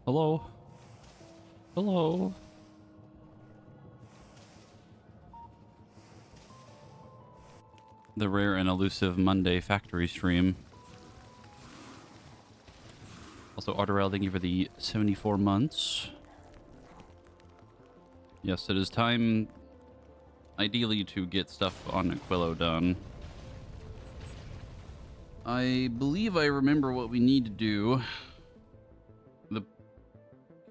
Hello? Hello? The rare and elusive Monday factory stream. Also, Arterel, thank you for the 74 months. Yes, it is time, ideally, to get stuff on Aquilo done. I believe I remember what we need to do. The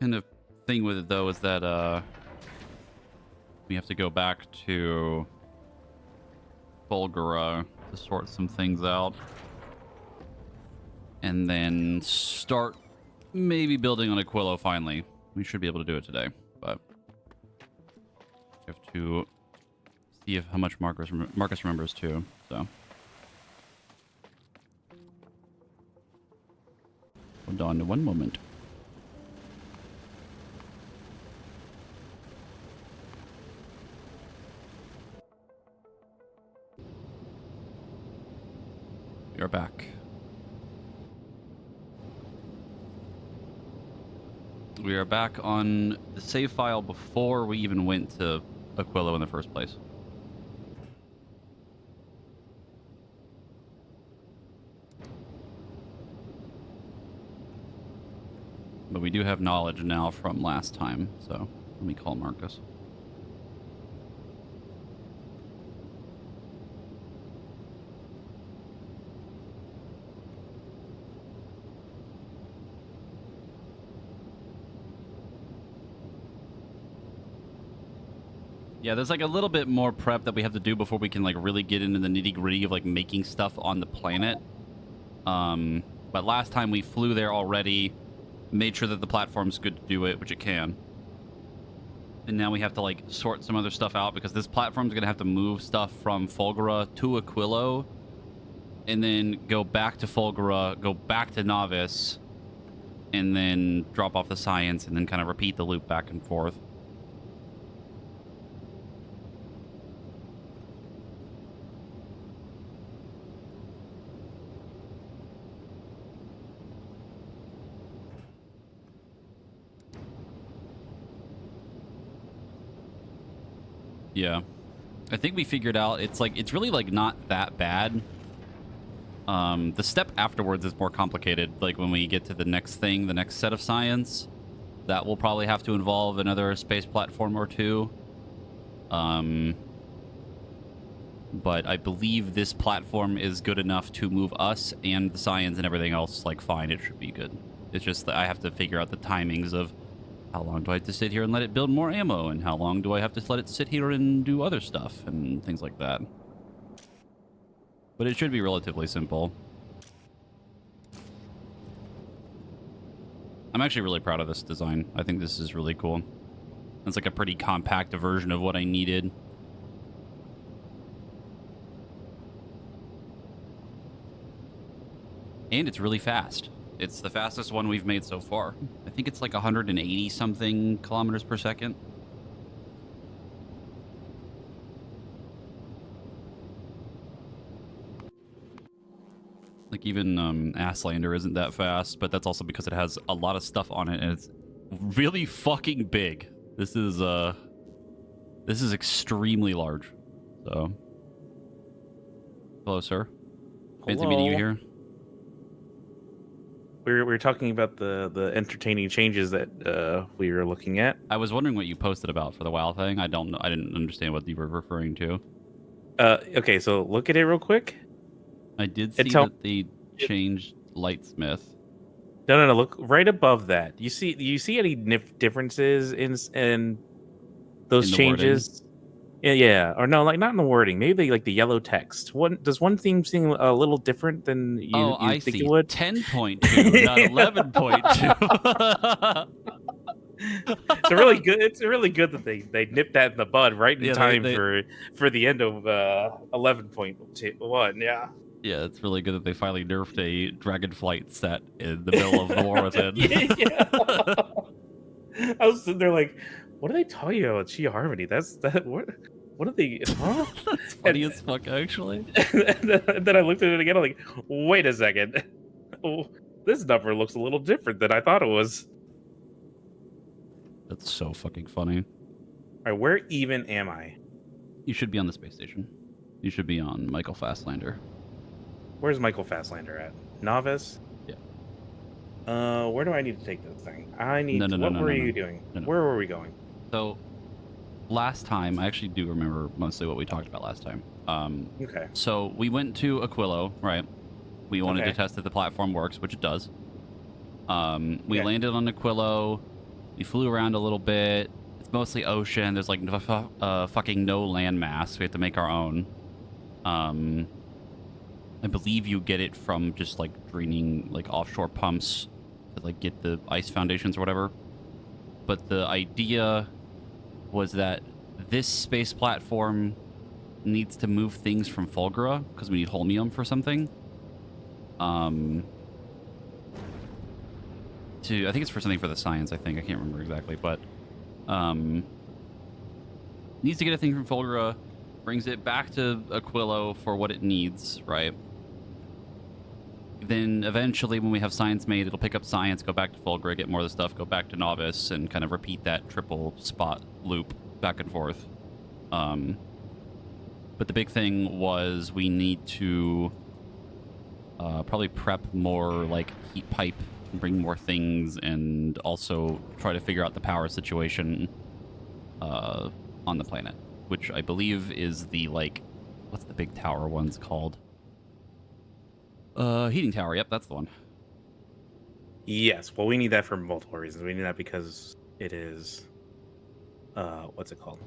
kind of thing with it, though, is that we have to go back to Fulgura to sort some things out. And then start maybe building on Aquilo finally. We should be able to do it today, but we have to see how much Marcus remembers too, so. Hold on one moment. We are back. We are back on the save file before we even went to Aquilo in the first place. But we do have knowledge now from last time, so let me call Marcus. Yeah, there's like a little bit more prep that we have to do before we can like really get into the nitty-gritty of like making stuff on the planet. But last time we flew there already, made sure that the platform's good to do it, which it can. And now we have to like sort some other stuff out because this platform's gonna have to move stuff from Fulgura to Aquilo, and then go back to Fulgura, go back to Novice, and then drop off the science, and then kind of repeat the loop back and forth. Yeah, I think we figured out it's really like not that bad. The step afterwards is more complicated. Like when we get to the next thing, the next set of science, that will probably have to involve another space platform or two. But I believe this platform is good enough to move us and the science and everything else like fine. It should be good. It's just that I have to figure out the timings of how long do I have to sit here and let it build more ammo, and how long do I have to let it sit here and do other stuff and things like that. But it should be relatively simple. I'm actually really proud of this design. I think this is really cool. It's like a pretty compact version of what I needed. And it's really fast. It's the fastest one we've made so far. I think it's like 180 something kilometers per second. Like even Asslander isn't that fast, but that's also because it has a lot of stuff on it and it's really fucking big. This is extremely large. So hello, sir. Fancy meeting you here. We were talking about the entertaining changes that we were looking at. I was wondering what you posted about for the WoW thing. I don't know. I didn't understand what you were referring to. Okay, so look at it real quick. I did see that they changed Lightsmith. No. Look right above that. Do you see any differences in those changes? Yeah, or no, like not in the wording. Maybe like the yellow text. Does one theme seem a little different than you think it would? 10.2, not 11.2. It's really good. It's really good that they nipped that in the bud right in time for the end of 11.1. Yeah. Yeah, it's really good that they finally nerfed a Dragonflight set in the middle of the War Within. Yeah. I was sitting there like, what are they talking about? Chi Harmony? What are they? Huh? That's funny as fuck, actually. And then I looked at it again. I'm like, wait a second. Oh, this number looks a little different than I thought it was. That's so fucking funny. All right, where even am I? You should be on the space station. You should be on Michael Fastlander. Where's Michael Fastlander at? Novice? Yeah. Where do I need to take this thing? I need No, to, no, no, what no, were no, you no. doing? No, no. Where were we going? So last time, I actually do remember mostly what we talked about last time. Okay. So we went to Aquilo, right? We wanted to Okay. test if the platform works, which it does. We Yeah. landed on Aquilo. We flew around a little bit. It's mostly ocean. There's like fucking no land mass. We have to make our own. I believe you get it from just like draining like offshore pumps to like get the ice foundations or whatever. But the idea was that this space platform needs to move things from Fulgura because we need holmium for something. I think it's for something for the science, I think. I can't remember exactly, but needs to get a thing from Fulgura, brings it back to Aquilo for what it needs, right? Then eventually when we have science made, it'll pick up science, go back to Fulgura, get more of the stuff, go back to Novice, and kind of repeat that triple spot loop back and forth. But the big thing was we need to probably prep more like heat pipe and bring more things, and also try to figure out the power situation on the planet, which I believe is the like, what's the big tower one's called? Heating tower. Yep, that's the one. Yes. Well, we need that for multiple reasons. We need that because it is, what's it called?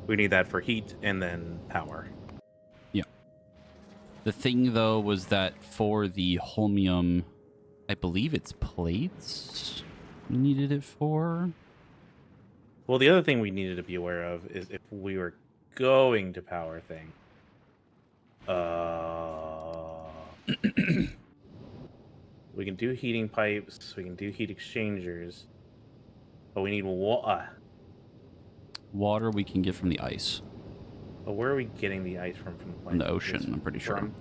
We need that for heat and then power. Yeah. The thing though was that for the holmium, I believe it's plates we needed it for. Well, the other thing we needed to be aware of is if we were going to power thing. We can do heating pipes, we can do heat exchangers, but we need water. Water we can get from the ice. But where are we getting the ice from the planet? From the ocean, I'm pretty sure.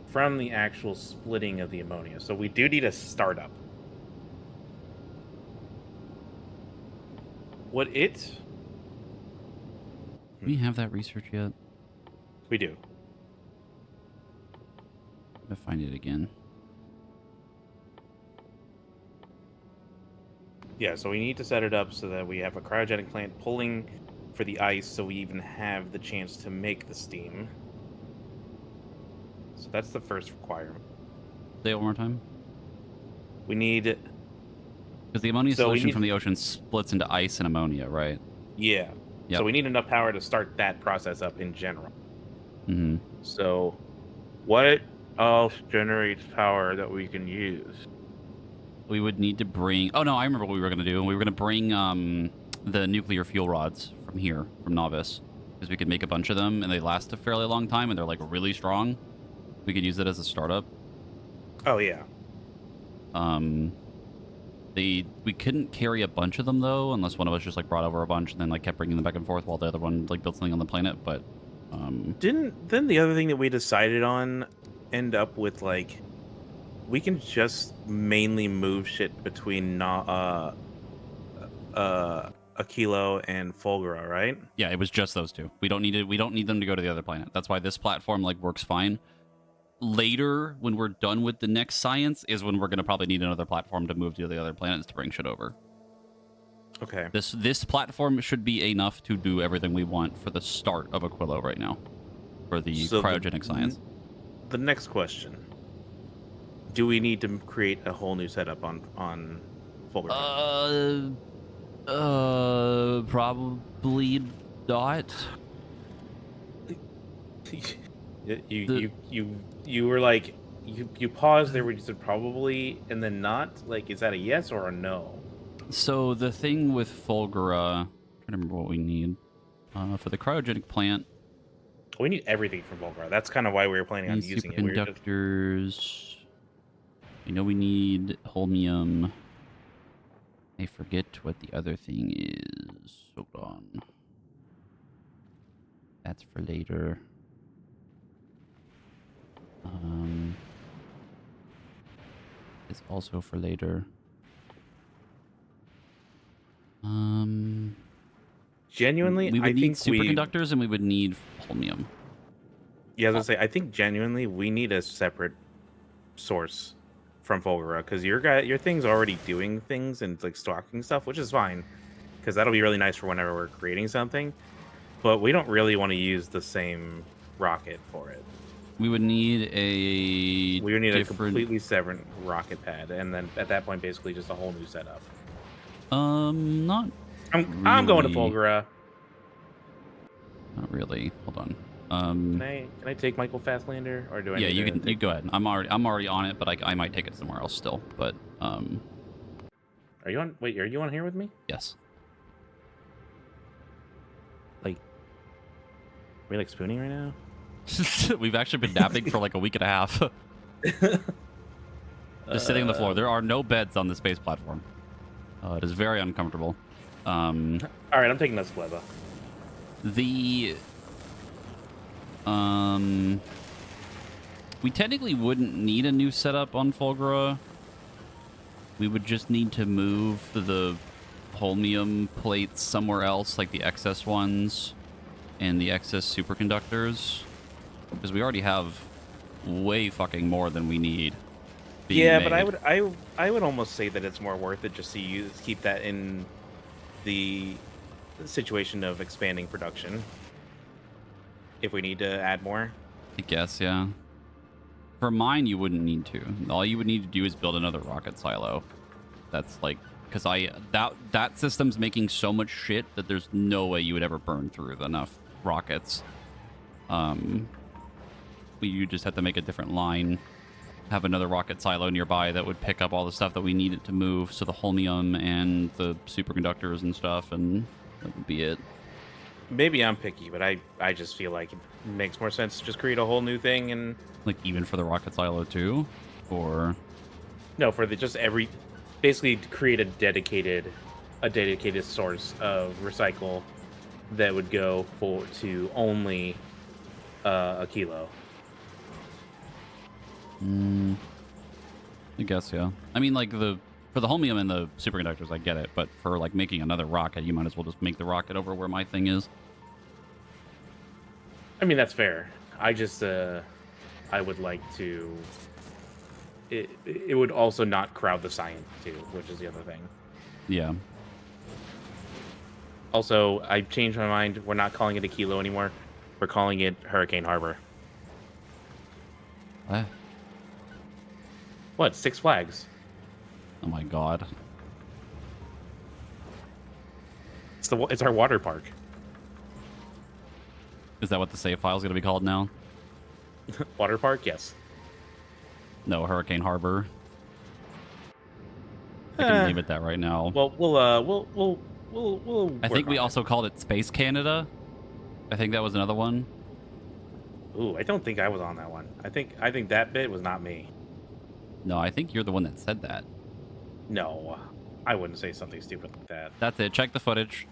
From the actual splitting of the ammonia. So we do need a startup. Would it? Do we have that research yet? We do. I'm gonna find it again. Yeah, so we need to set it up so that we have a cryogenic plant pulling for the ice so we even have the chance to make the steam. So that's the first requirement. Say it one more time. We need... Because the ammonia solution from the ocean splits into ice and ammonia, right? Yeah. Yep. So we need enough power to start that process up in general. Mm-hmm. So what else generates power that we can use? We would need to bring... Oh, no, I remember what we were going to do. We were going to bring the nuclear fuel rods from here, from Novice. Because we could make a bunch of them, and they last a fairly long time, and they're, like, really strong. We could use it as a startup. Oh, yeah. We couldn't carry a bunch of them, though, unless one of us just, like, brought over a bunch and then, like, kept bringing them back and forth while the other one, like, built something on the planet, but... Didn't the other thing that we decided on end up with, like... We can just mainly move shit between Aquilo and Fulgura, right? Yeah, it was just those two. We don't need them to go to the other planet. That's why this platform like works fine. Later, when we're done with the next science, is when we're gonna probably need another platform to move to the other planets to bring shit over. Okay. This platform should be enough to do everything we want for the start of Aquilo right now. For the cryogenic science. The next question. Do we need to create a whole new setup on Fulgura? Probably not. You were like you paused there where you said probably and then not. Like, is that a yes or a no? So the thing with Fulgura, I'm trying to remember what we need for the cryogenic plant. We need everything from Fulgura. That's kind of why we were planning on using it. Superconductors. I know we need holmium. I forget what the other thing is. Hold on. That's for later. It's also for later. genuinely, We would I need think we. superconductors and we would need holmium. Yeah, I was gonna say, I think genuinely we need a separate source from Fulgura because your thing's already doing things and like stocking stuff, which is fine because that'll be really nice for whenever we're creating something. But we don't really want to use the same rocket for it. We would need a We would need a different... completely separate rocket pad, and then at that point, basically just a whole new setup. Not I'm going to really. Fulgura. Not really. Hold on. Can I take Michael Fastlander, or do I? Yeah, need you to can. You go ahead. I'm already on it, but I might take it somewhere else still. But Are you on? Wait, are you on here with me? yes. Like, are we like spooning right now? We've actually been napping for like a week and a half. Just sitting on the floor. There are no beds on the space platform. It is very uncomfortable. All right, I'm taking this Gleba. We technically wouldn't need a new setup on Fulgura. We would just need to move the holmium plates somewhere else, like the excess ones and the excess superconductors, because we already have way fucking more than we need. Yeah, but I would almost say that it's more worth it just to keep that in the situation of expanding production. If we need to add more, I guess, yeah. For mine, you wouldn't need to. All you would need to do is build another rocket silo. That's like, because that system's making so much shit that there's no way you would ever burn through enough rockets. You just have to make a different line, have another rocket silo nearby that would pick up all the stuff that we needed to move, so the holmium and the superconductors and stuff, and that would be it. Maybe I'm picky, but I just feel like it makes more sense to just create a whole new thing and Like even for the rocket silo too, or no, for the basically to create a dedicated source of recycle that would go to only a kilo. I guess, yeah. I mean, like for the holmium and the superconductors, I get it, but for like making another rocket, you might as well just make the rocket over where my thing is. I mean, that's fair. I just I would like to. It would also not crowd the science too, which is the other thing. Yeah. Also, I changed my mind. We're not calling it a kilo anymore. We're calling it Hurricane Harbor. What? Six Flags. Oh my god. It's our water park. Is that what the save file is going to be called now? Water park, yes. No, Hurricane Harbor. I can name it that right now. Well, we'll. I think we also called it Space Canada. I think that was another one. Ooh, I don't think I was on that one. I think that bit was not me. No, I think you're the one that said that. No, I wouldn't say something stupid like that. That's it. Check the footage.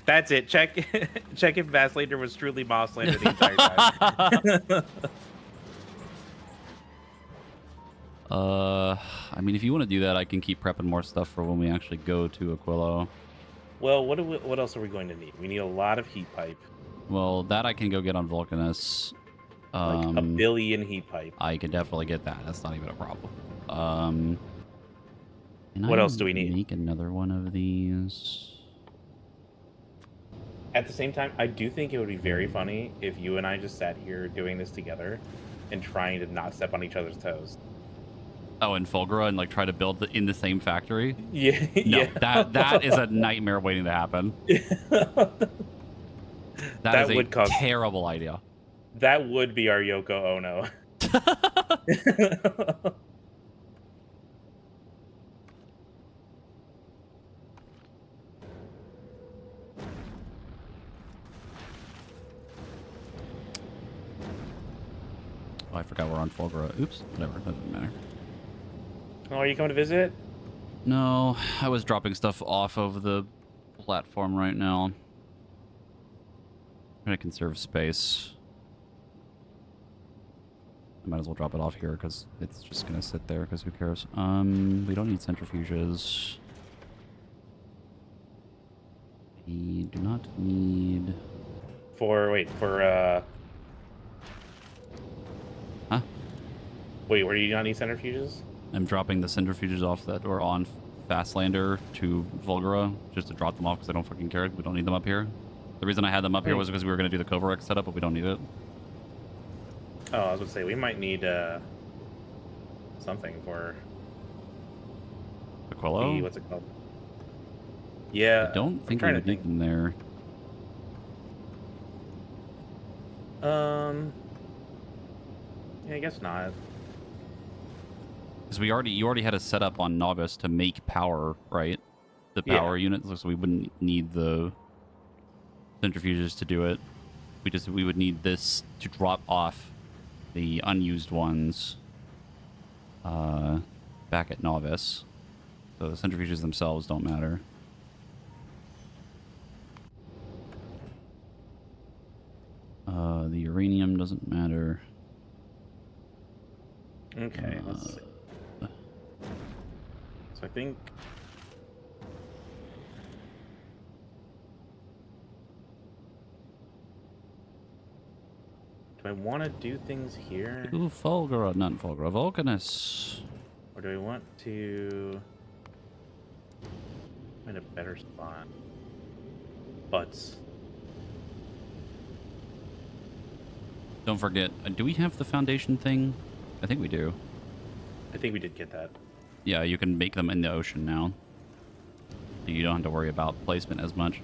That's it. Check if Vasslander was truly Mosslander the entire time. I mean, if you want to do that, I can keep prepping more stuff for when we actually go to Aquilo. Well, what else are we going to need? We need a lot of heat pipe. Well, that I can go get on Vulcanus. Like a billion heat pipe. I could definitely get that. That's not even a problem. What else do we need? Make another one of these. At the same time, I do think it would be very funny if you and I just sat here doing this together and trying to not step on each other's toes. Oh, in Fulgura and like try to build in the same factory? Yeah. No, yeah. that is a nightmare waiting to happen. that is a terrible idea. That would be our Yoko Ono. Oh, I forgot we're on Fulgura. Oops, whatever. That doesn't matter. Oh, are you coming to visit? No, I was dropping stuff off of the platform right now. I'm trying to conserve space. I might as well drop it off here because it's just going to sit there because who cares? We don't need centrifuges. We do not need... For Huh? wait, where do you not need centrifuges? I'm dropping the centrifuges off that or on Fastlander to Volgara just to drop them off because I don't fucking care. We don't need them up here. The reason I had them up here was because we were going to do the Kovarex setup, but we don't need it. Oh, I was going to say, we might need something for Aquilo? what's it called? Yeah, I don't think we trying to would need think. them there. Yeah, I guess not. Because you already had a setup on Novice to make power, right? The power units, so we wouldn't need the centrifuges to do it. We would need this to drop off the unused ones back at Novice. So the centrifuges themselves don't matter. The uranium doesn't matter. Okay, let's see. So I think... Do I want to do things here? Ooh, Fulgura, not Fulgura, Vulcanus. Or do I want to find a better spot? Butts. Don't forget, do we have the foundation thing? I think we do. I think we did get that. Yeah, you can make them in the ocean now. So you don't have to worry about placement as much.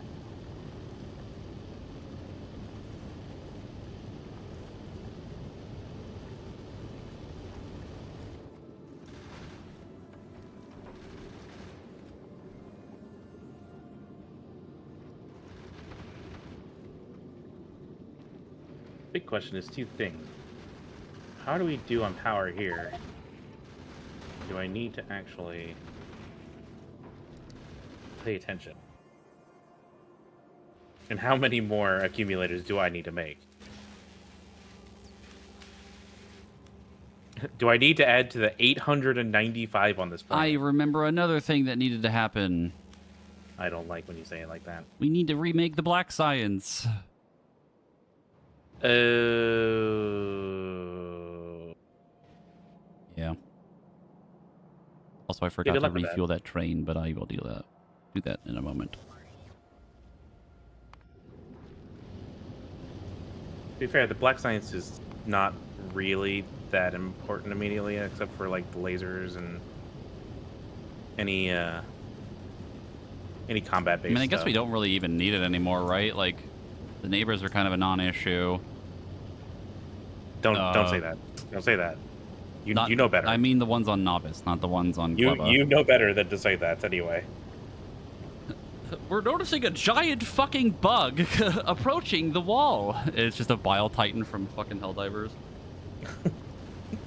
Big question is two things. How do we do on power here? Do I need to actually pay attention? And how many more accumulators do I need to make? Do I need to add to the 895 on this planet? I remember another thing that needed to happen. I don't like when you say it like that. We need to remake the Black Science. Oh. Yeah. Also, I forgot to luck with refuel that train, but I will do that in a moment. To be fair, the black science is not really that important immediately, except for like the lasers and any combat based. I mean, I guess we don't really even need it anymore, right? Like, the neighbors are kind of a non-issue. Don't say that. Don't say that. You Not, you know better. I mean the ones on Novice, not the ones on Cleva. You know better than to say that anyway. We're noticing a giant fucking bug approaching the wall. It's just a Bile Titan from fucking Helldivers.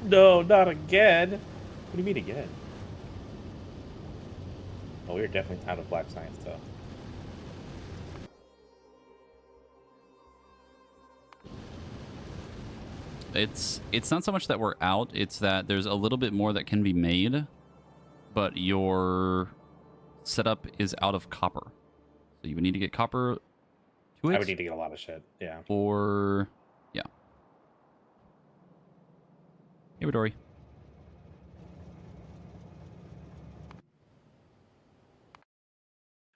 No, not again. What do you mean again? Oh, we're definitely out of black science, though. It's not so much that we're out, it's that there's a little bit more that can be made, but your setup is out of copper. So you would need to get copper to it. I would need to get a lot of shit, yeah. Or, yeah. Hey, Midori.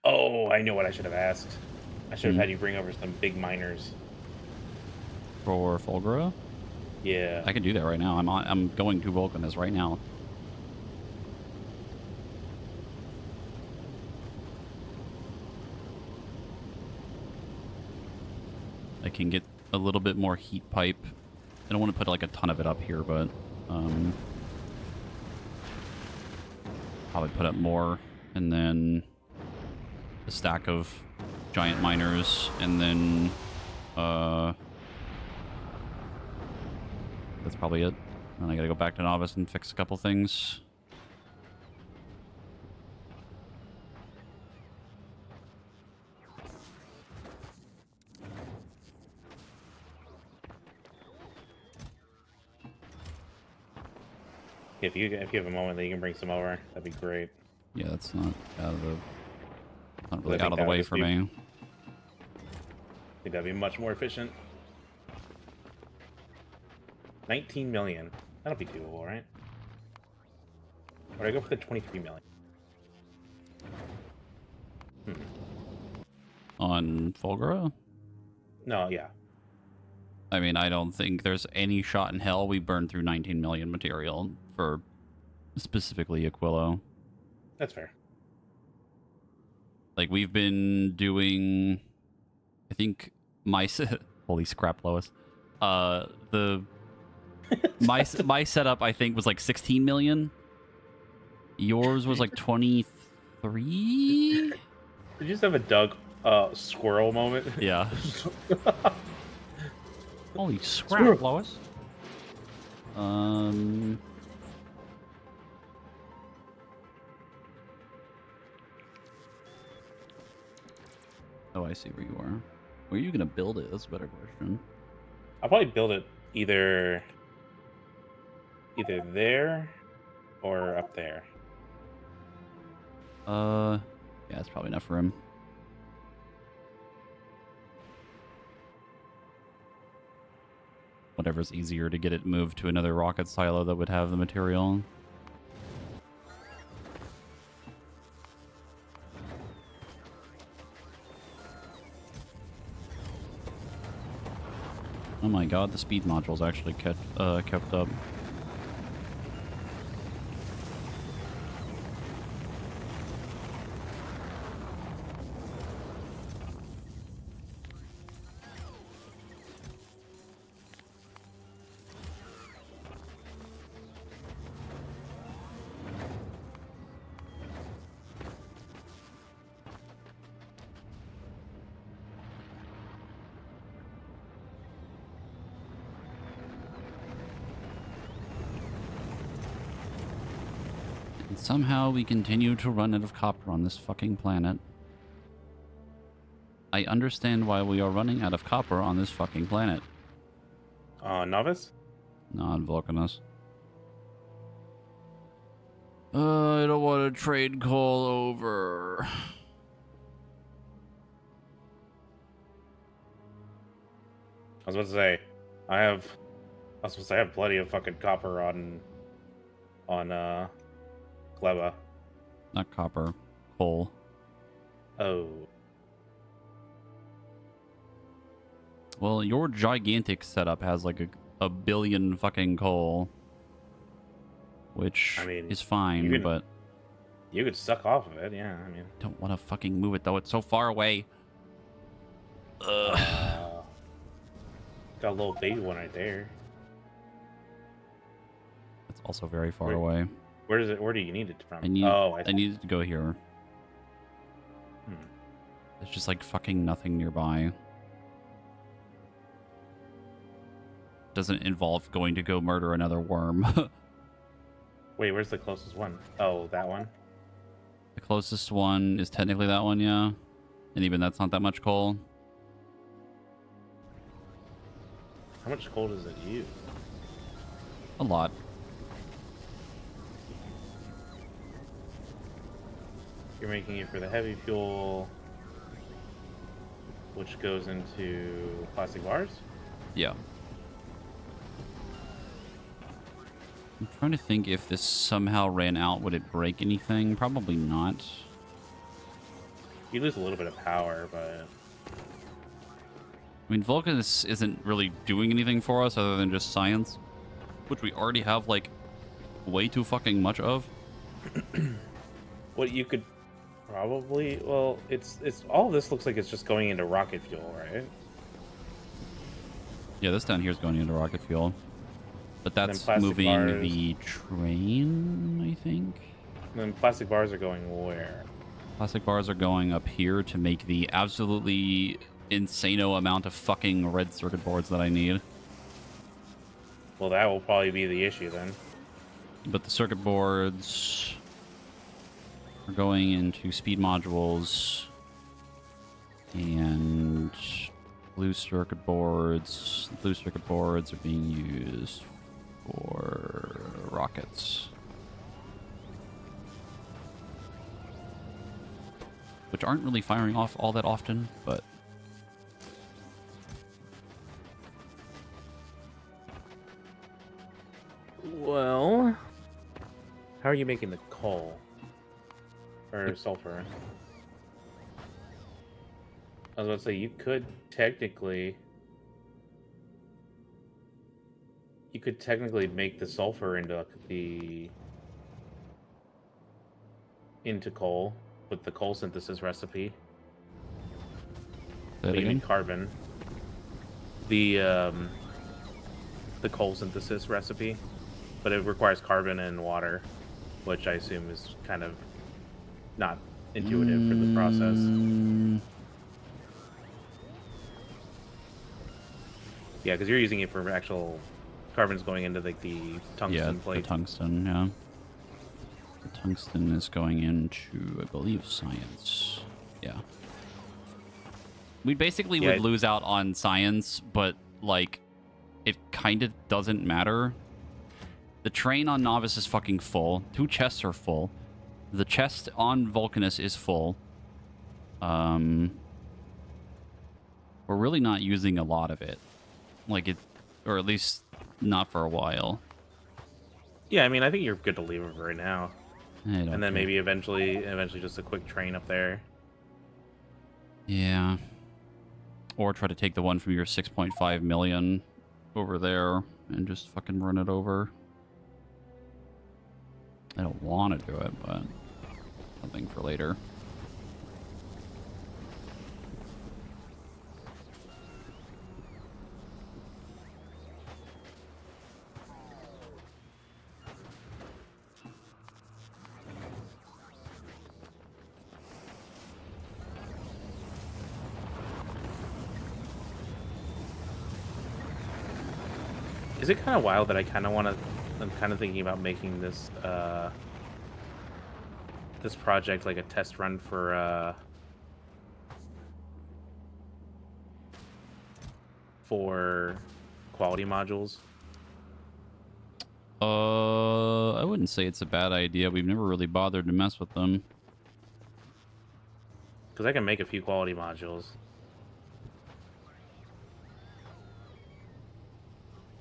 Oh, I know what I should have asked. I should have had you bring over some big miners. For Fulgura? Yeah. I can do that right now. I'm going to Vulcanus right now. I can get a little bit more heat pipe. I don't want to put like a ton of it up here, but probably put up more, and then a stack of giant miners, and then that's probably it. And I gotta go back to Novice and fix a couple things. If you have a moment that you can bring some over, that'd be great. Yeah, that's not really out of the way for me. think that'd be much more efficient. 19 million. That'll be doable, right? Or I go for the 23 million. On Fulgura? No, yeah. I mean, I don't think there's any shot in hell we burn through 19 million material for specifically Aquilo. That's fair. Like, we've been doing, I think, holy scrap, Lois. My setup, I think, was like 16 million. Yours was like 23? Did you just have a Doug squirrel moment? Yeah. Holy scrap, Squirrel. Lois. Oh, I see where you are. Where are you gonna build it? That's a better question. I'll probably build it either there or up there. Yeah, that's probably enough for him. Whatever's easier to get it moved to another rocket silo that would have the material. Oh my god, the speed module's actually kept up. And somehow we continue to run out of copper on this fucking planet. I understand why we are running out of copper on this fucking planet. Novice? Non Vulcanus. I don't want to trade coal over. I was about to say, I have plenty of fucking copper on Gleba. Not copper, coal. Oh. Well, your gigantic setup has like a billion fucking coal. Which I mean, is fine, but... You could suck off of it, yeah, I mean... Don't want to fucking move it, though. It's so far away. Got a little baby one right there. It's also very far away. Where do you need it from? I need it to go here. There's just like fucking nothing nearby. Doesn't involve going to go murder another worm. Wait, where's the closest one? Oh, that one? The closest one is technically that one, yeah. And even that's not that much coal. How much coal does it use? A lot. You're making it for the heavy fuel, which goes into plastic bars? Yeah. I'm trying to think if this somehow ran out, would it break anything? Probably not. You lose a little bit of power, but... I mean, Vulcanus isn't really doing anything for us other than just science, which we already have, like, way too fucking much of. What you could probably... Well, it's all this looks like it's just going into rocket fuel, right? Yeah, this down here is going into rocket fuel. But that's moving the train, I think. And then plastic bars are going where? Plastic bars are going up here to make the absolutely insano amount of fucking red circuit boards that I need. Well, that will probably be the issue then. But the circuit boards are going into speed modules and blue circuit boards. Blue circuit boards are being used for rockets, which aren't really firing off all that often, but How are you making the coal? Or sulfur? I was about to say, you could technically make the sulfur into coal with the coal synthesis recipe. Say it You again? need carbon. The coal synthesis recipe, but it requires carbon and water, which I assume is kind of not intuitive for the process. Yeah, because you're using it for actual carbon's going into like the tungsten plate. The tungsten, yeah. The tungsten is going into, I believe, science. Yeah. We basically would lose out on science, but, like, it kind of doesn't matter. The train on Novice is fucking full. 2 chests are full. The chest on Vulcanus is full. We're really not using a lot of it. Like, or at least not for a while. Yeah, I mean, I think you're good to leave it for right now. And then maybe eventually just a quick train up there. Yeah. Or try to take the one from your 6.5 million over there and just fucking run it over. I don't want to do it, but something for later. Is it kind of wild that I'm kind of thinking about making this this project like a test run for quality modules? I wouldn't say it's a bad idea. We've never really bothered to mess with them. Because I can make a few quality modules.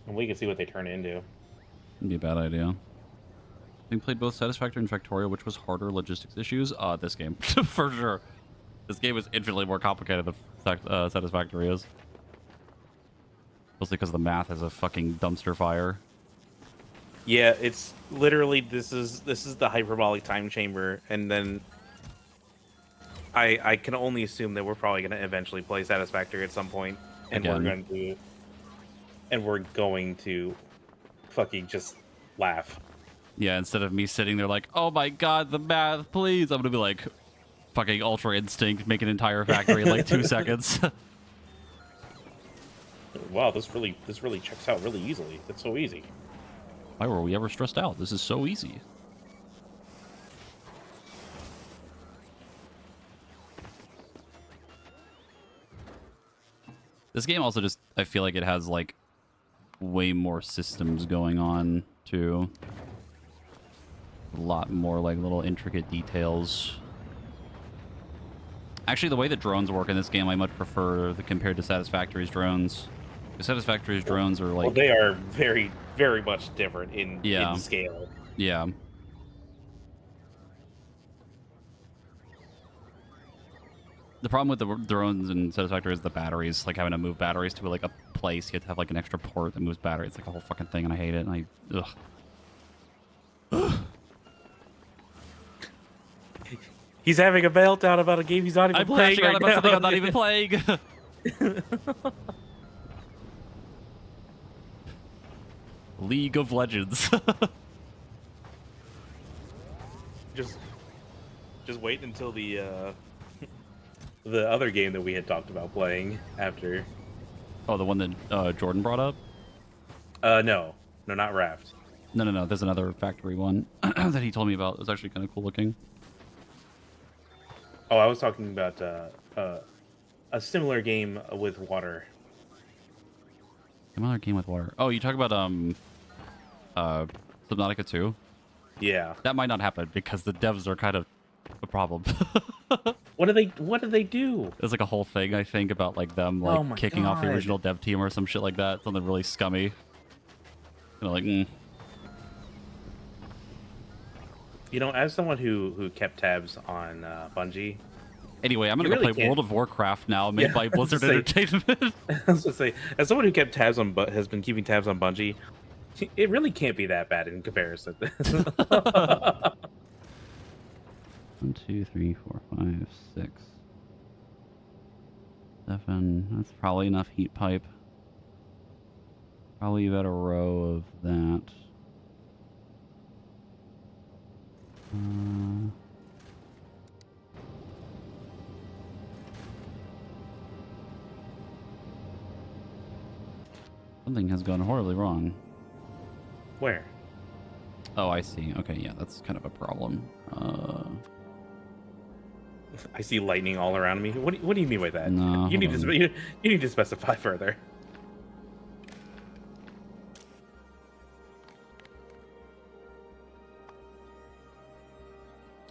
And we can see what they turn into. It'd be a bad idea. We played both Satisfactory and Factorio, which was harder logistics issues. This game, for sure. This game is infinitely more complicated than Satisfactory is. Mostly because the math is a fucking dumpster fire. Yeah, it's literally this is the hyperbolic time chamber, and then I can only assume that we're probably going to eventually play Satisfactory at some point, and we're going to fucking just laugh. Yeah, instead of me sitting there like, oh my god, the math, please, I'm gonna be like, fucking Ultra Instinct, make an entire factory in like 2 seconds. Wow, this really checks out really easily. It's so easy. Why were we ever stressed out? This is so easy. This game also just, I feel like it has like way more systems going on too. A lot more like little intricate details. Actually, the way that drones work in this game, I much prefer compared to Satisfactory's drones. The Satisfactory's drones are like... Well, they are very, very much different in scale. Yeah. The problem with the drones in Satisfactory is the batteries. Like having to move batteries to like a place, you have to have like an extra port that moves batteries. It's like a whole fucking thing, and I hate it. And ugh. He's having a meltdown about a game he's not even playing right now. Something I'm not even playing. League of Legends. just wait until the other game that we had talked about playing after. Oh, the one that Jordan brought up? No, not Raft. No. There's another factory one that he told me about. It was actually kind of cool looking. Oh, I was talking about a similar game with water. Another game with water. Oh, you talk about Subnautica 2? Yeah. That might not happen because the devs are kind of a problem. What do they do? There's like a whole thing I think about like them like kicking off the original dev team or some shit like that. Something really scummy. You know, like You know, as someone who kept tabs on Bungie, Anyway, I'm you gonna go really play can't. World of Warcraft now, made Yeah, by I was Blizzard just say, Entertainment. I was just say, as someone who kept tabs on, but has been keeping tabs on Bungie, it really can't be that bad in comparison. 1, 2, 3, 4, 5, 6, 7. That's probably enough heat pipe. Probably about a row of that. Something has gone horribly wrong. Where? Oh, I see. Okay, yeah, that's kind of a problem. I see lightning all around me. What do you mean by that? No, You hold need to on. you need to specify further.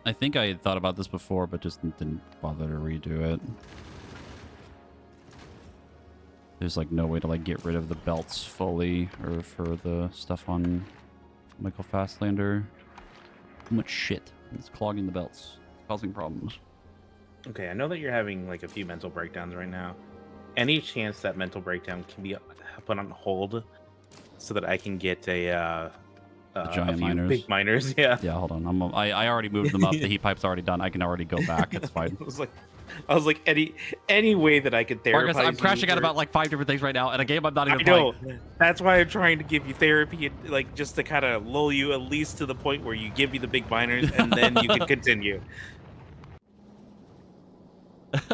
I think I had thought about this before, but just didn't bother to redo it. There's like no way to like get rid of the belts fully, or for the stuff on Michael Fastlander. Too much shit. It's clogging the belts. It's causing problems. Okay, I know that you're having like a few mental breakdowns right now. Any chance that mental breakdown can be put on hold so that I can get a giant few miners. big miners? Yeah. Yeah, hold on. I already moved them up. The heat pipe's already done. I can already go back. It's fine. I was like any way that I could therapize Marcus, I'm you crashing out or- about like 5 different things right now, and a game I'm not even I know. playing. That's why I'm trying to give you therapy, and like just to kind of lull you at least to the point where you give me the big miners, and then you can continue.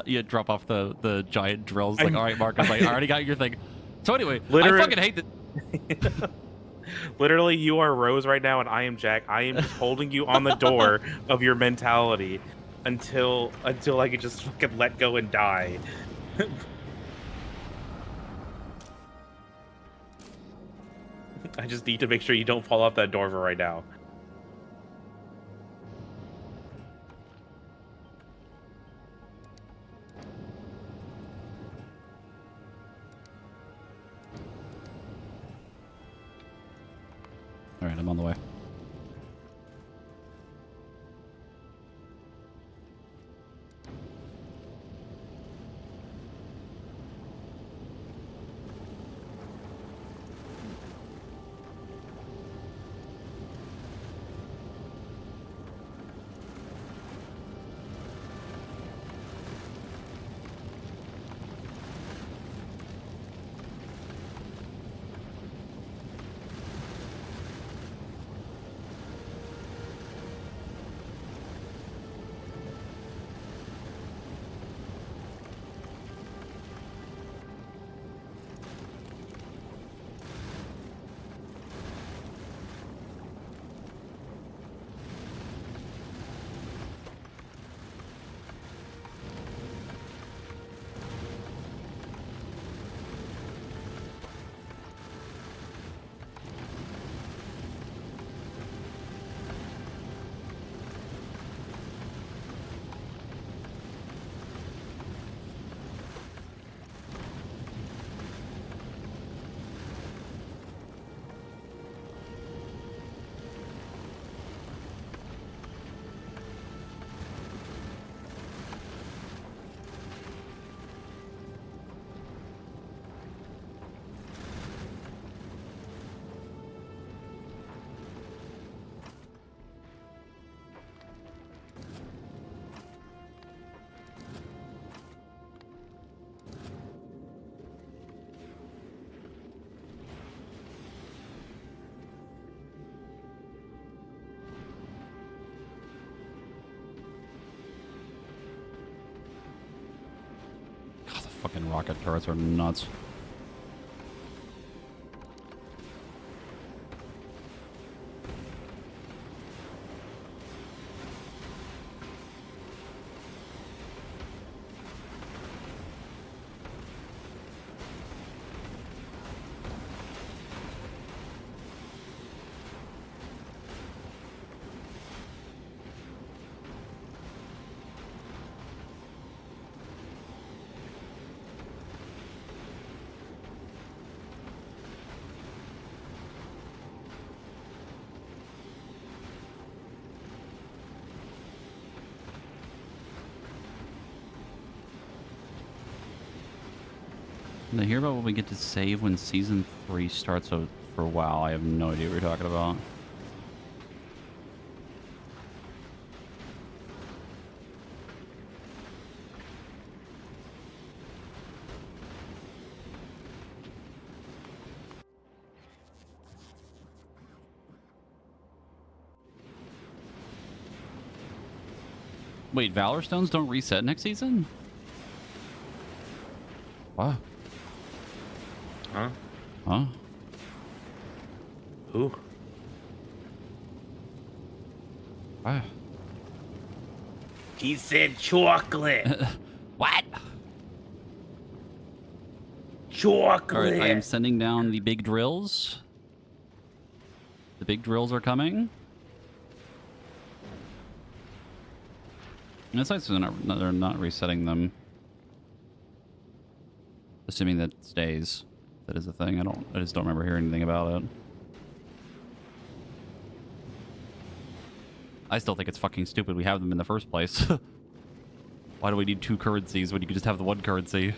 You drop off the giant drills. Like, all right, Marcus, I already got your thing. So anyway, Literally, I fucking hate that. literally, you are Rose right now, and I am Jack. I am just holding you on the door of your mentality until I could just fucking let go and die. I just need to make sure you don't fall off that door for right now. All right, I'm on the way. God, the fucking rocket turrets are nuts. Did I hear about what we get to save when season 3 starts for WoW? I have no idea what you're talking about. Wait, Valor Stones don't reset next season? What? Huh? Huh? Ooh. What? He said chocolate. What? Chocolate. All right, I am sending down the big drills. The big drills are coming. And it's nice they're not resetting them. Assuming that stays. That is a thing. I just don't remember hearing anything about it. I still think it's fucking stupid we have them in the first place. Why do we need 2 currencies when you could just have the 1 currency?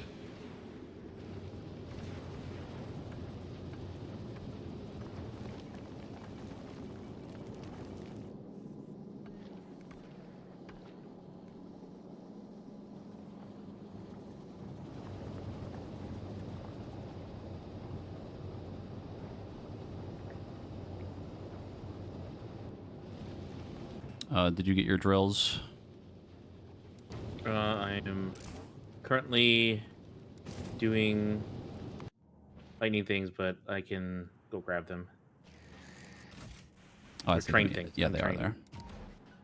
Did you get your drills? I am currently doing lightning things, but I can go grab them. Oh, I Or see train them. things. Yeah, I'm they are training. there.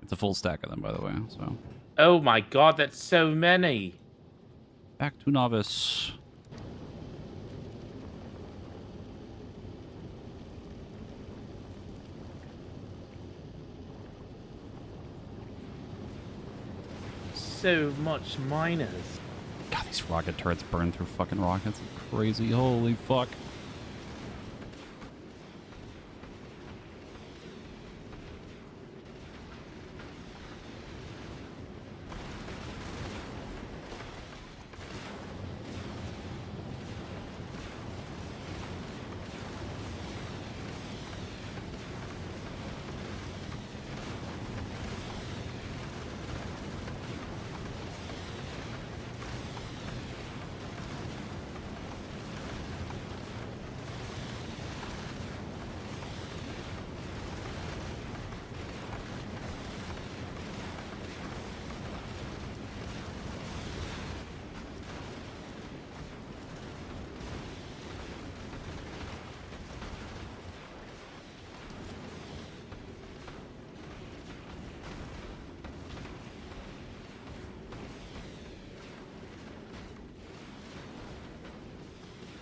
It's a full stack of them, by the way. So Oh my god, that's so many. back to novice. So much miners. God, these rocket turrets burn through fucking rockets. It's crazy. Holy fuck.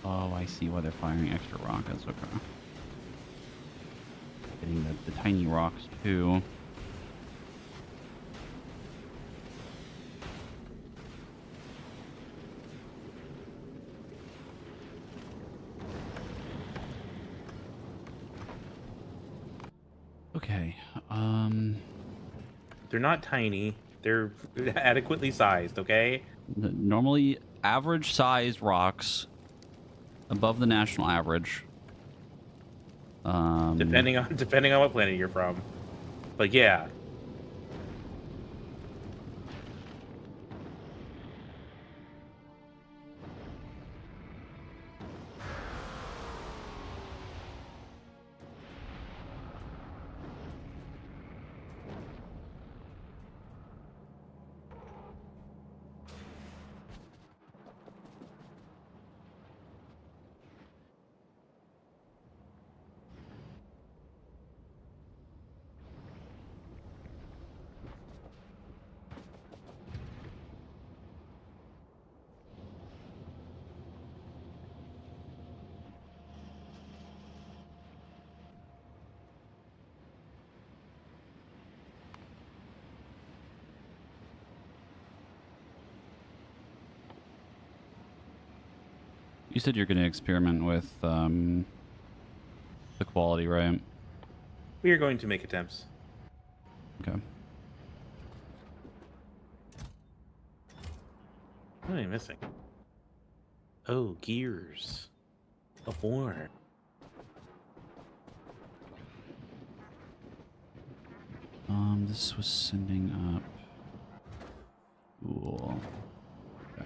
Oh, I see why they're firing extra rockets. Okay. Getting the tiny rocks, too. Okay. They're not tiny. They're adequately sized, okay? Normally, average sized rocks above the national average. Depending on what planet you're from. But yeah. You said you're going to experiment with the quality, right? We are going to make attempts. Okay. What am I missing? Oh, gears of war. This was sending up. Cool. Okay.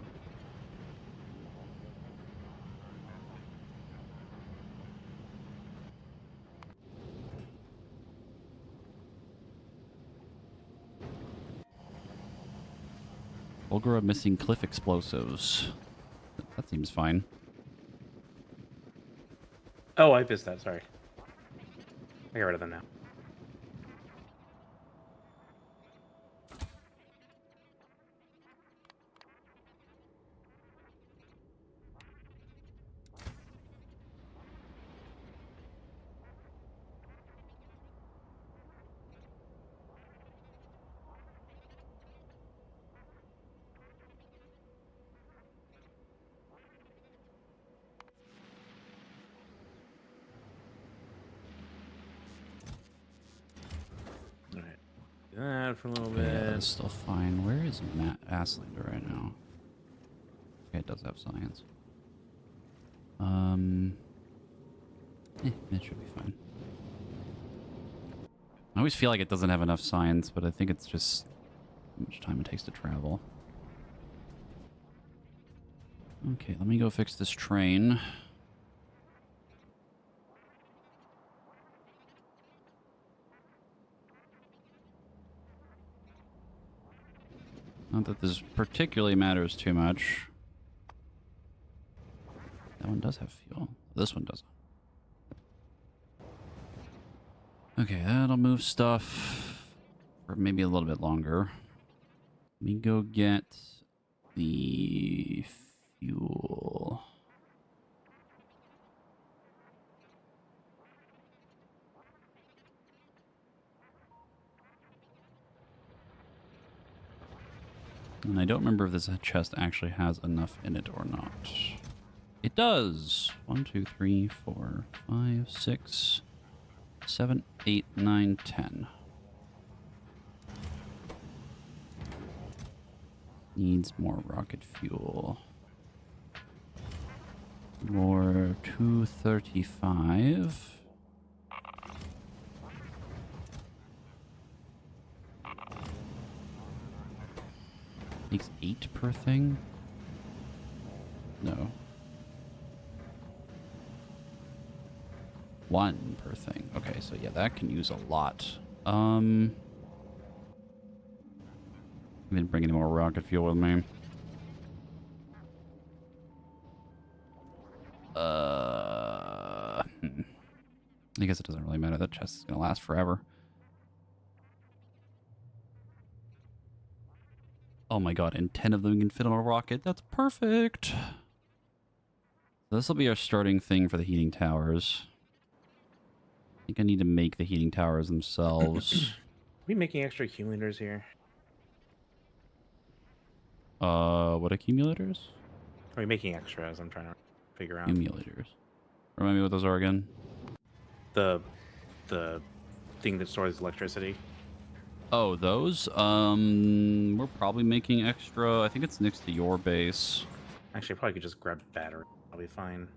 Bulgara missing cliff explosives. That seems fine. Oh, I missed that. Sorry. I got rid of them now. All right. Do that for a little Okay, bit. yeah, that's still fine. Where is Matt Aslander right now? Okay, it does have science. It should be fine. I always feel like it doesn't have enough science, but I think it's just how much time it takes to travel. Okay, let me go fix this train. Not that this particularly matters too much. That one does have fuel. This one doesn't. Okay, that'll move stuff for maybe a little bit longer. Let me go get the fuel. And I don't remember if this chest actually has enough in it or not. It does. 1, 2, 3, 4, 5, 6, 7, 8, 9, 10. Needs more rocket fuel. More 235. Takes 8 per thing? No. 1 per thing. Okay, so yeah, that can use a lot. I didn't bring any more rocket fuel with me. I guess it doesn't really matter. That chest is gonna last forever. Oh my god, and 10 of them can fit on a rocket. That's perfect. This will be our starting thing for the heating towers. I think I need to make the heating towers themselves. Are we making extra accumulators here? What accumulators? Are we making extras? I'm trying to figure out. Accumulators. Remind me what those are again. The thing that stores electricity. Oh, those? We're probably making extra. I think it's next to your base. Actually, I probably could just grab the battery. I'll be fine.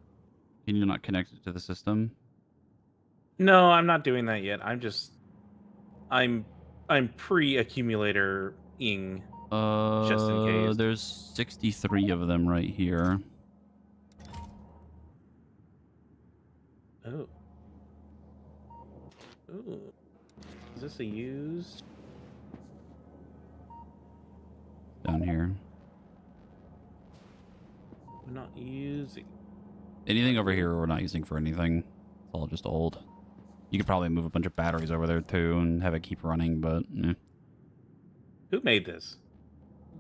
Can you not connect it to the system? No, I'm not doing that yet. I'm pre-accumulator-ing just in case. There's 63 of them right here. Oh. Ooh. Is this a used? Down here. We're not using. Anything over here we're not using for anything. It's all just old. You could probably move a bunch of batteries over there too and have it keep running, but eh. Who made this?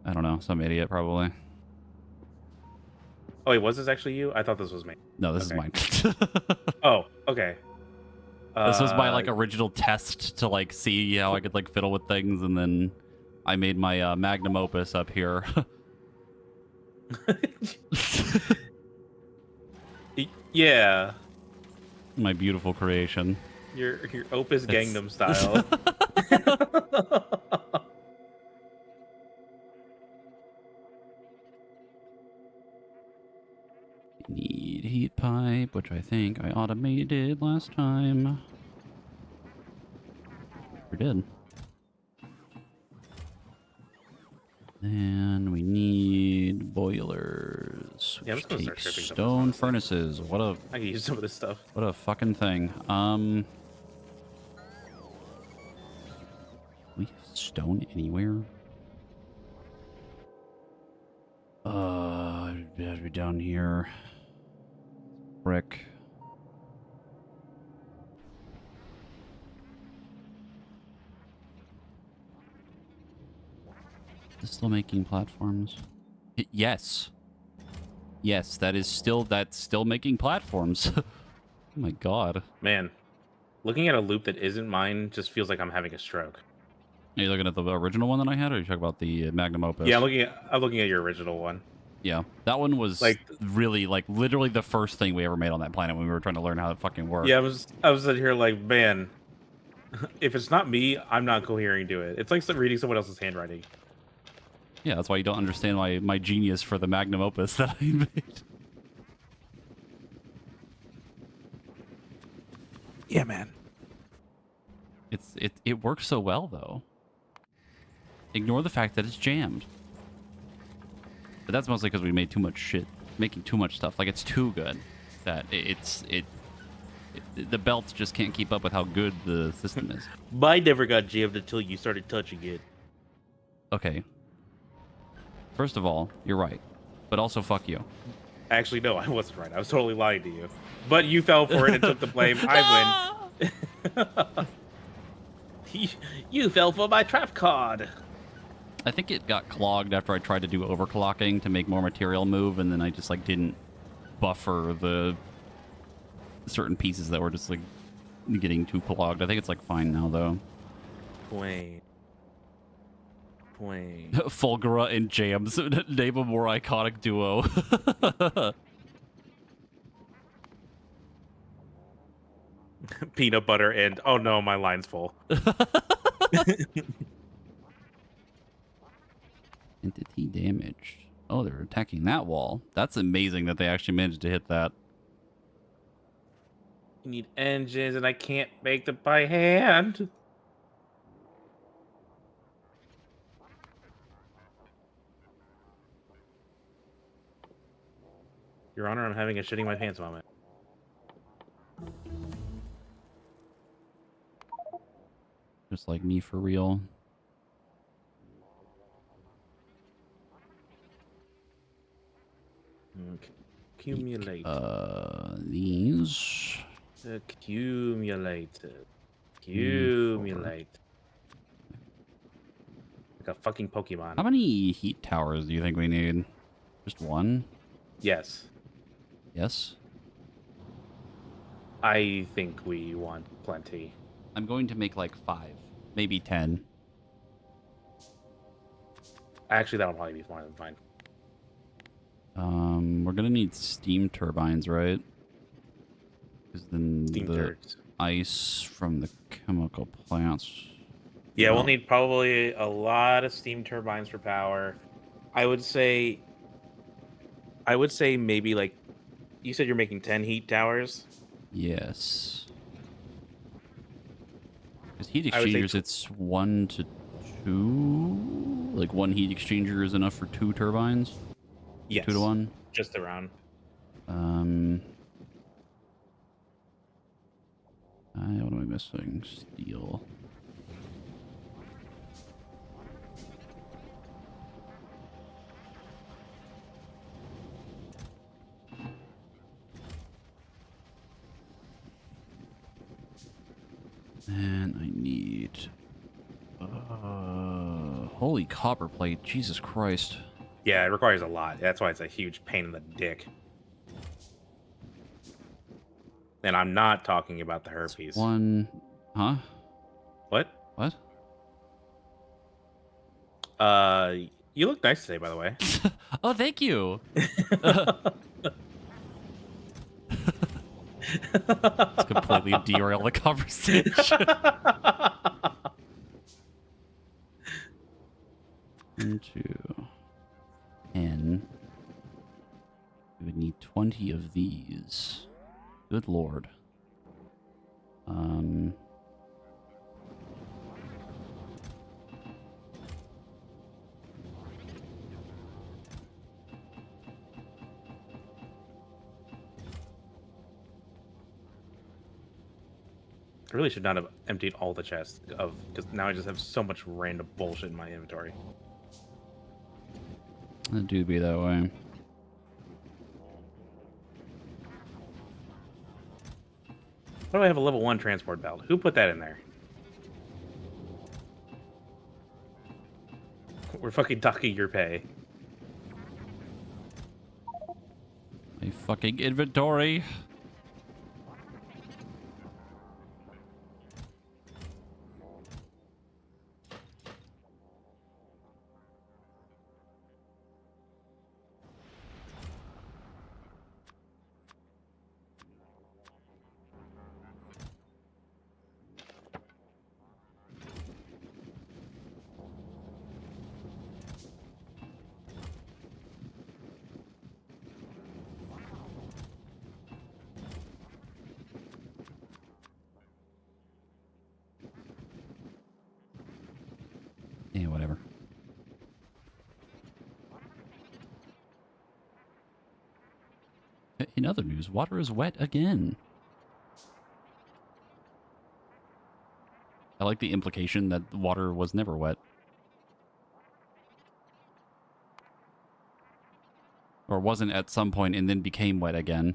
I don't know. Some idiot probably. Oh wait, was this actually you? I thought this was me. No, this is Okay. mine. Oh, okay. This was my like original test to like see how I could like fiddle with things, and then I made my magnum opus up here. Yeah. My beautiful creation. Your Opus Gangnam style. Need heat pipe, which I think I automated last time. We did. And we need boilers, Yeah, I'm which just gonna start take shipping some of this, stone honestly. furnaces. What a I can use some of this stuff. fucking thing. We have stone anywhere? It has to be down here. Brick. Is it still making platforms? Yes. Yes, that's still making platforms. Oh my god. Man, looking at a loop that isn't mine just feels like I'm having a stroke. Are you looking at the original one that I had, or are you talking about the Magnum Opus? Yeah, I'm looking at your original one. Yeah, that one was Like, really, like, literally the first thing we ever made on that planet when we were trying to learn how it fucking worked. yeah, I was sitting here like, man, if it's not me, I'm not cohering to it. It's like reading someone else's handwriting. Yeah, that's why you don't understand my genius for the Magnum Opus that I made. Yeah, man. It works so well though. Ignore the fact that it's jammed. But that's mostly because we made too much shit, making too much stuff. Like, it's too good that the belt just can't keep up with how good the system is. Mine never got jammed until you started touching it. Okay. First of all, you're right, but also fuck you. Actually, no, I wasn't right. I was totally lying to you. But you fell for it and took the blame. I win. You fell for my trap card. I think it got clogged after I tried to do overclocking to make more material move, and then I just, like, didn't buffer the certain pieces that were just, like, getting too clogged. I think it's, like, fine now, though. Plain. Fulgura and Jams. Name a more iconic duo. Peanut butter and... Oh, no, my line's full. Entity damaged. Oh, they're attacking that wall. That's amazing that they actually managed to hit that. You need engines, and I can't make them by hand. Your Honor, I'm having a shitting my pants moment. Just like me for real. Okay. Accumulate. These. Accumulate. Accumulate. Like a fucking Pokemon. How many heat towers do you think we need? Just one? Yes. Yes? I think we want plenty. I'm going to make like 5. Maybe 10. Actually, that'll probably be more than fine. We're gonna need steam turbines, right? Because then Steam turds. ice from the chemical plants. Yeah, we'll need probably a lot of steam turbines for power. I would say maybe like, you said you're making 10 heat towers? Yes. Because heat exchangers, it's 1 to 2? Like, 1 heat exchanger is enough for 2 turbines? Yes. 2 to 1? Just around. What am I missing? Steel. And I need... holy copper plate. Jesus Christ. Yeah, it requires a lot. That's why it's a huge pain in the dick. And I'm not talking about the herpes. One... Huh? What? What? You look nice today, by the way. Oh, thank you. It's completely derailed the conversation. Into 10. We would need 20 of these. Good lord. I really should not have emptied all the chests because now I just have so much random bullshit in my inventory. It do be that way. Why do I have a level 1 transport belt? Who put that in there? We're fucking docking your pay. My fucking inventory. Yeah, whatever. In other news, water is wet again. I like the implication that the water was never wet. Or wasn't at some point and then became wet again.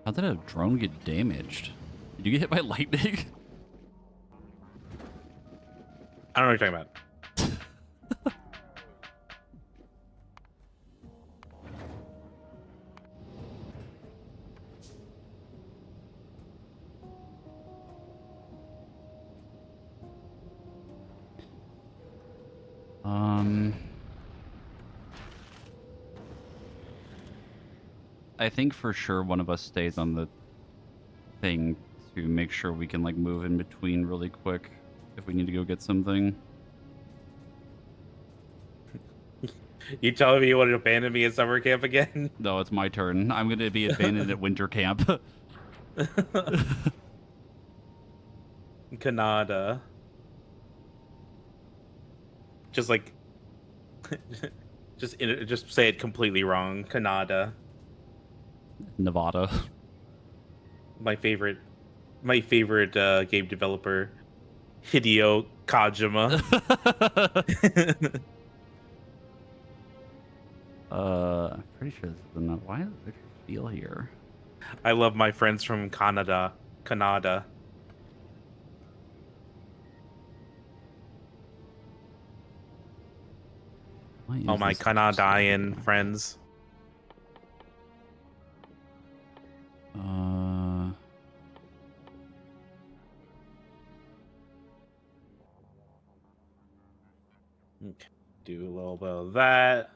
How did a drone get damaged? Did you get hit by lightning? I don't know what you're talking about. I think for sure one of us stays on the thing to make sure we can like move in between really quick if we need to go get something. You telling me you want to abandon me at summer camp again? No, it's my turn. I'm going to be abandoned at winter camp. Canada. Just like, just say it completely wrong. Canada. Nevada. My favorite game developer, Hideo Kojima. I'm pretty sure this is enough. Why does Richard feel here? I love my friends from Canada. Canada. Why All is my this Richard still Canadian here? friends. Okay. Do a little bit of that.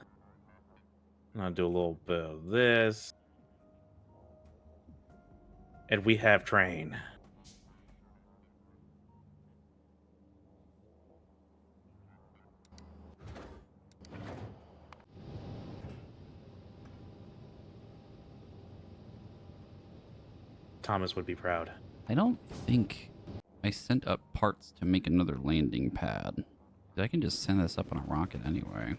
I'll do a little bit of this. And we have train. Thomas would be proud. I don't think I sent up parts to make another landing pad. I can just send this up on a rocket anyway.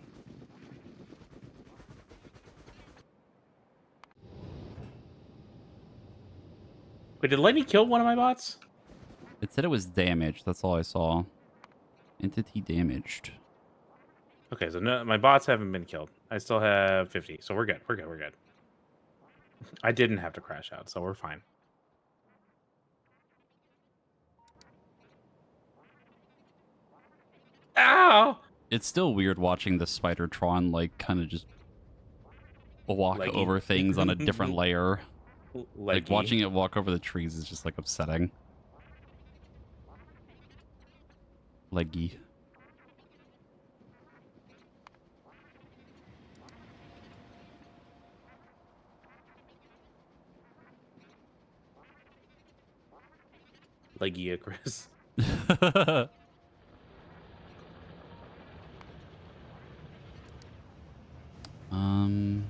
Wait, did Lightning kill one of my bots? It said it was damaged. That's all I saw. Entity damaged. Okay, so no, my bots haven't been killed. I still have 50, so we're good. We're good. We're good. I didn't have to crash out, so we're fine. Ow! It's still weird watching the Spider-Tron, like, kind of just walk Leggy. over things on a different layer. Like, Leggy. watching it walk over the trees is just, like, upsetting. Leggy. Like, yeah, Chris. um.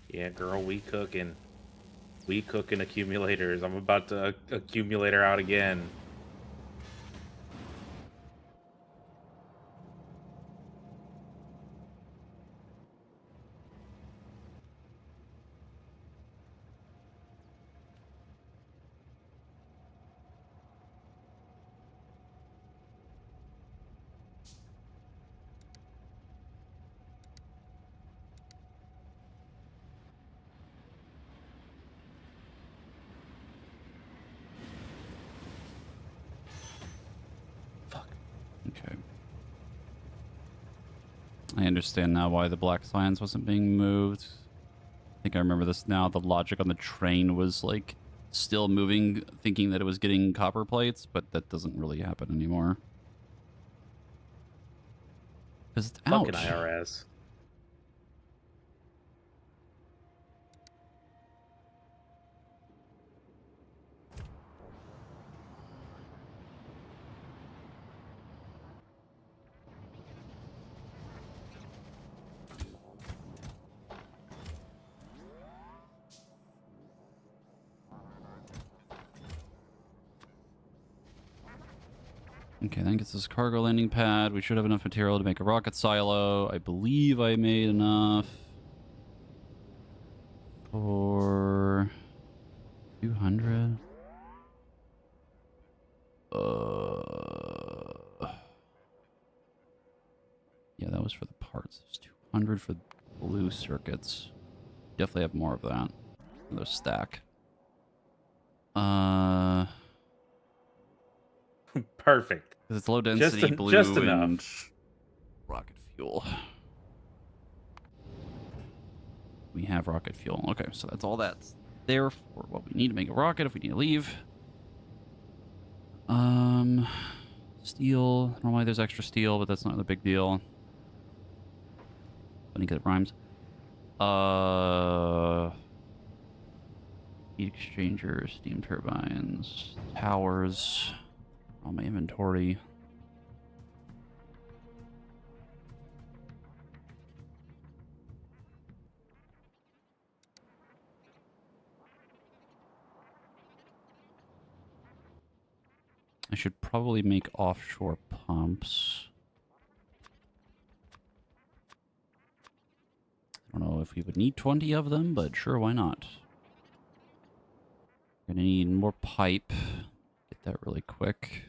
Yeah, girl, we cooking. We cooking accumulators. I'm about to accumulator out again. Fuck. Okay. I understand now why the black science wasn't being moved. I think I remember this now. The logic on the train was like still moving, thinking that it was getting copper plates, but that doesn't really happen anymore. Because it's Fucking ouch. IRS. Okay, then gets this cargo landing pad. We should have enough material to make a rocket silo. I believe I made enough for 200. Yeah, that was for the parts. It's 200 for blue circuits. Definitely have more of that. Another stack. Perfect. Because it's low Just density just blue and enough. rocket fuel. We have rocket fuel. Okay, so that's all that's there for what we need to make a rocket if we need to leave. Steel. Normally there's extra steel, but that's not a big deal. Funny because it rhymes. Heat exchangers, steam turbines, towers. All my inventory. I should probably make offshore pumps. I don't know if we would need 20 of them, but sure, why not? Gonna need more pipe. Get that really quick.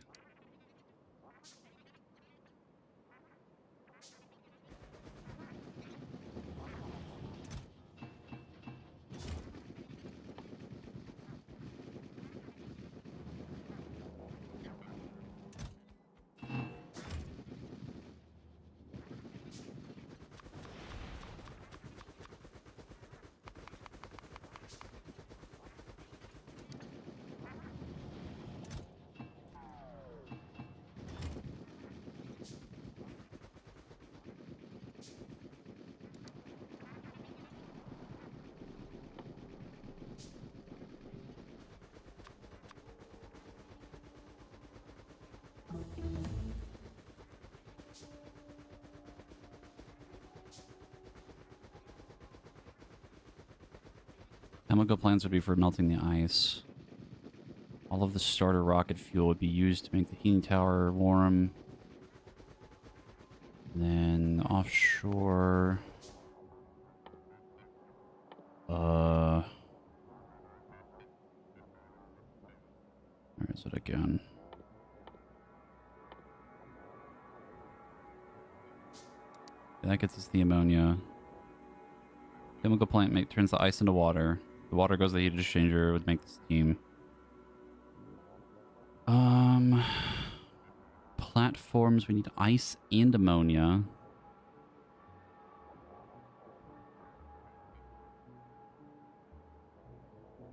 Chemical plants would be for melting the ice. All of the starter rocket fuel would be used to make the heating tower warm. And then offshore... Where is it again? That gets us the ammonia. The Chemical plant turns the ice into water. The water goes to the heat exchanger, would make the steam. Platforms, we need ice and ammonia.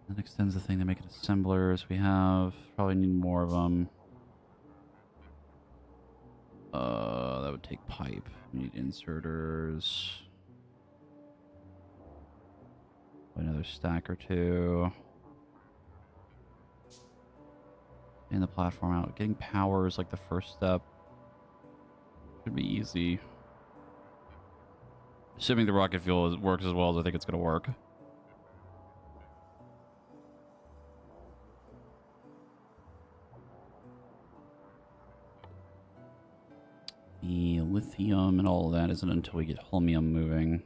That extends the thing to make it assemblers. We have probably need more of them. That would take pipe. We need inserters. Another stack or two. And the platform out. Getting power is like the first step. Should be easy. Assuming the rocket fuel works as well as I think it's going to work. The lithium and all of that isn't until we get holmium moving.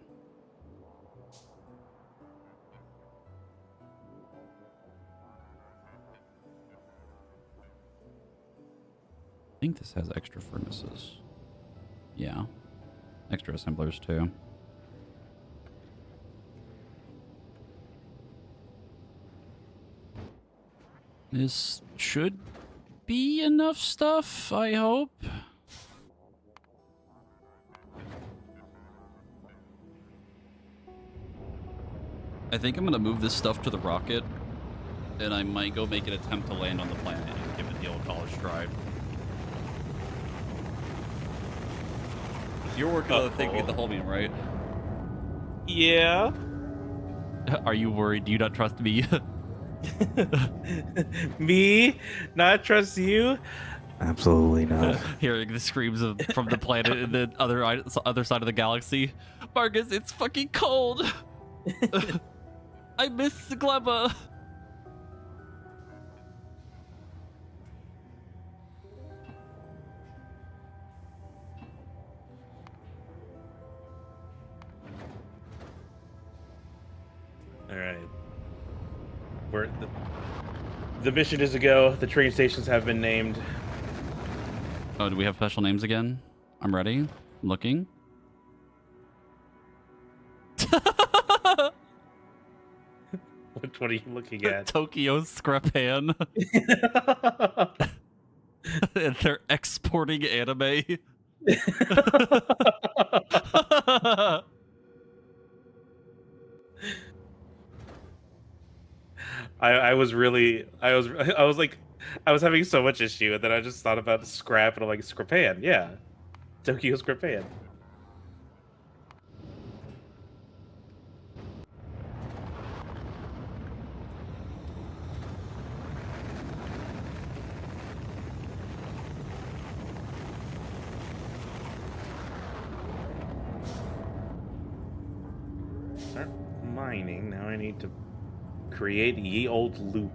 I think this has extra furnaces. Yeah. Extra assemblers too. This should be enough stuff, I hope. I think I'm going to move this stuff to the rocket, and I might go make an attempt to land on the planet and give it the old college try. You're working on the thing to get the holmium, right? Yeah. Are you worried? Do you not trust me? Me? Not trust you? Absolutely not. Hearing the screams from the planet and the other side of the galaxy. Marcus, it's fucking cold. I miss the Gleba. All right. The mission is to go. The train stations have been named. Oh, do we have special names again? I'm ready. I'm looking. What are you looking at? Tokyo Scrapan. And they're exporting anime. I was having so much issue, and then I just thought about scrap, and I'm like, Scrapan, yeah. Tokyo Scrapan. Start mining. Now I need to create ye old loop.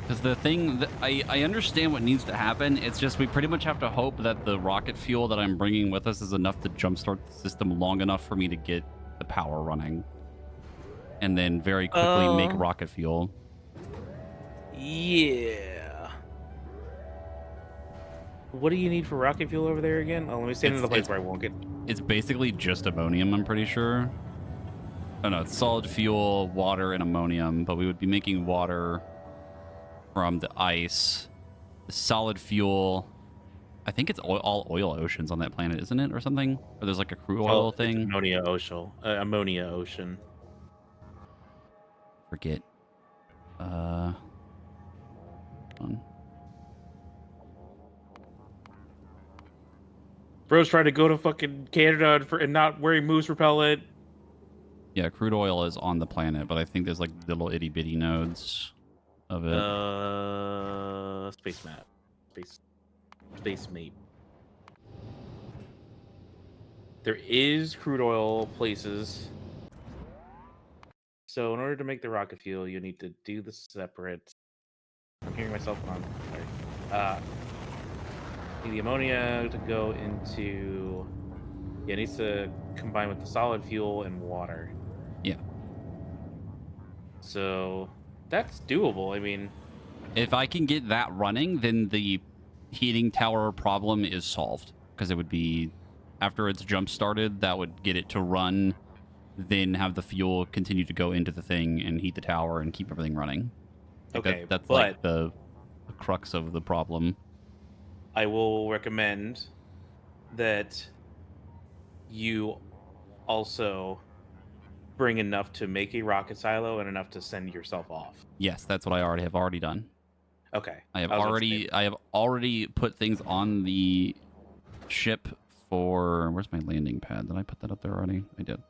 Because the thing, I understand what needs to happen. It's just we pretty much have to hope that the rocket fuel that I'm bringing with us is enough to jumpstart the system long enough for me to get the power running. And then very quickly make rocket fuel. Yeah. What do you need for rocket fuel over there again? Oh, let me stand in the place where I won't get... It's basically just ammonium, I'm pretty sure. Oh no, it's solid fuel, water, and ammonium. But we would be making water from the ice. The solid fuel, I think it's all oil oceans on that planet, isn't it, or something? Or there's like a crude oil thing. Ammonia ocean. Ammonia ocean. Forget. On. Bro's trying to go to fucking Canada and not wearing moose repellent. Yeah, crude oil is on the planet, but I think there's like little itty bitty nodes of it. Space map. Space map. There is crude oil places. So in order to make the rocket fuel, you need to do the separate. I'm hearing myself on. Sorry. Need the ammonia to go into. Yeah, it needs to combine with the solid fuel and water. Yeah. So that's doable. I mean, If I can get that running, then the heating tower problem is solved. Because it would be, after it's jump started, that would get it to run, then have the fuel continue to go into the thing and heat the tower and keep everything running. Like okay, that's but like the crux of the problem. I will recommend that you also bring enough to make a rocket silo and enough to send yourself off. Yes, that's what I have already done. Okay. I have was about to say- already put things on the ship for, where's my landing pad? Did I put that up there already? I did.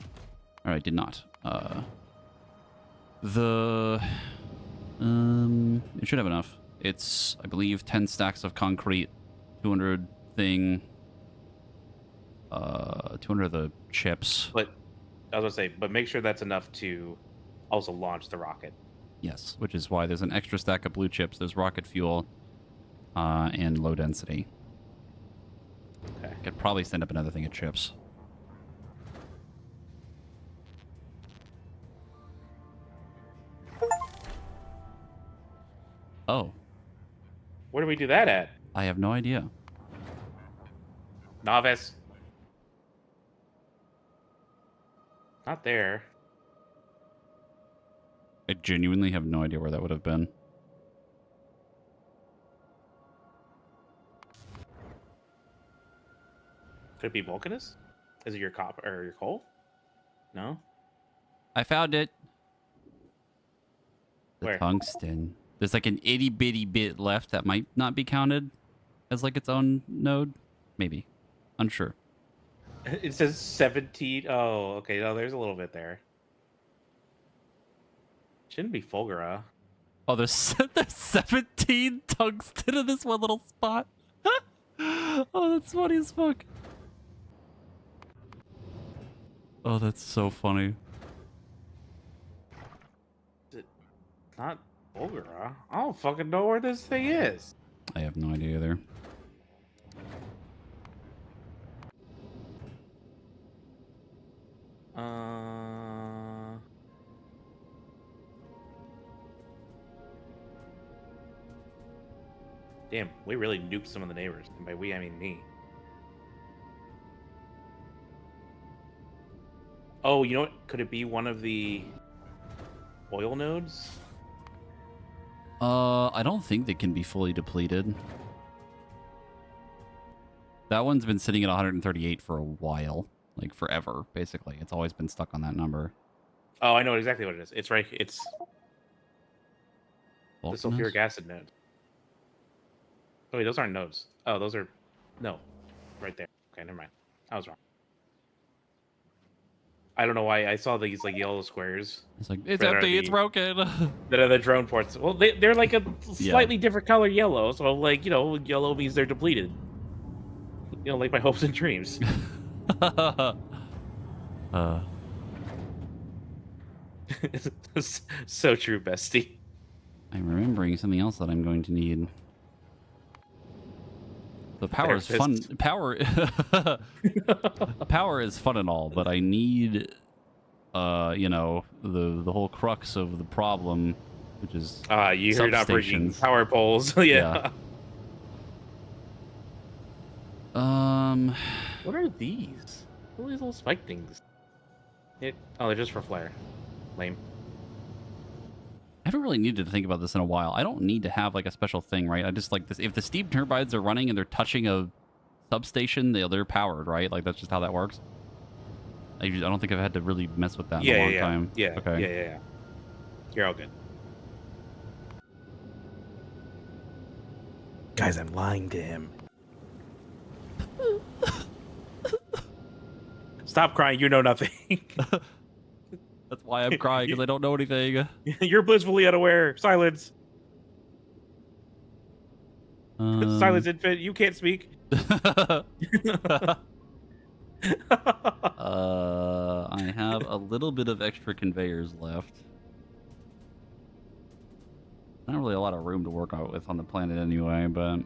All right, did not. It should have enough. It's, I believe, 10 stacks of concrete, 200 thing, 200 of the chips. But I was gonna say, but make sure that's enough to also launch the rocket. Yes, which is why there's an extra stack of blue chips. There's rocket fuel, and low density. Okay. Could probably send up another thing of chips. Oh, Where do we do that at? I have no idea. Novice. Not there. I genuinely have no idea where that would have been. Could it be Vulcanus? Is it your copper or your coal? No. I found it. The Where? tungsten. There's like an itty bitty bit left that might not be counted as like its own node. Maybe. Unsure. It says 17. Oh, okay. No, there's a little bit there. Shouldn't be Fulgura. Oh, there's 17 tungsten in this one little spot. Oh, that's funny as fuck. Oh, that's so funny. Is it not Fulgura? I don't fucking know where this thing is. I have no idea either. Damn, we really nuked some of the neighbors. And by we, I mean me. Oh, you know what? Could it be one of the oil nodes? I don't think they can be fully depleted. That one's been sitting at 138 for a while. Like forever, basically. It's always been stuck on that number. Oh, I know exactly what it is. It's right. It's the Vulcanus? sulfuric acid node. Oh, wait, those aren't nodes. Oh, those are... No. Right there. Okay, never mind. I was wrong. I don't know why I saw these like yellow squares. It's like, it's that are empty, it's the- broken. That are the drone ports. Well, they're like a slightly different color yellow. So, like, you know, yellow means they're depleted. You know, like my hopes and dreams. So true, bestie. I'm remembering something else that I'm going to need. The power is fun. Therapist. Power is fun and all, but I need, you know, the whole crux of the problem, which is You're not bringing substations. power poles. Yeah. What are these? What are these little spike things? Oh, they're just for flare. Lame. I haven't really needed to think about this in a while. I don't need to have like a special thing, right? I just like this. If the steam turbines are running and they're touching a substation, they're powered, right? Like that's just how that works. I don't think I've had to really mess with that in a long time. Yeah. Okay. Yeah. You're all good. Guys, I'm lying to him. Stop crying. You know nothing. That's why I'm crying, because I don't know anything. You're blissfully unaware. Silence. Silence, infant. You can't speak. I have a little bit of extra conveyors left. Not really a lot of room to work out with on the planet anyway, but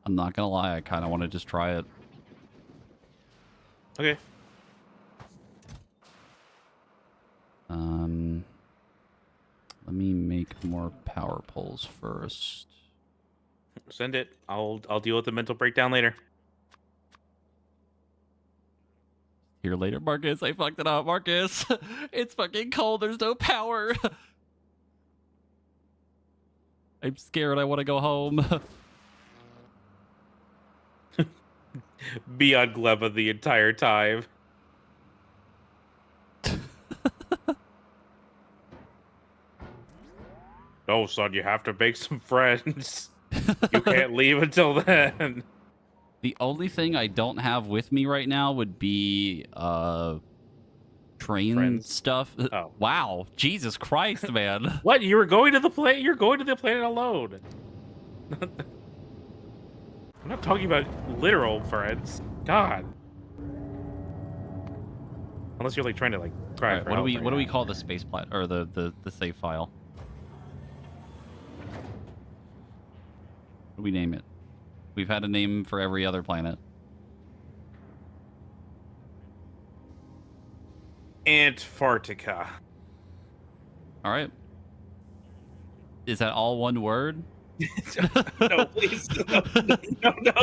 I'm not gonna lie, I kind of want to just try it. Okay. Let me make more power poles first. Send it. I'll deal with the mental breakdown later. Here later, Marcus. I fucked it up, Marcus. It's fucking cold. There's no power. I'm scared. I want to go home. Be on Gleba the entire time. No, son, you have to make some friends. You can't leave until then. The only thing I don't have with me right now would be train Friends? stuff. Oh. Wow. Jesus Christ, man. What? You were going to the planet? You're going to the planet alone. I'm not talking about literal friends. God. Unless you're like trying to like cry. All right, what do we call the space plat or the save file? What do we name it? We've had a name for every other planet. Antarctica. All right. Is that all one word? No, please. No,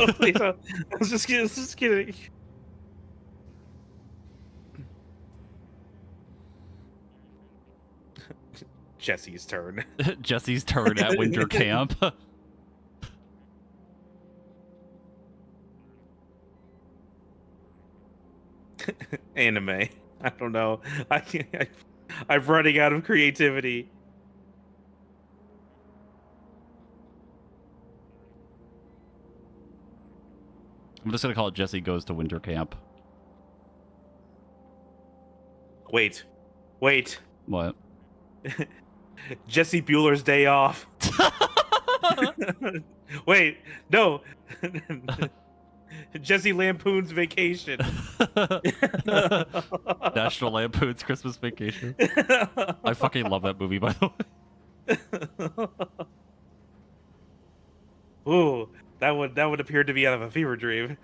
please. I was just kidding. Jesse's turn. Jesse's turn at winter camp. Anime. I don't know. I'm running out of creativity. I'm just gonna call it Jesse Goes to Winter Camp. Wait. What? Jesse Bueller's Day Off. Wait, no. Jesse Lampoon's Vacation. National Lampoon's Christmas Vacation. I fucking love that movie, by the way. Ooh, that would appear to be out of a fever dream.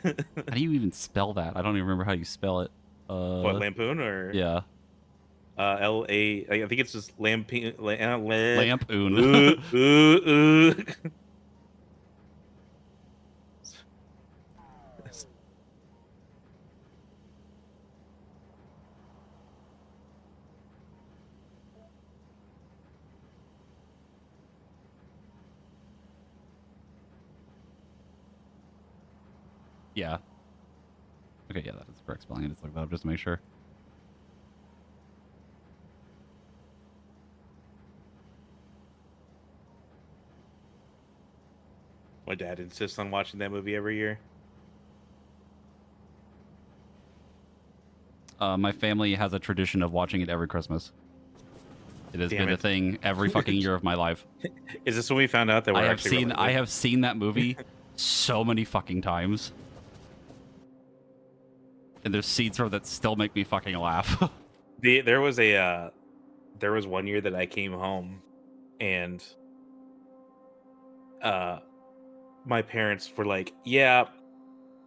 How do you even spell that? I don't even remember how you spell it. What, Lampoon or Yeah. L-A, I think it's just Lampoon. Lampoon. Yeah. Okay, yeah, that's the correct spelling. I just looked that up just to make sure. My dad insists on watching that movie every year. My family has a tradition of watching it every Christmas. It has been a thing every fucking year of my life. Is this when we found out that we're actually related? I have seen that movie so many fucking times. And there's scenes from that still make me fucking laugh. There was one year that I came home and my parents were like, "Yeah,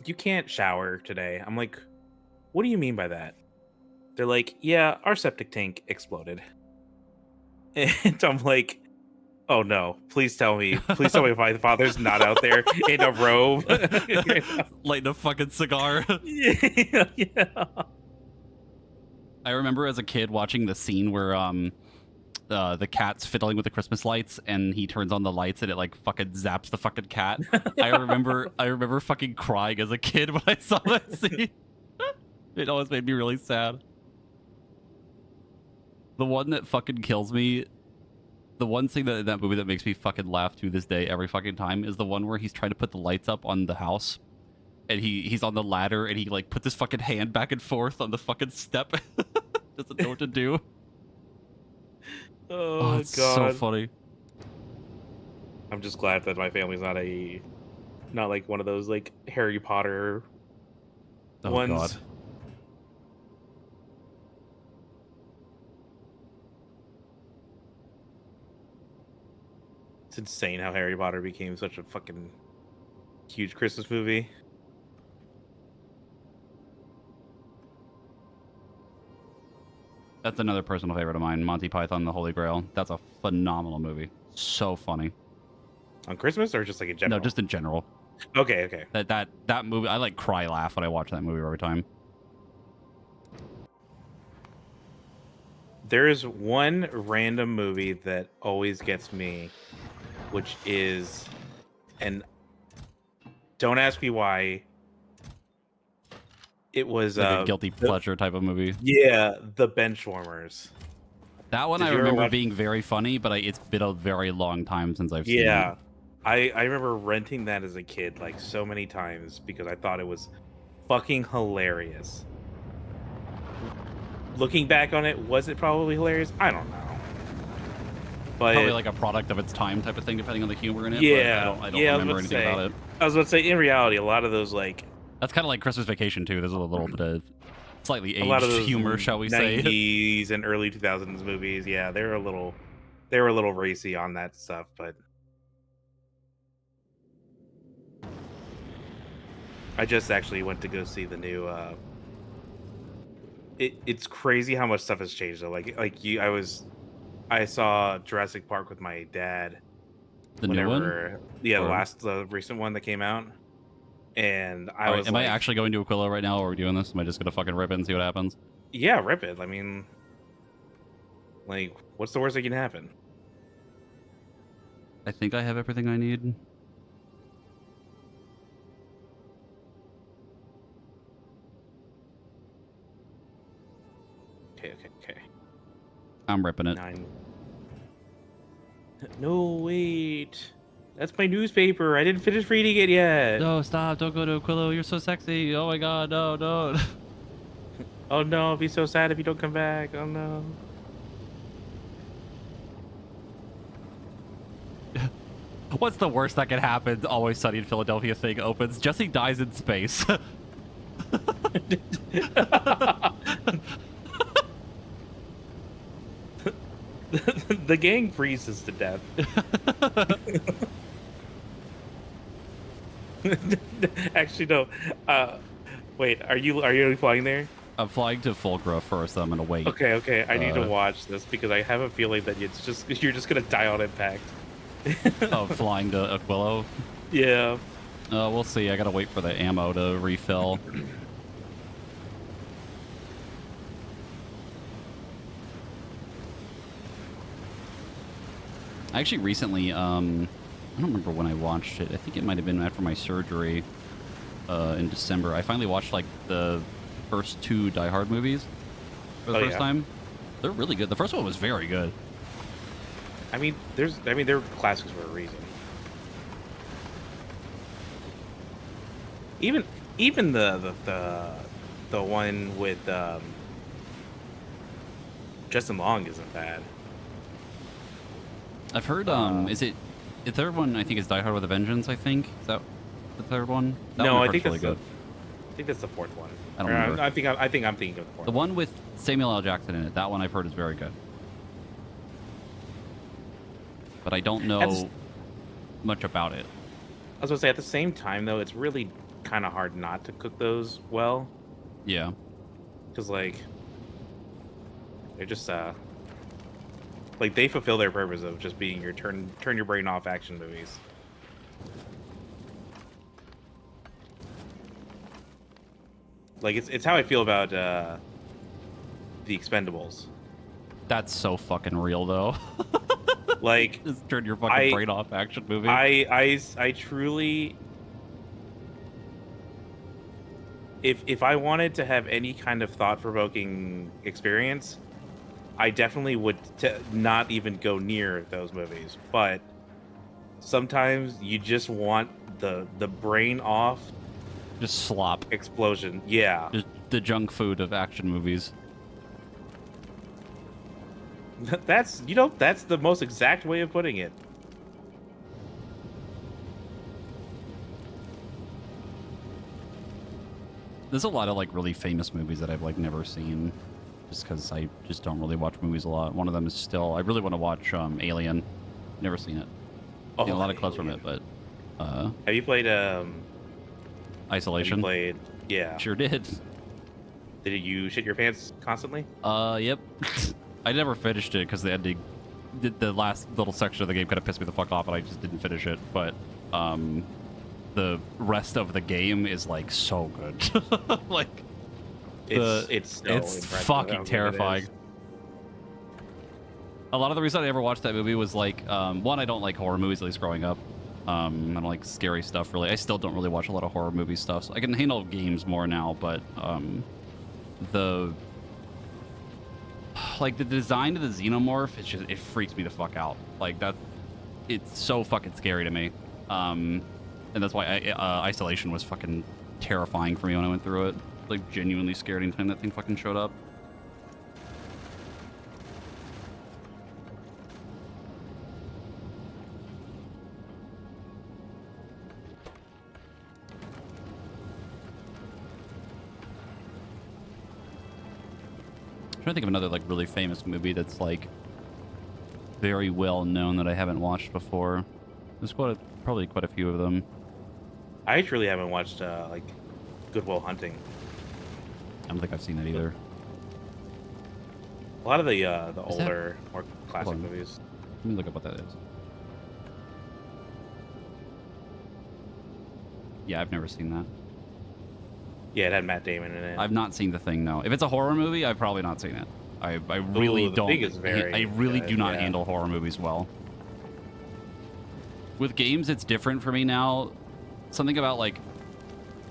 you can't shower today." I'm like, "What do you mean by that?" They're like, "Yeah, our septic tank exploded." And I'm like, "Oh no, please tell me my father's not out there in a robe." Lighting a fucking cigar. Yeah. I remember as a kid watching the scene where the cat's fiddling with the Christmas lights and he turns on the lights and it like fucking zaps the fucking cat. I remember fucking crying as a kid when I saw that scene. It always made me really sad. The one that fucking kills me, the one thing that in that movie that makes me fucking laugh to this day every fucking time is the one where he's trying to put the lights up on the house and he's on the ladder and he like puts his fucking hand back and forth on the fucking step. Doesn't know what to do. Oh, it's God. so funny. I'm just glad that my family's not like one of those like Harry Potter ones. God. It's insane how Harry Potter became such a fucking huge Christmas movie. That's another personal favorite of mine, Monty Python and the Holy Grail. That's a phenomenal movie. So funny. On Christmas or just like in general? No, just in general. Okay. That movie, I like cry laugh when I watch that movie every time. There is one random movie that always gets me, which is, and don't ask me why. It was Like a guilty pleasure type of movie. Yeah, The Benchwarmers. That one I remember being very funny, but it's been a very long time since I've seen it. Yeah, I remember renting that as a kid like so many times because I thought it was fucking hilarious. Looking back on it, was it probably hilarious? I don't know. But probably like a product of its time type of thing, depending on the humor in it. Yeah, but I don't remember anything about it. I was about to say, in reality, a lot of those like that's kind of like Christmas Vacation too. There's a little bit of slightly aged a lot of those humor, shall we say? 90s and early 2000s movies. Yeah, they were a little racy on that stuff, but I just actually went to go see the new. It's crazy how much stuff has changed though. I saw Jurassic Park with my dad. The new one? Yeah, the recent one that came out. And am I actually going to Aquila right now, or are we doing this? Am I just gonna fucking rip it and see what happens? Yeah, rip it. I mean, like, what's the worst that can happen? I think I have everything I need. Okay. I'm ripping it. 9. No, wait. That's my newspaper. I didn't finish reading it yet. No, stop. Don't go to Aquila. You're so sexy. Oh my god, no. Oh no, I'll be so sad if you don't come back. Oh no. What's the worst that could happen? Always Sunny in Philadelphia thing opens. Jesse dies in space. The gang freezes to death. Actually, no. Wait, are you really flying there? I'm flying to Fulgra first. I'm gonna wait. Okay. I need to watch this because I have a feeling that you're just gonna die on impact. Oh, flying to Aquilo? Yeah. We'll see. I gotta wait for the ammo to refill. I actually recently, I don't remember when I watched it. I think it might have been after my surgery in December. I finally watched like the first 2 Die Hard movies for the first time. They're really good. The first one was very good. I mean, they're classics for a reason. Even the one with Justin Long isn't bad. I've heard, is it the third one? I think is Die Hard with a Vengeance. I think is that the third one. No, I think really good. I think that's the 4th one. I don't remember. I think I'm thinking of the 4th. The one with Samuel L. Jackson in it. That one I've heard is very good. But I don't know much about it. I was gonna say at the same time though, it's really kind of hard not to cook those well. Yeah. Because like they're just like they fulfill their purpose of just being your turn your brain off action movies. Like it's how I feel about the Expendables. That's so fucking real though. Like just turn your fucking brain off action movie. I truly, if I wanted to have any kind of thought-provoking experience, I definitely would not even go near those movies. But sometimes you just want the brain off, just slop explosion. Yeah, just the junk food of action movies. That's that's the most exact way of putting it. There's a lot of like really famous movies that I've like never seen, just because I just don't really watch movies a lot. One of them is I really want to watch Alien. Never seen it. Seen a lot of clips from it, but Have you played Isolation. Yeah. Sure did. Did you shit your pants constantly? Yep. I never finished it because they had to. The last little section of the game kind of pissed me the fuck off, and I just didn't finish it. But the rest of the game is like so good. Like It's so it's impressive how fucking good it terrifying. is. A lot of the reason I ever watched that movie was like, one, I don't like horror movies, at least growing up. I don't like scary stuff, really. I still don't really watch a lot of horror movie stuff. So I can handle games more now, but the design of the xenomorph, it freaks me the fuck out. Like it's so fucking scary to me. And that's why Isolation was fucking terrifying for me when I went through it. Like genuinely scared anytime that thing fucking showed up. I'm trying to think of another like really famous movie that's like very well known that I haven't watched before. There's probably quite a few of them. I really haven't watched like Good Will Hunting. I don't think I've seen that either. A lot of the older, more classic on. movies. Let me look up what that is. Yeah, I've never seen that. Yeah, it had Matt Damon in it. I've not seen The Thing, no. If it's a horror movie, I've probably not seen it. I really The don't. Thing is very I really good, do not yeah. handle horror movies well. With games, it's different for me now. Something about like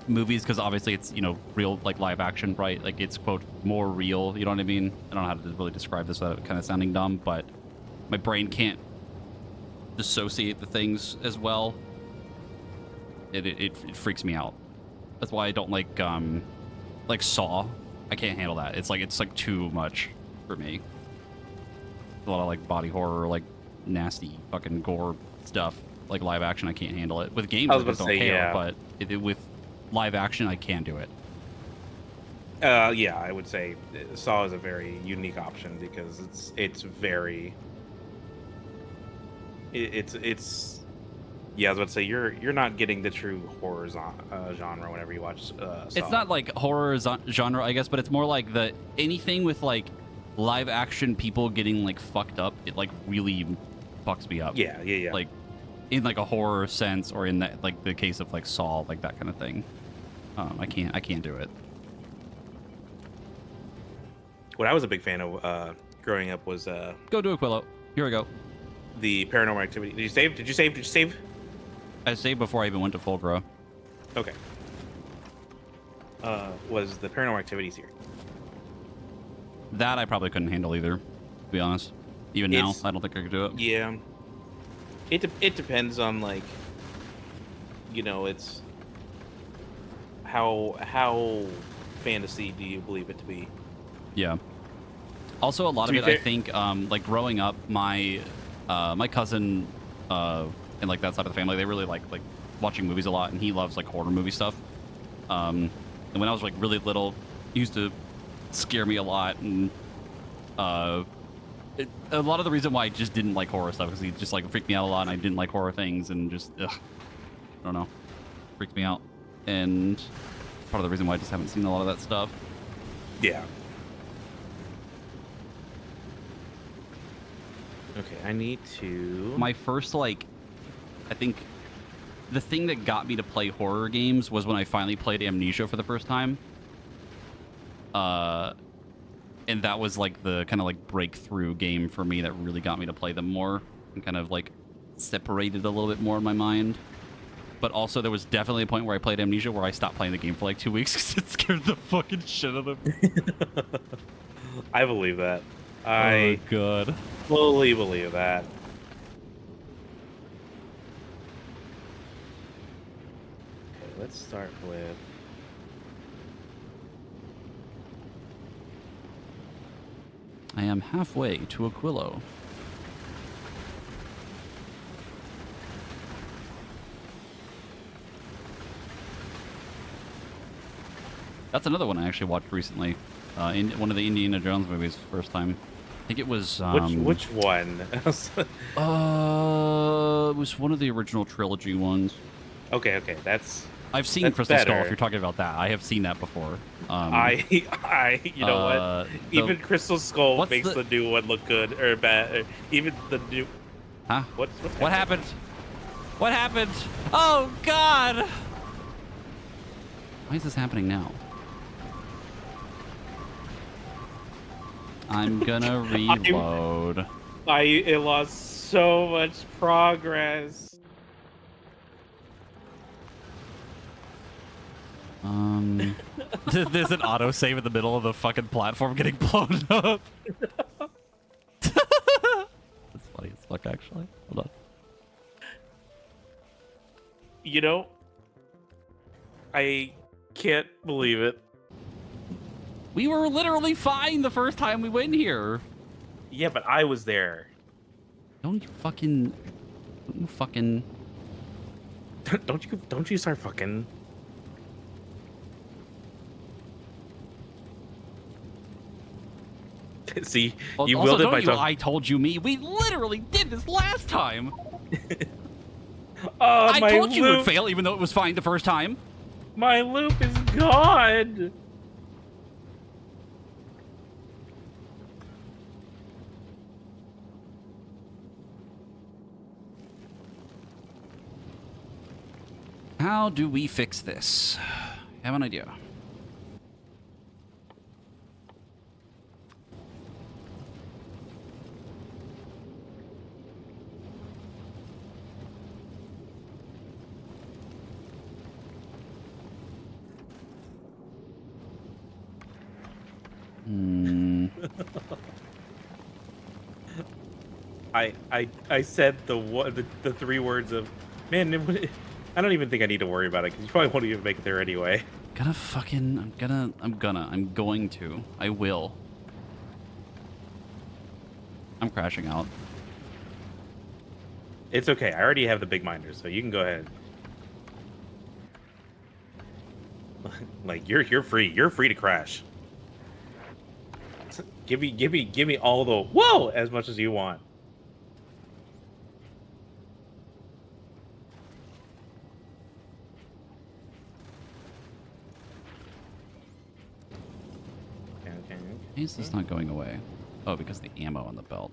movies, because obviously it's, you know, real, like live action, right? Like it's, quote, more real. You know what I mean? I don't know how to really describe this without kind of sounding dumb, but my brain can't dissociate the things as well. It freaks me out. That's why I don't like Saw. I can't handle that. It's like too much for me. A lot of like body horror, like nasty fucking gore stuff, like live action. I can't handle it. With games, I was I about just to don't say, care. yeah. But with live action, I can't do it. Yeah, I would say Saw is a very unique option because it's very. It's. Yeah, I was about to say you're not getting the true horror genre whenever you watch. Saw. It's not like horror genre, I guess, but it's more like anything with like live action people getting like fucked up. It like really fucks me up. Yeah. Like in like a horror sense, or in that like the case of like Saw, like that kind of thing. I can't do it. What I was a big fan of growing up was Go do Aquilo. Here we go. the Paranormal Activity. Did you save? Did you save? I saved before I even went to full grow. Okay. Was the Paranormal Activity series? That I probably couldn't handle either, to be honest. Even now, It's- I don't think I could do it. Yeah. It depends on like, you know, it's how fantasy do you believe it to be? Yeah. Also, a lot To of be it, I fair- think, like growing up, my cousin and like that side of the family, they really like watching movies a lot, and he loves like horror movie stuff. And when I was like really little, he used to scare me a lot, and a lot of the reason why I just didn't like horror stuff because he just like freaked me out a lot, and I didn't like horror things, and just I don't know, freaks me out, and part of the reason why I just haven't seen a lot of that stuff. Yeah. Okay, I need to. My first, like, I think the thing that got me to play horror games was when I finally played Amnesia for the first time. And that was like the kind of like breakthrough game for me that really got me to play them more and kind of like separated a little bit more in my mind. But also there was definitely a point where I played Amnesia where I stopped playing the game for like 2 weeks because it scared the fucking shit out of me. I believe that. Oh, I God. fully believe that. Okay, let's start with. I am halfway to Aquilo. That's another one I actually watched recently. In one of the Indiana Jones movies, first time. I think it was. Which one? It was one of the original trilogy ones. Okay, that's I've seen that's Crystal Skull. If better. you're talking about that, I have seen that before. You know what? The Even Crystal Skull what's makes the the new one look good or bad. Or even the new. huh? What's What happening? happened? What happened? Oh God! Why is this happening now? I'm gonna reload. It lost so much progress. There's an autosave in the middle of the fucking platform getting blown up. That's funny as fuck, actually. Hold on. You know, I can't believe it. We were literally fine the first time we went here. Yeah, but I was there. Don't you fucking... Don't you start fucking. See, Well, you also, willed it don't by you, talking. I told you me. We literally did this last time. I My told you it would loop, fail, even though it was fine the first time. my loop is gone. How do we fix this? I have an idea. I said the three words of, man. I don't even think I need to worry about it because you probably won't even make it there anyway. I'm going to. I will. I'm crashing out. It's okay. I already have the big minder, so you can go ahead. Like you're free. You're free to crash. Give me all the whoa as much as you want. Okay. Why is this not going away? Oh, because the ammo on the belt.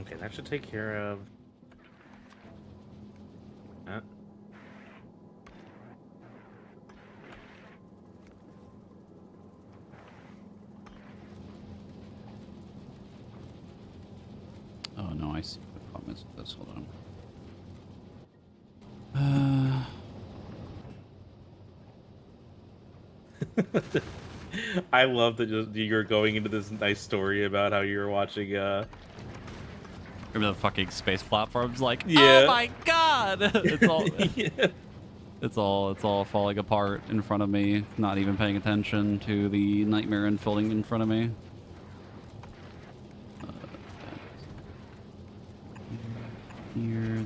Okay, that should take care of that. Oh no, I see what the problem is with this. Hold on. I love that you're going into this nice story about how you're watching. Remember the fucking space platforms? Like, Yeah. oh my god! It's all, Yeah. it's all falling apart in front of me. Not even paying attention to the nightmare unfolding in front of me. Here,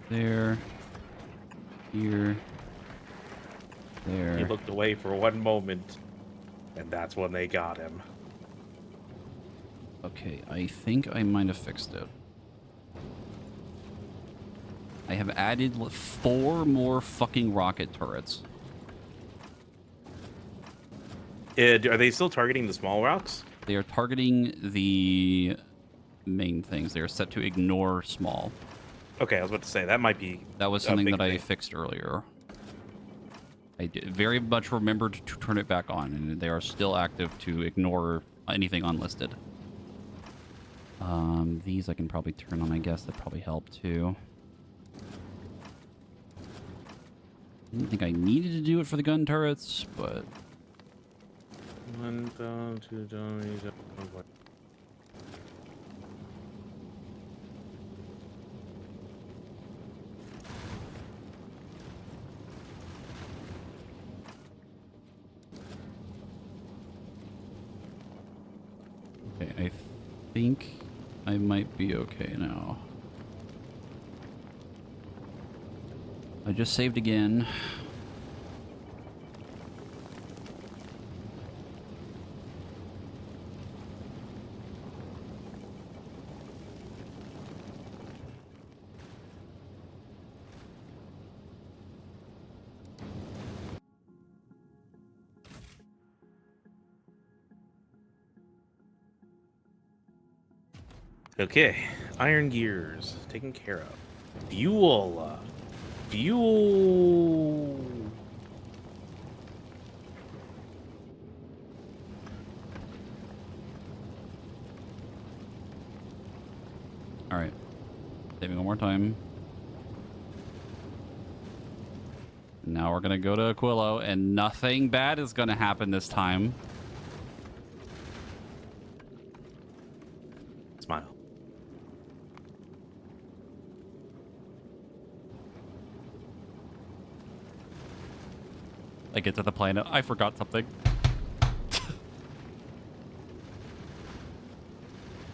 there, here, there. He looked away for one moment, and that's when they got him. Okay, I think I might have fixed it. I have added 4 more fucking rocket turrets. Are they still targeting the small rocks? They are targeting the main things. They are set to ignore small. Okay, I was about to say that might be. That was a something big that I thing. fixed earlier. I did very much remembered to turn it back on, and they are still active to ignore anything unlisted. These I can probably turn on, I guess. That probably help too. I didn't think I needed to do it for the gun turrets, but 1 down, 2 down, 3 down. okay, I think I might be okay now. I just saved again. Okay, iron gears taken care of. Fuel. Fuel. All right. Saving one more time. Now we're going to go to Aquilo, and nothing bad is going to happen this time. Smile. I get to the planet. I forgot something. I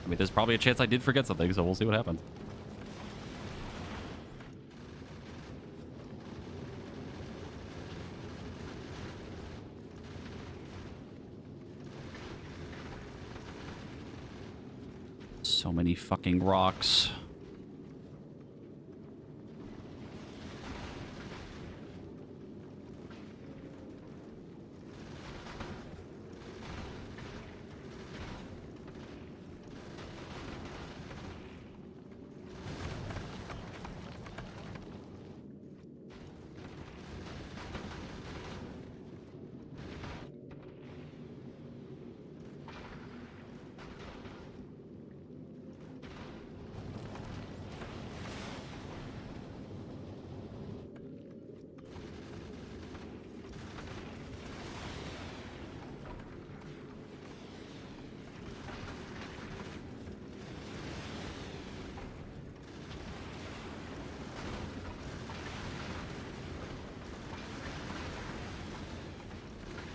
mean, there's probably a chance I did forget something, so we'll see what happens. So many fucking rocks.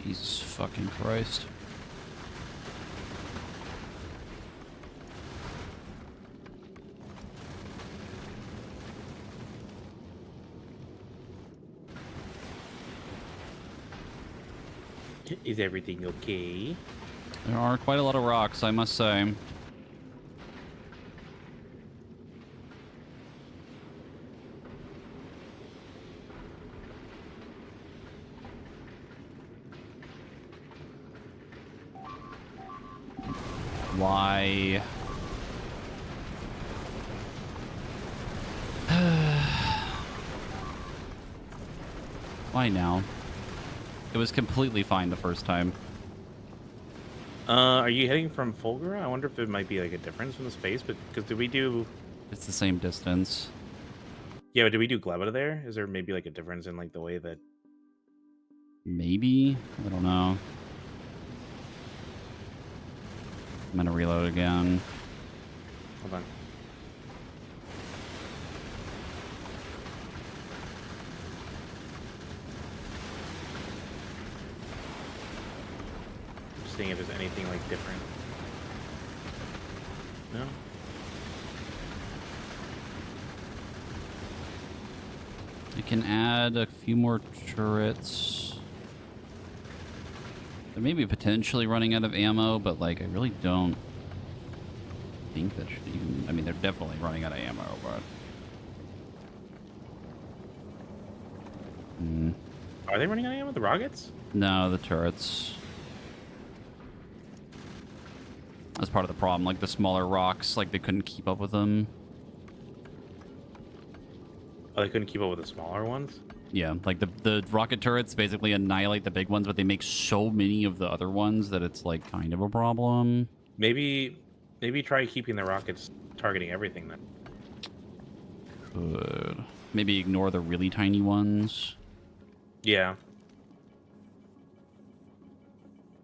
Jesus fucking Christ. Is everything okay? There are quite a lot of rocks, I must say. Why? Why now? It was completely fine the first time. Are you heading from Fulgura? I wonder if it might be like a difference in the space, but because did we do? It's the same distance. Yeah, but did we do Gleba there? Is there maybe like a difference in like the way that? Maybe? I don't know. I'm gonna reload again. Hold on. Just seeing if there's anything like different. No. I can add a few more turrets. They may be potentially running out of ammo, but like I really don't think that should even... I mean, they're definitely running out of ammo, but... Are they running out of ammo? The rockets? No, the turrets. That's part of the problem. Like, the smaller rocks, like, they couldn't keep up with them. Oh, they couldn't keep up with the smaller ones? Yeah, like, the rocket turrets basically annihilate the big ones, but they make so many of the other ones that it's, like, kind of a problem. Maybe try keeping the rockets targeting everything then. Could. Maybe ignore the really tiny ones. Yeah.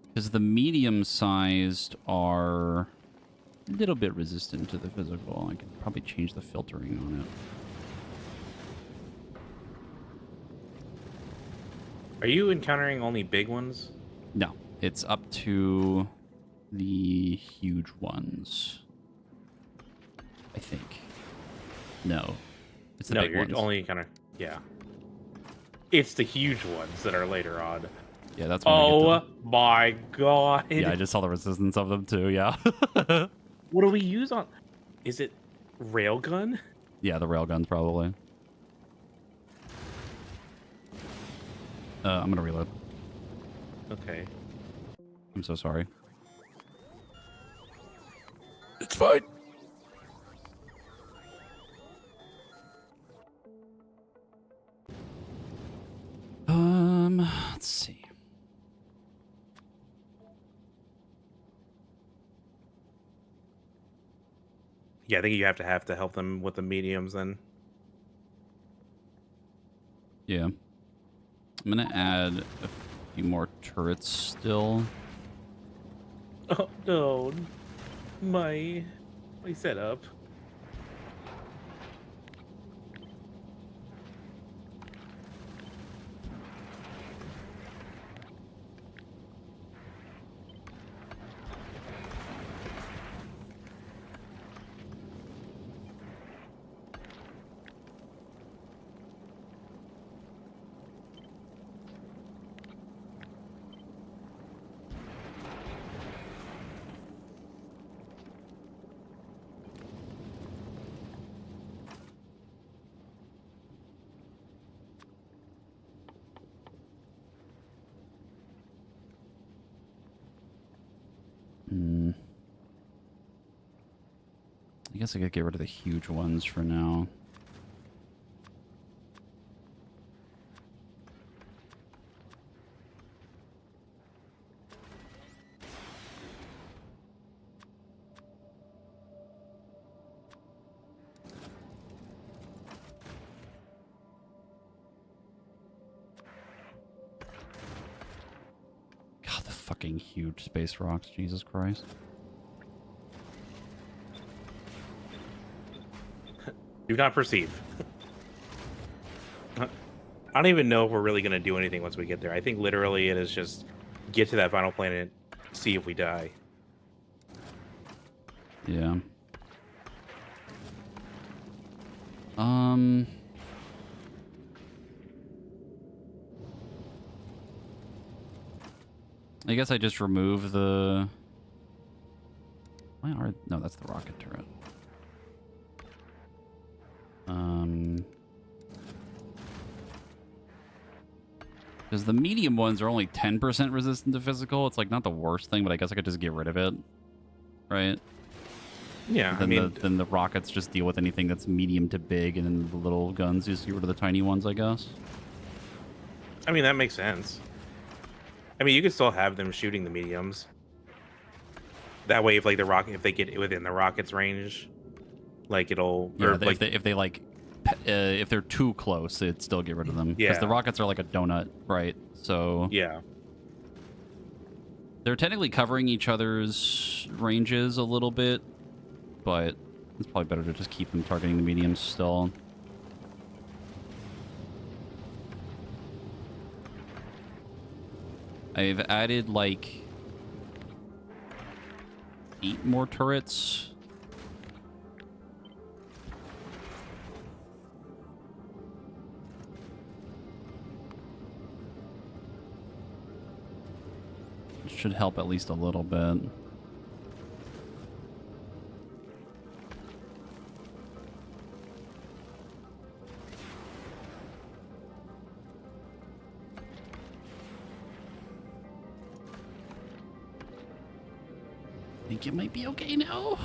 Because the medium-sized are a little bit resistant to the physical. I could probably change the filtering on it. Are you encountering only big ones? No, it's up to the huge ones. I think. No. It's the No, big you're ones. only encountering... Yeah. It's the huge ones that are later on. Yeah, that's when Oh my god. yeah, I just saw the resistance of them too, yeah. What do we use on... Is it railgun? Yeah, the railguns probably. I'm gonna reload. Okay. I'm so sorry. It's fine. Let's see. Yeah, I think you have to help them with the mediums then. Yeah. I'm gonna add a few more turrets still. Oh no. My setup. I guess I could get rid of the huge ones for now. God, the fucking huge space rocks, Jesus Christ. Do not perceive. I don't even know if we're really going to do anything once we get there. I think literally it is just get to that final planet, see if we die. Yeah. I guess I just remove the... Why are... No, that's the rocket turret. Because the medium ones are only 10% resistant to physical. It's like not the worst thing, but I guess I could just get rid of it. Right? Yeah, Then the rockets just deal with anything that's medium to big, and then the little guns just get rid of the tiny ones, I guess. I mean, that makes sense. I mean, you could still have them shooting the mediums. That way, if like if they get within the rocket's range, like it'll... Yeah, or, like, if they're too close, it'd still get rid of them. Because the rockets are like a donut, right? So yeah. They're technically covering each other's ranges a little bit, but it's probably better to just keep them targeting the mediums still. I've added like 8 more turrets. Should help at least a little bit. think it might be okay now.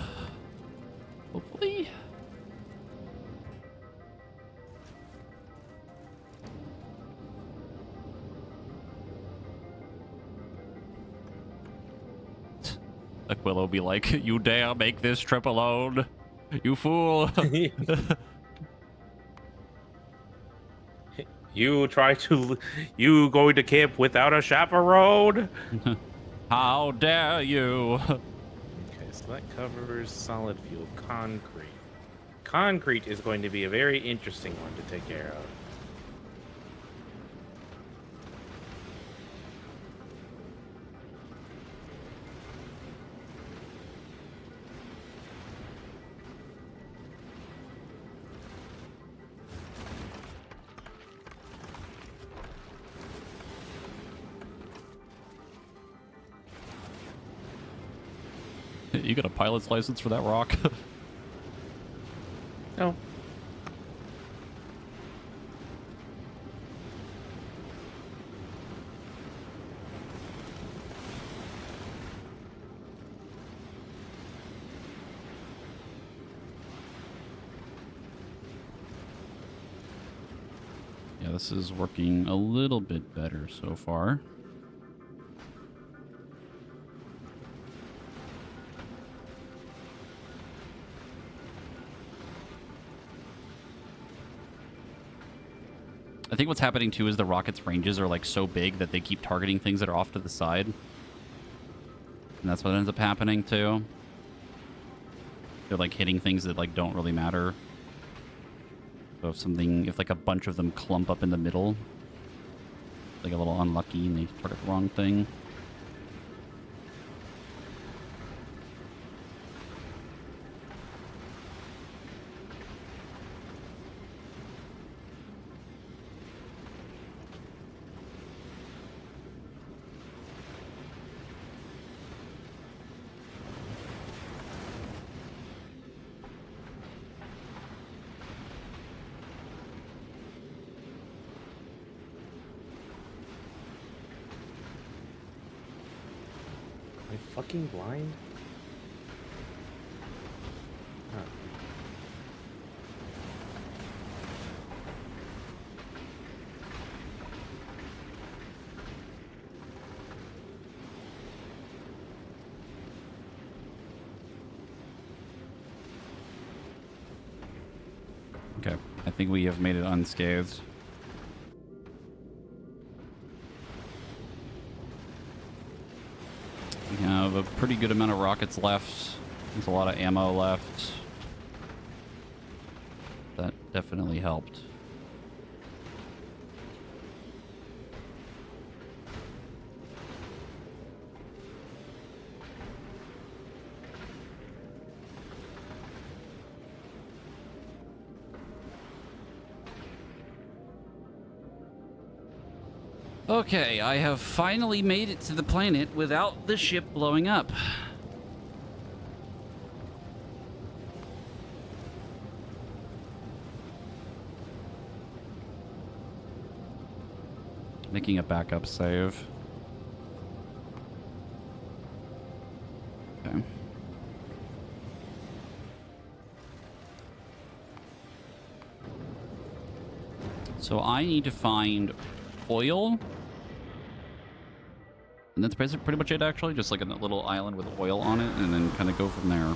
Hopefully. Aquila will be like, "You dare make this trip alone? You fool!" You you going to camp without a chaperone? How dare you? Okay, so that covers solid fuel concrete. Concrete is going to be a very interesting one to take care of. You got a pilot's license for that rock? No. Yeah, this is working a little bit better so far. I think what's happening too is the rocket's ranges are like so big that they keep targeting things that are off to the side. And that's what ends up happening too. They're like hitting things that like don't really matter. So if like a bunch of them clump up in the middle, like a little unlucky and they target the wrong thing. Am I fucking blind? Huh. Okay, I think we have made it unscathed. We have a pretty good amount of rockets left. There's a lot of ammo left. That definitely helped. Okay, I have finally made it to the planet without the ship blowing up. Making a backup save. Okay. So I need to find oil. And that's pretty much it, actually. Just like a little island with oil on it, and then kind of go from there.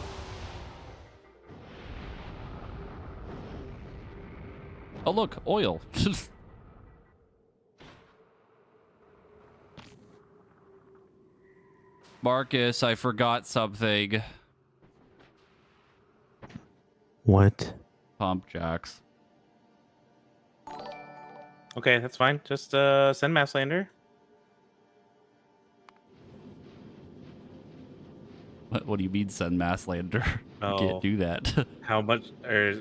Oh, look, oil. Marcus, I forgot something. What? Pump jacks. Okay, that's fine. Just send mass lander. What do you mean send mass lander? You Oh. can't do that. How much?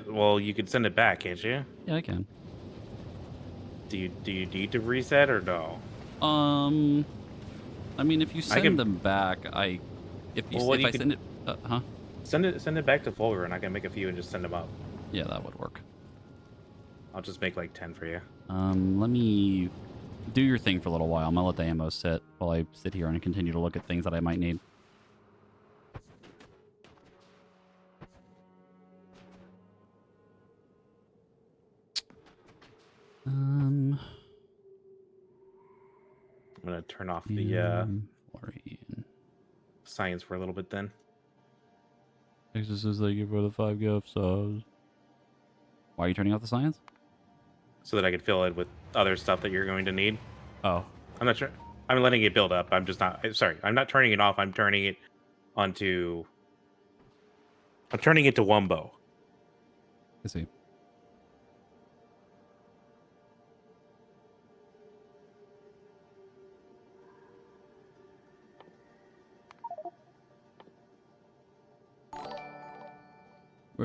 Well, you could send it back, can't you? Yeah, I can. Do you need to reset or no? I mean, if you send can- them back, if Well, I send it, huh? Send it back to Fulgur, and I can make a few and just send them up. Yeah, that would work. I'll just make like 10 for you. Let me do your thing for a little while. I'm gonna let the ammo sit while I sit here and continue to look at things that I might need. Um, I'm gonna turn off the Florian. science for a little bit then. Texas says thank you for the 5 gift subs. Why are you turning off the science? So that I could fill it with other stuff that you're going to need. Oh, I'm not sure. I'm letting it build up. I'm just not. Sorry, I'm not turning it off. I'm turning it onto. I'm turning it to Wumbo. I see.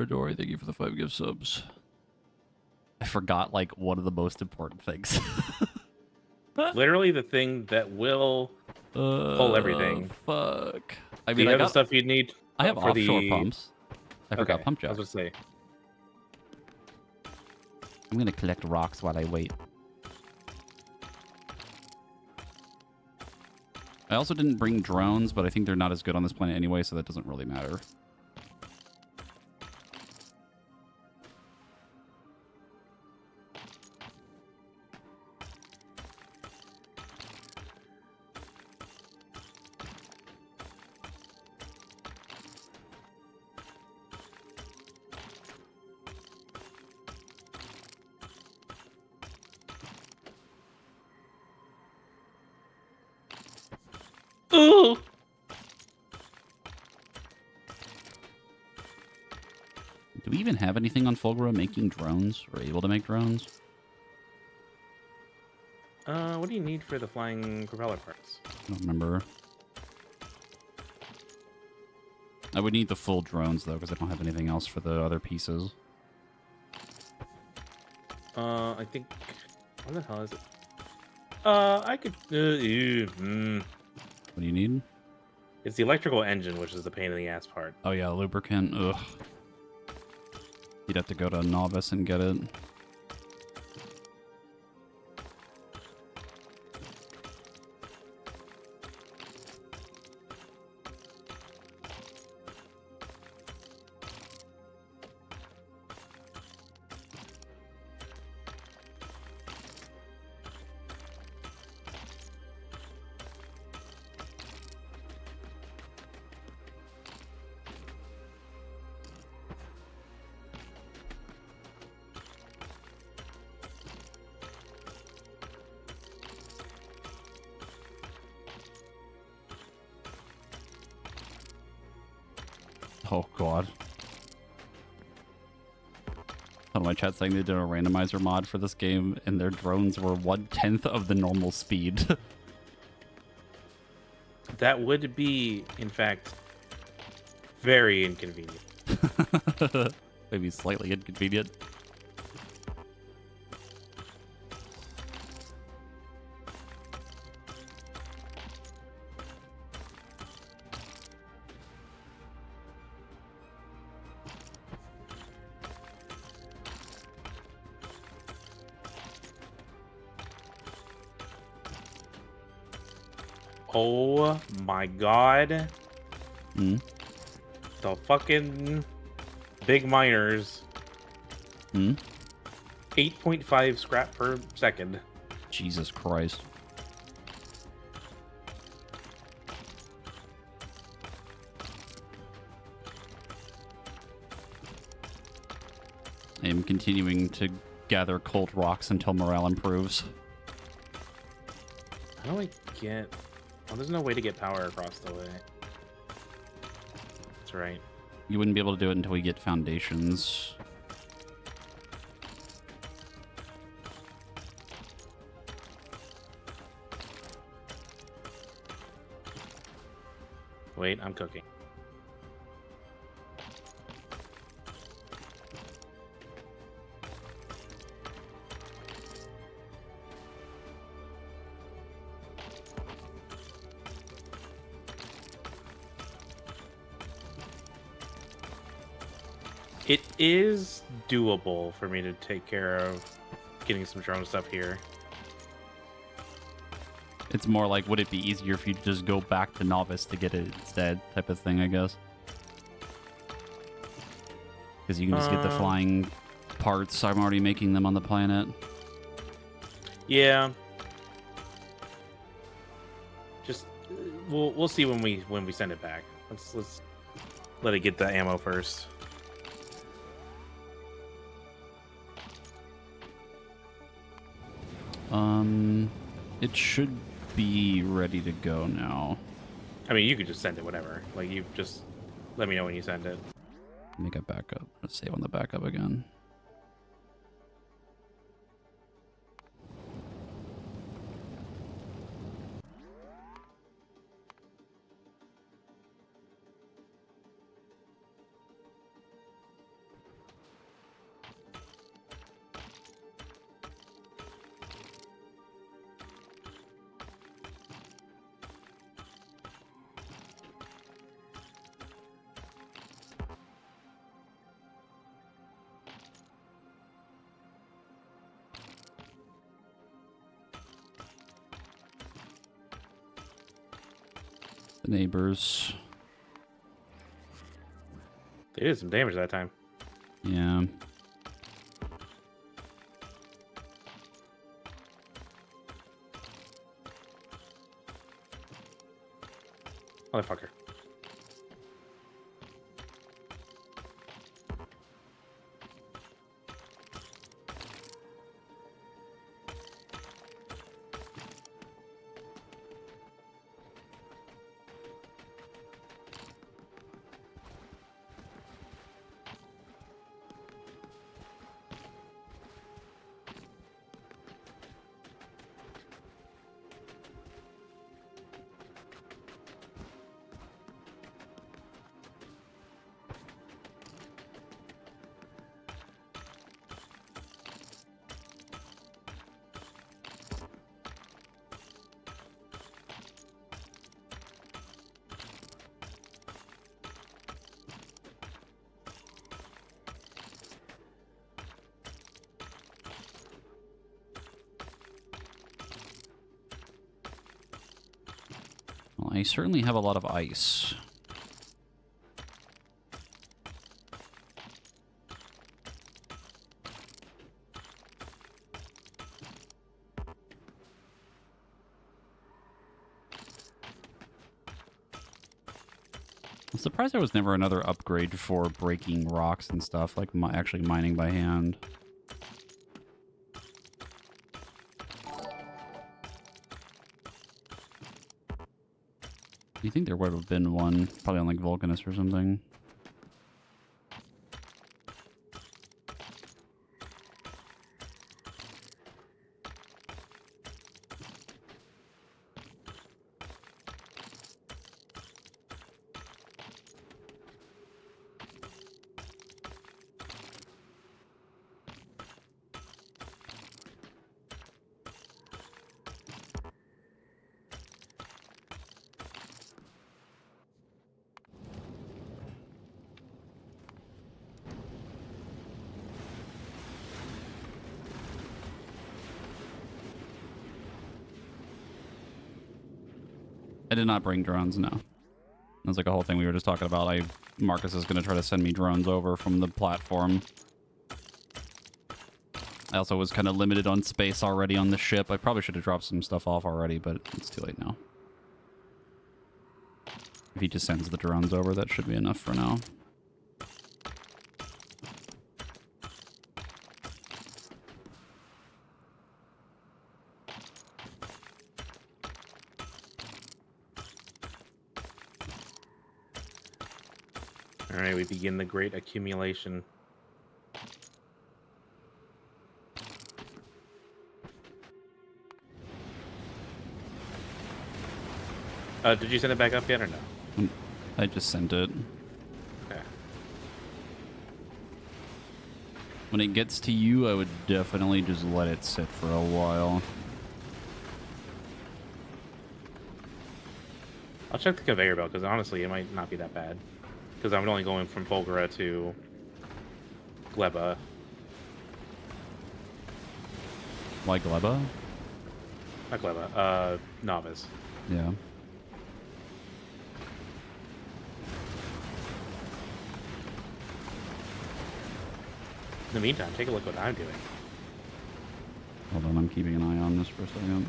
Dory, thank you for the 5 gift subs. I forgot, like, one of the most important things. Literally the thing that will pull everything. Fuck. I Do mean, you I have the got. stuff you need I have for offshore the pumps. I forgot okay, pump I jacks. was gonna say. I'm gonna collect rocks while I wait. I also didn't bring drones, but I think they're not as good on this planet anyway, so that doesn't really matter. Ooh! Do we even have anything on Fulgura making drones or able to make drones? What do you need for the flying propeller parts? I don't remember. I would need the full drones, though, because I don't have anything else for the other pieces. I think. What the hell is it? I could. What do you need? It's the electrical engine, which is the pain in the ass part. Oh, yeah, lubricant. Ugh. You'd have to go to Novice and get it. Oh, God. On my chat saying they did a randomizer mod for this game, and their drones were 1/10 of the normal speed. That would be, in fact, very inconvenient. Maybe slightly inconvenient. Oh my god. Hmm? The fucking big miners. Hmm? 8.5 scrap per second. Jesus Christ. I am continuing to gather cold rocks until morale improves. How do I get... Oh, there's no way to get power across the way. That's right. You wouldn't be able to do it until we get foundations. Wait, I'm cooking. It is doable for me to take care of getting some drone stuff here. It's more like, would it be easier for you to just go back to Novice to get it instead, type of thing, I guess. Because you can just get the flying parts. I'm already making them on the planet. Yeah. Just we'll see when we send it back. Let's let it get the ammo first. It should be ready to go now. I mean, you could just send it whenever. Like, you just let me know when you send it. Make a backup. Let's save on the backup again. The neighbors. They did some damage that time. Yeah. Motherfucker. Well, I certainly have a lot of ice. I'm surprised there was never another upgrade for breaking rocks and stuff, like actually mining by hand. You think there would have been one, probably on like Vulcanus or something. I did not bring drones, no. That's like a whole thing we were just talking about. Marcus is going to try to send me drones over from the platform. I also was kind of limited on space already on the ship. I probably should have dropped some stuff off already, but it's too late now. If he just sends the drones over, that should be enough for now. All right, we begin the great accumulation. Did you send it back up yet or no? I just sent it. Okay. When it gets to you, I would definitely just let it sit for a while. I'll check the conveyor belt, because honestly, it might not be that bad. Because I'm only going from Volgara to Gleba. Why Gleba? Not Gleba, Novice. Yeah. In the meantime, take a look what I'm doing. Hold on, I'm I'm keeping an eye on this for a second.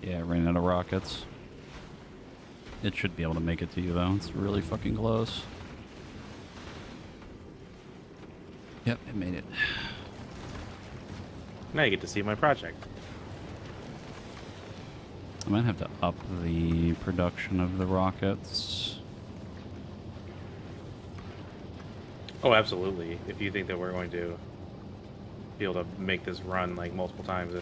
Yeah, ran out of rockets. It should be able to make it to you, though. It's really fucking close. Yep, it made it. Now you get to see my project. I might have to up the production of the rockets. Oh, absolutely. If you think that we're going to be able to make this run like multiple times,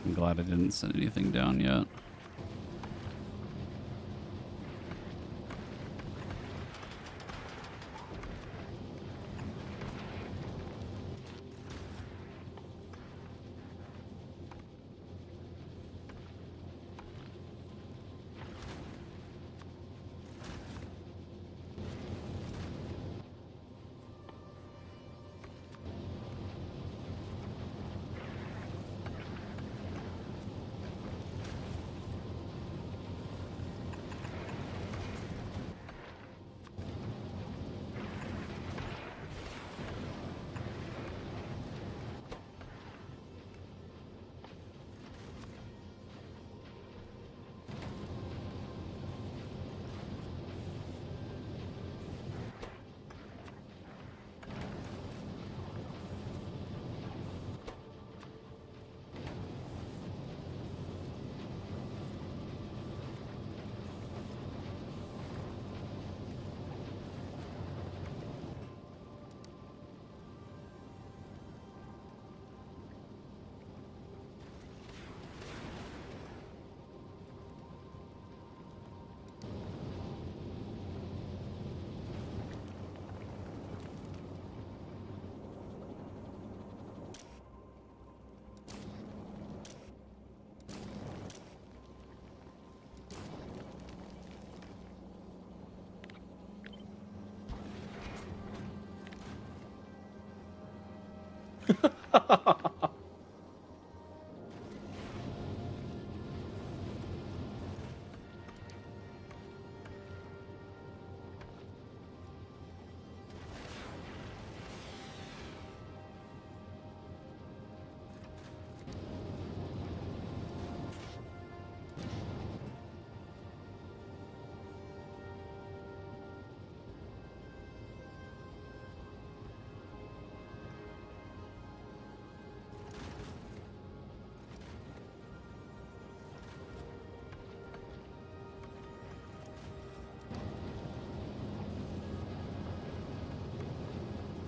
I'm glad I didn't send anything down yet.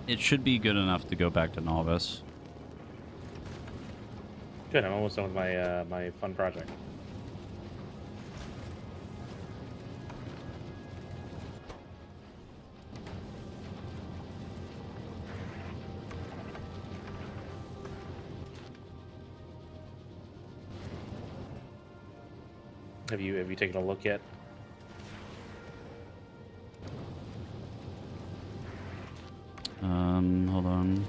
It should be good enough to go back to Novice. good. I'm almost done with my my fun project. Have you taken a look yet? Hold on.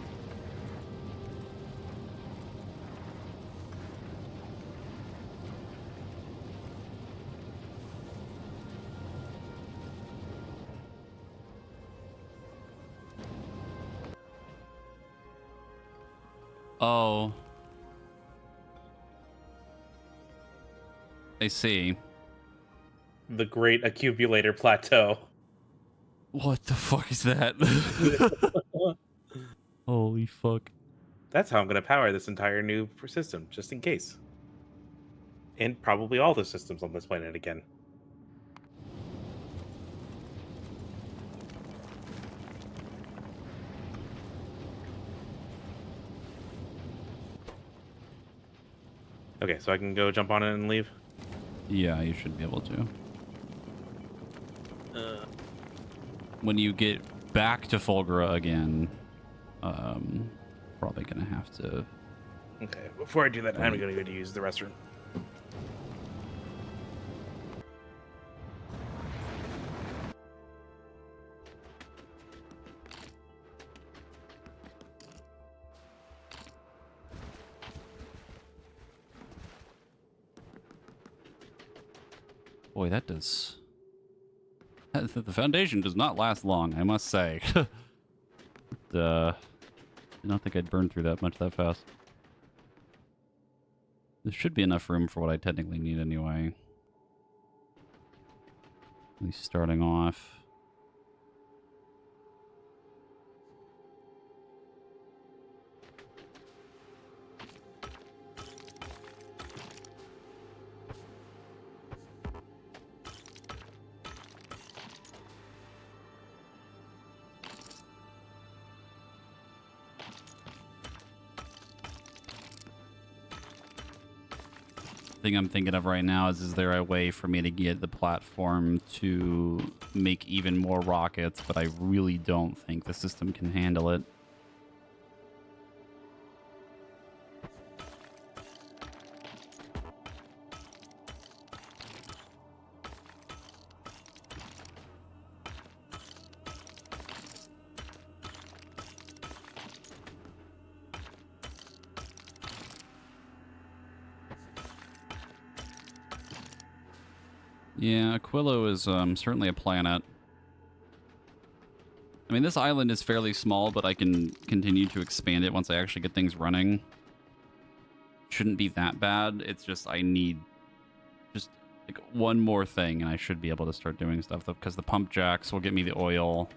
Oh. I see. The Great Accumulator Plateau. What the fuck is that? Holy fuck. That's how I'm going to power this entire new system, just in case. And probably all the systems on this planet again. Okay, so I can go jump on it and leave? Yeah, you should be able to. Uh, When you get back to Fulgura again, probably gonna have to. okay, before I do that, I'm going to go use the restroom. Boy, that does. The foundation does not last long, I must say. I don't think I'd burn through that much that fast. There should be enough room for what I technically need anyway. At least starting off. Thing I'm thinking of right now is there a way for me to get the platform to make even more rockets, but I really don't think the system can handle it. Yeah, Aquilo is certainly a planet. I mean, this island is fairly small, but I can continue to expand it once I actually get things running. Shouldn't be that bad. It's just I need just like one more thing, and I should be able to start doing stuff. Because the pump jacks will get me the oil.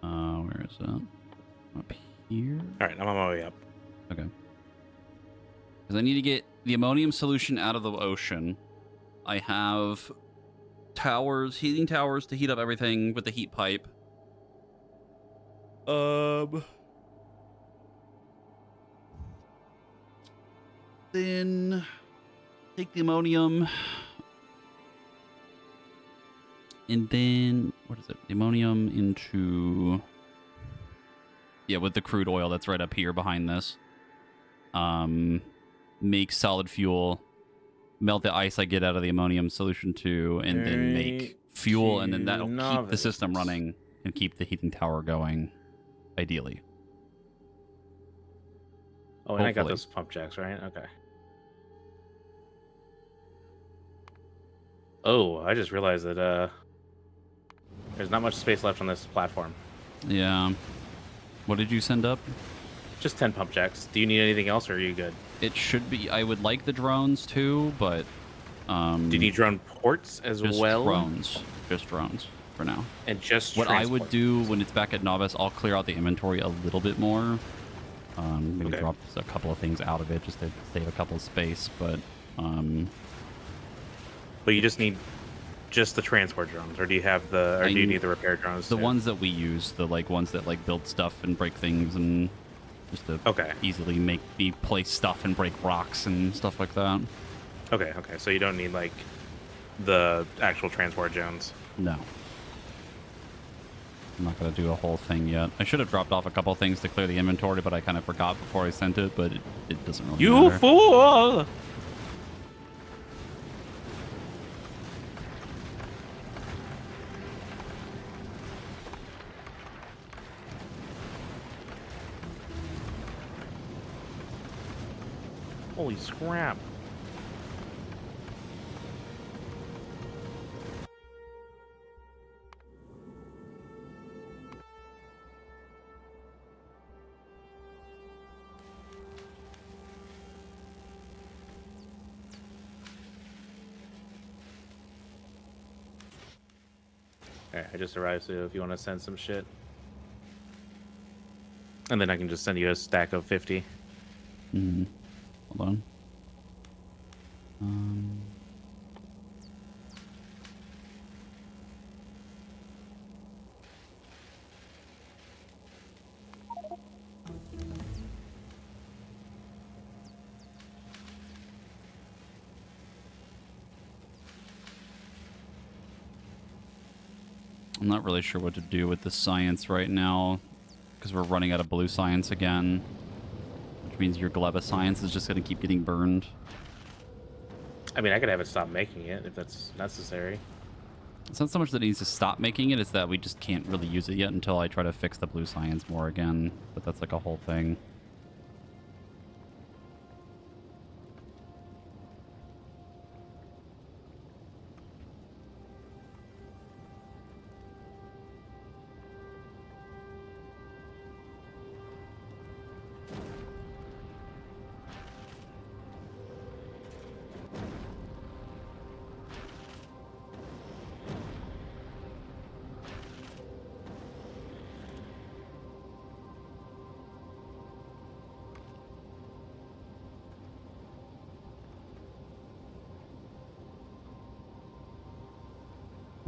Where is that? Up here? All right, I'm on my way up. Okay. Because I need to get the ammonium solution out of the ocean. I have towers, heating towers to heat up everything with the heat pipe. Then take the ammonium. And then, what is it? The ammonium into... Yeah, with the crude oil that's right up here behind this. Make solid fuel. Melt the ice I get out of the ammonium solution too, and then make fuel, and then that'll keep the system running and keep the heating tower going, ideally. Oh, and I got Hopefully. those pump jacks, right? Okay. Oh, I just realized that there's not much space left on this platform. Yeah. What did you send up? Just 10 pump jacks. Do you need anything else, or are you good? It should be. I would like the drones too, but Do you need drone ports as just well? Just drones for now. And just What I would transport. do when it's back at Novice, I'll clear out the inventory a little bit more. Maybe Okay. drop a couple of things out of it just to save a couple of space, but But you just need just the transport drones, or do you have the? Or do you need the repair drones? the too? ones that we use, the ones that like build stuff and break things and just to Okay. easily make me place stuff and break rocks and stuff like that. Okay. Okay. So you don't need like the actual transport drones. No. I'm not going to do a whole thing yet. I should have dropped off a couple things to clear the inventory, but I kind of forgot before I sent it, but it doesn't really You matter. fool! Holy scrap. Alright, I just arrived, so if you want to send some shit. And then I can just send you a stack of 50. Mm-hmm. Hold on. I'm not really sure what to do with the science right now because we're running out of blue science again, which means your Gleba science is just going to keep getting burned. I mean, I could have it stop making it if that's necessary. It's not so much that it needs to stop making it, it's that we just can't really use it yet until I try to fix the blue science more again, but that's like a whole thing.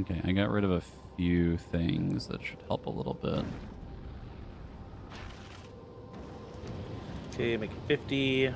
Okay, I got rid of a few things that should help a little bit. Okay, make it 50.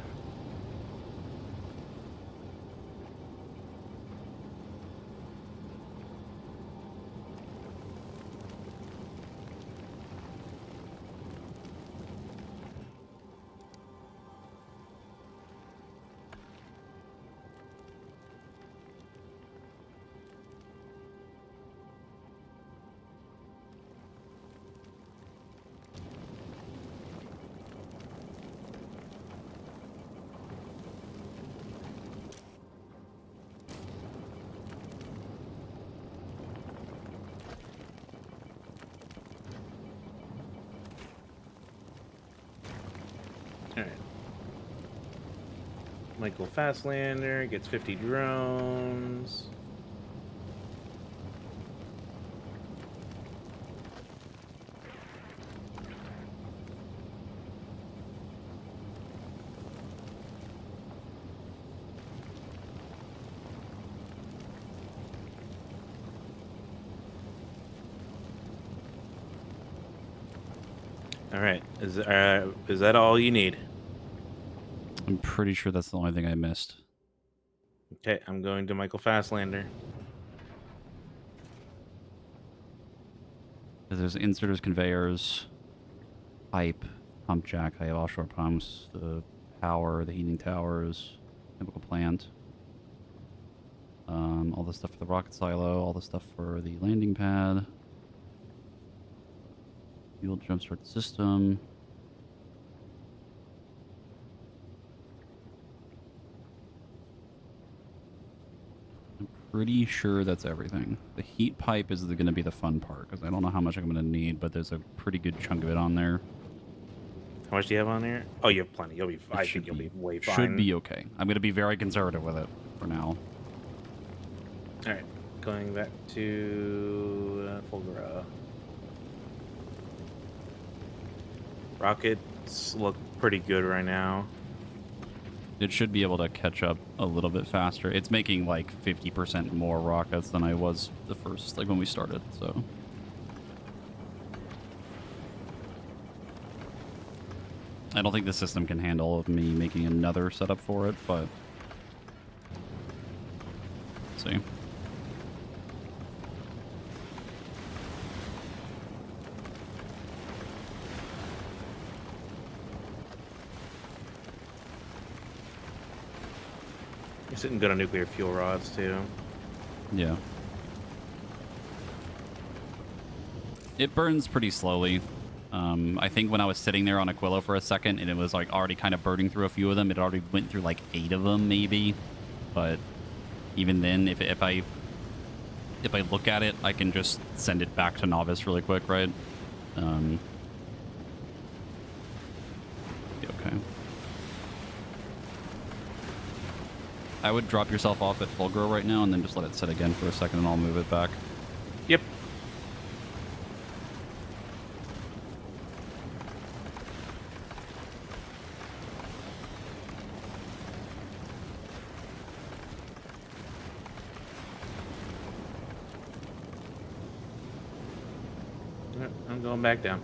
Alright. Michael Fastlander gets 50 drones. All right, is that all you need? I'm pretty sure that's the only thing I missed. Okay, I'm going to Michael Fastlander. There's inserters, conveyors, pipe, pump jack. I have offshore pumps, the power, the heating towers, chemical plant. All the stuff for the rocket silo, all the stuff for the landing pad. Fuel jumpstart system. I'm pretty sure that's everything. The heat pipe is going to be the fun part, because I don't know how much I'm going to need, but there's a pretty good chunk of it on there. How much do you have on there? Oh, you have plenty. You'll be. I think you'll be way fine. Should be okay. I'm going to be very conservative with it for now. All right, going back to Fulgura. Rockets look pretty good right now. It should be able to catch up a little bit faster. It's making like 50% more rockets than I was the first, like when we started, so. I don't think the system can handle me making another setup for it, but let's see. You're sitting good on nuclear fuel rods too. Yeah. It burns pretty slowly. I think when I was sitting there on Aquilo for a second and it was like already kind of burning through a few of them, it already went through like 8 of them maybe. But even then, if I look at it, I can just send it back to novice really quick, right? Be okay. I would drop yourself off at full grow right now and then just let it sit again for a second and I'll move it back. Yep. I'm going back down.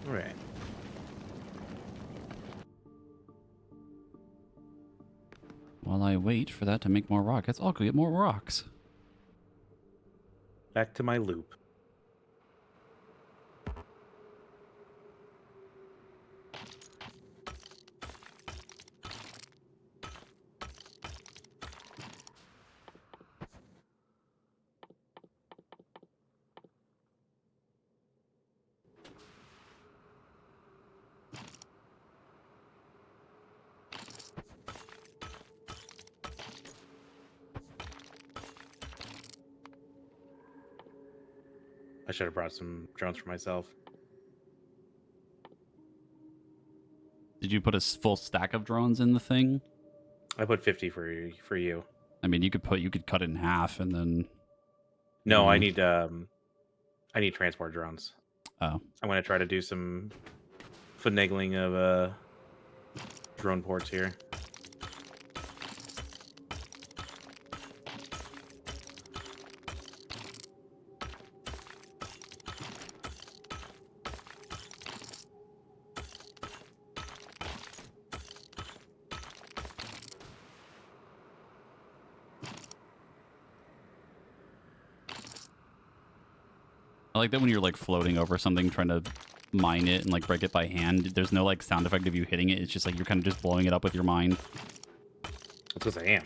All right. While I wait for that to make more rockets, I'll go get more rocks. Back to my loop. I should have brought some drones for myself. Did you put a full stack of drones in the thing? I put 50 for you. I mean, you could cut it in half and then. No, I Mhm. need transport drones. Oh, I'm gonna try to do some finagling of drone ports here. I like that when you're like floating over something, trying to mine it and like break it by hand. There's no like sound effect of you hitting it. It's just like you're kind of just blowing it up with your mind. That's because I am.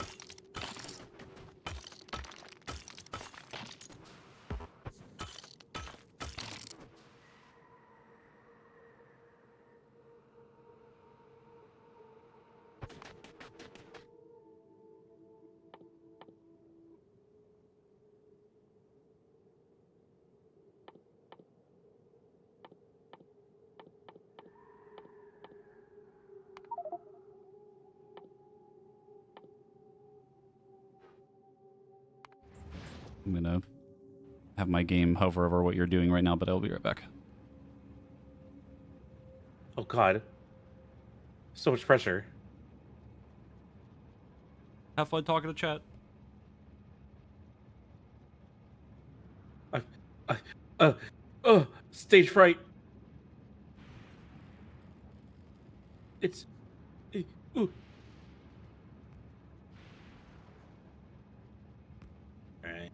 I'm gonna have my game hover over what you're doing right now, but I'll be right back. Oh God, so much pressure. Have fun talking to chat. I, I, stage fright. It's, ooh. All right.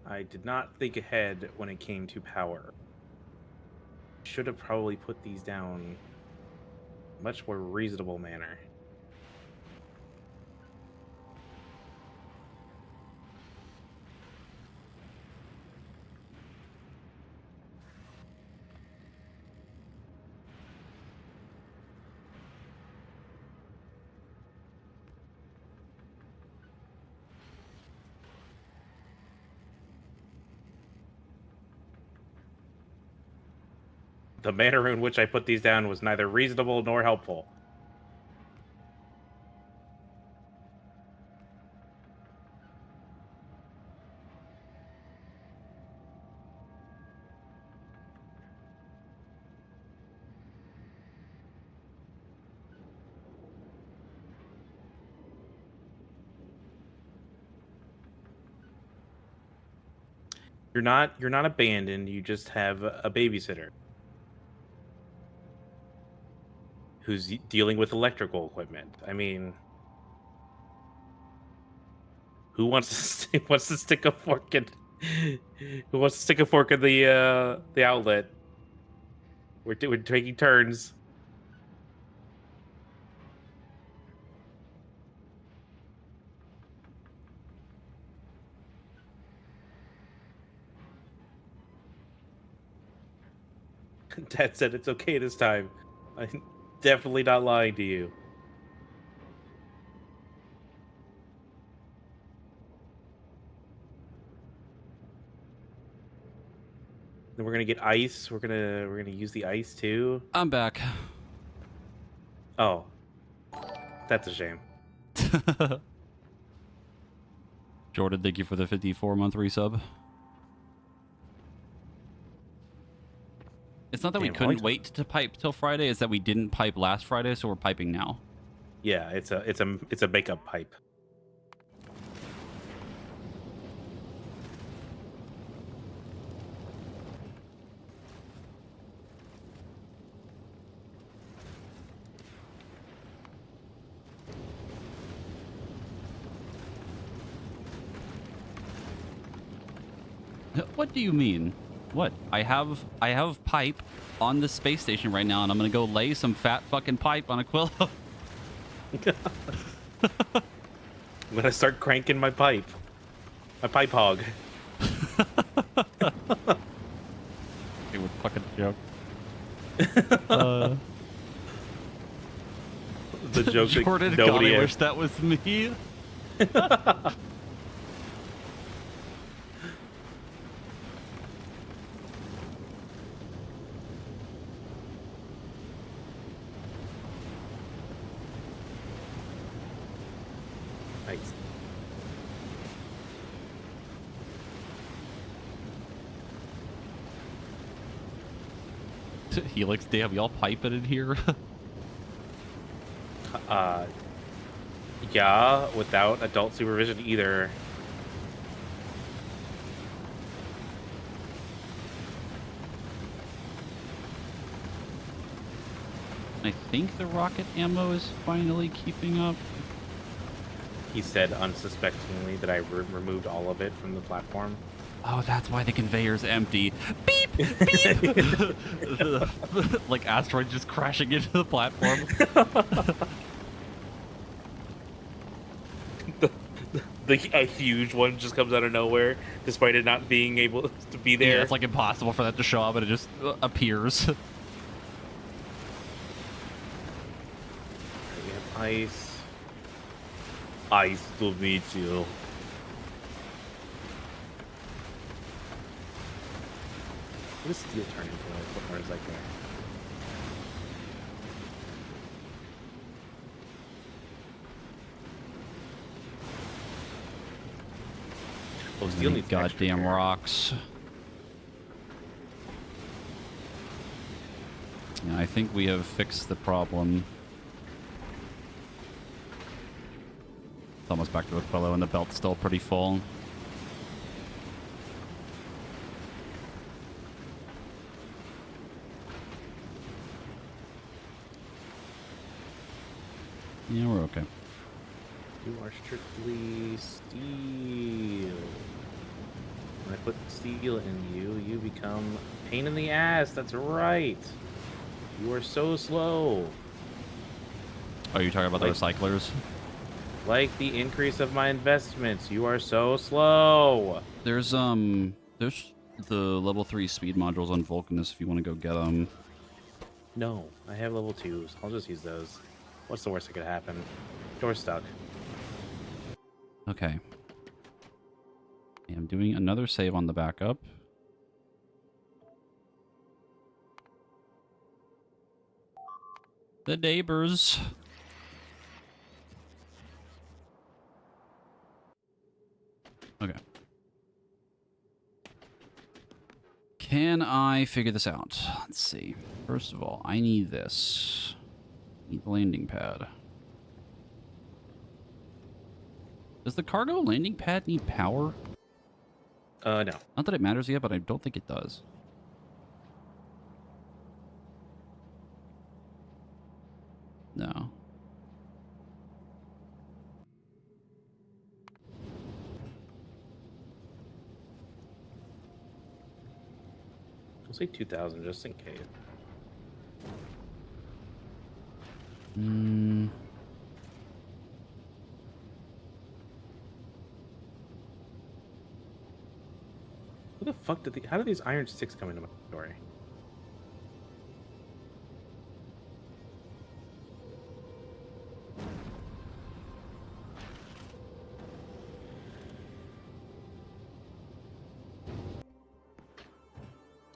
I did not think ahead when it came to power. Should have probably put these down in a much more reasonable manner. The manner in which I put these down was neither reasonable nor helpful. You're not abandoned, you just have a babysitter who's dealing with electrical equipment. I mean, who wants to wants to stick a fork in who wants to stick a fork in the outlet? We're taking turns. Dad said it's okay this time. I'm definitely not lying to you. Then we're gonna get ice. We're gonna use the ice too. I'm back. Oh, that's a shame. Jordan, thank you for the 54-month resub. It's not that we Damn, couldn't wait to pipe till Friday, it's that we didn't pipe last Friday, so we're piping now. Yeah, it's a makeup pipe. What do you mean? What? I have pipe on the space station right now, and I'm gonna go lay some fat fucking pipe on Aquila. I'm gonna start cranking my pipe. My pipe hog. It was fucking joke. The joke Jordan, that God, nobody I wish that was me. Nice. Helix, damn, y'all piping in here? Yeah, without adult supervision either. I think the rocket ammo is finally keeping up. He said unsuspectingly that I removed all of it from the platform. Oh, that's why the conveyor's empty. Beep! Beep! Like asteroid just crashing into the platform. A huge one just comes out of nowhere, despite it not being able to be there. Yeah, it's like impossible for that to show up, and it just appears. We have ice. Ice to meet you. What does steel turn into? What words like that? Oh, steel needs goddamn extra rocks. Yeah, I think we have fixed the problem. It's almost back to Aquila, and the belt's still pretty full. Yeah, we're okay. You are strictly steel. When I put steel in you, you become a pain in the ass. That's right. You are so slow. Oh, you're talking about the recyclers? Like the increase of my investments. You are so slow. There's the level 3 speed modules on Vulcanus if you want to go get them. No, I have level 2s. I'll just use those. What's the worst that could happen? Door's stuck. Okay. I'm doing another save on the backup. The neighbors. Okay. Can I figure this out? Let's see. First of all, I need this. I need the landing pad. Does the cargo landing pad need power? No. Not that it matters yet, but I don't think it does. No. I'll say 2,000 just in case. Hmm. Who the fuck did how did these iron sticks come into my story?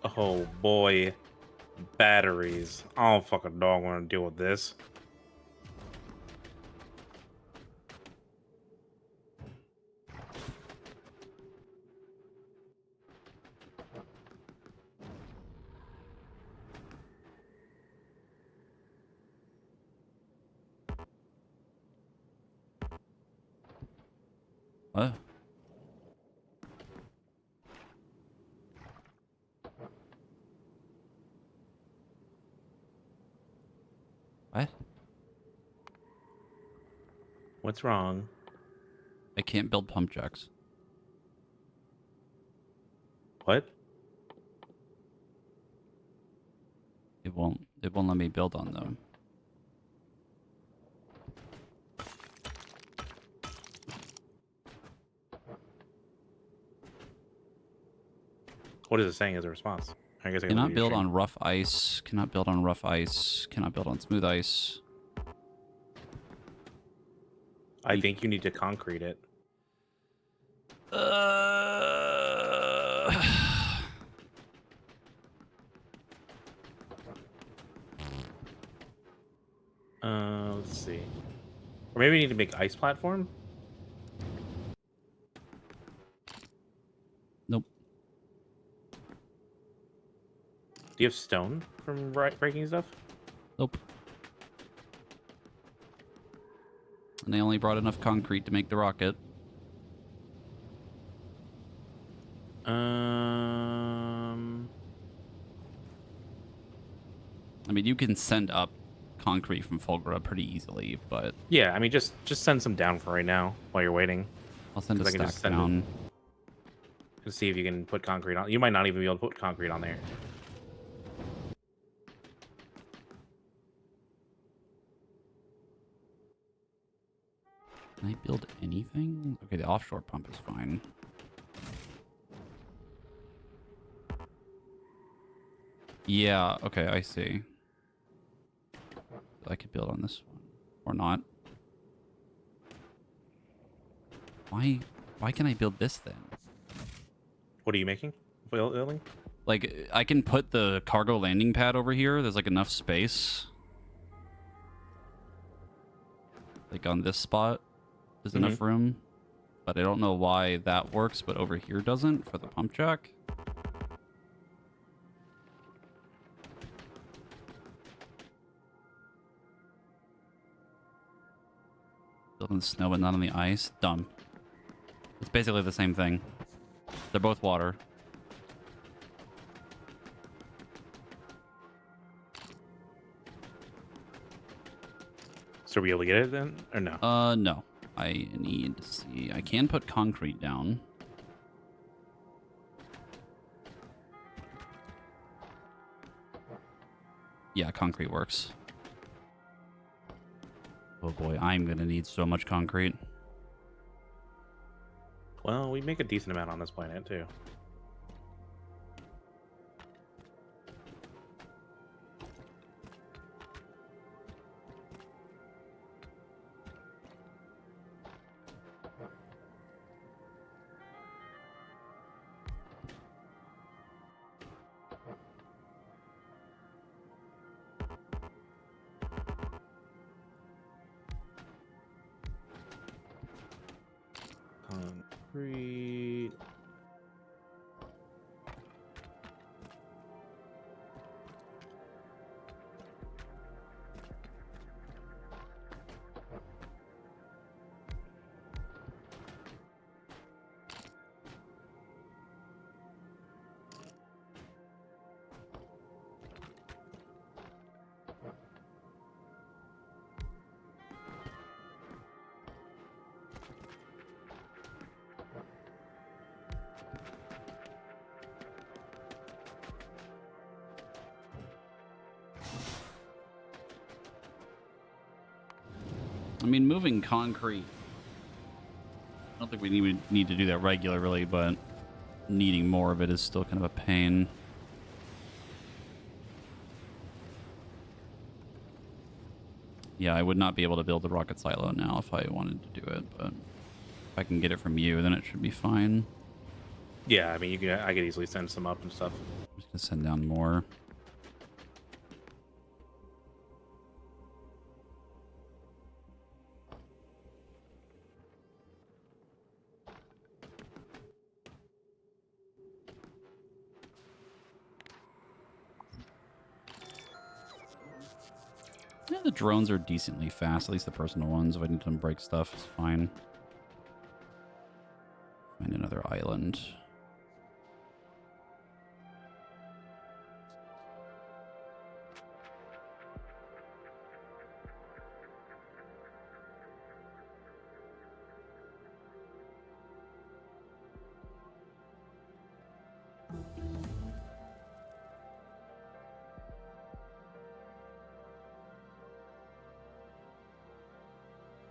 Oh, Oh boy. Batteries. I don't fucking dog want to deal with this. What? What? What's wrong? I can't build pump jacks. What? It won't let me build on them. What is it saying as a response? I guess I can look Cannot at your build stream. on rough ice. Cannot build on rough ice. Cannot build on smooth ice. I think you need to concrete it. Let's see. Or maybe we need to make ice platform. Nope. Do you have stone from breaking stuff? Nope. And they only brought enough concrete to make the rocket. I mean, you can send up concrete from Fulgura pretty easily, but Yeah, I mean, just send some down for right now while you're waiting. I'll send a 'Cause I can stack just send it. down. To see if you can put concrete on. You might not even be able to put concrete on there. Can I build anything? Okay, the offshore pump is fine. Yeah, okay, I see. I could build on this one. Or not. Why can I build this then? What are you making? Building? Like, I can put the cargo landing pad over here. There's, like, enough space. Like, on this spot. There's enough room. But I don't know why that works, but over here doesn't for the pump jack. Building the snow, but not on the ice. Dumb. It's basically the same thing. They're both water. So are we able to get it then, or no? No. I need to see. I can put concrete down. Yeah, concrete works. Oh boy, I'm gonna need so much concrete. Well, we make a decent amount on this planet too. Concrete. I mean, moving concrete. I don't think we need to do that regularly, but needing more of it is still kind of a pain. Yeah, I would not be able to build the rocket silo now if I wanted to do it, but if I can get it from you, then it should be fine. Yeah, I mean, I could easily send some up and stuff. just gonna send down more. Yeah, the drones are decently fast, at least the personal ones. If I need to break stuff, it's fine. Find another island.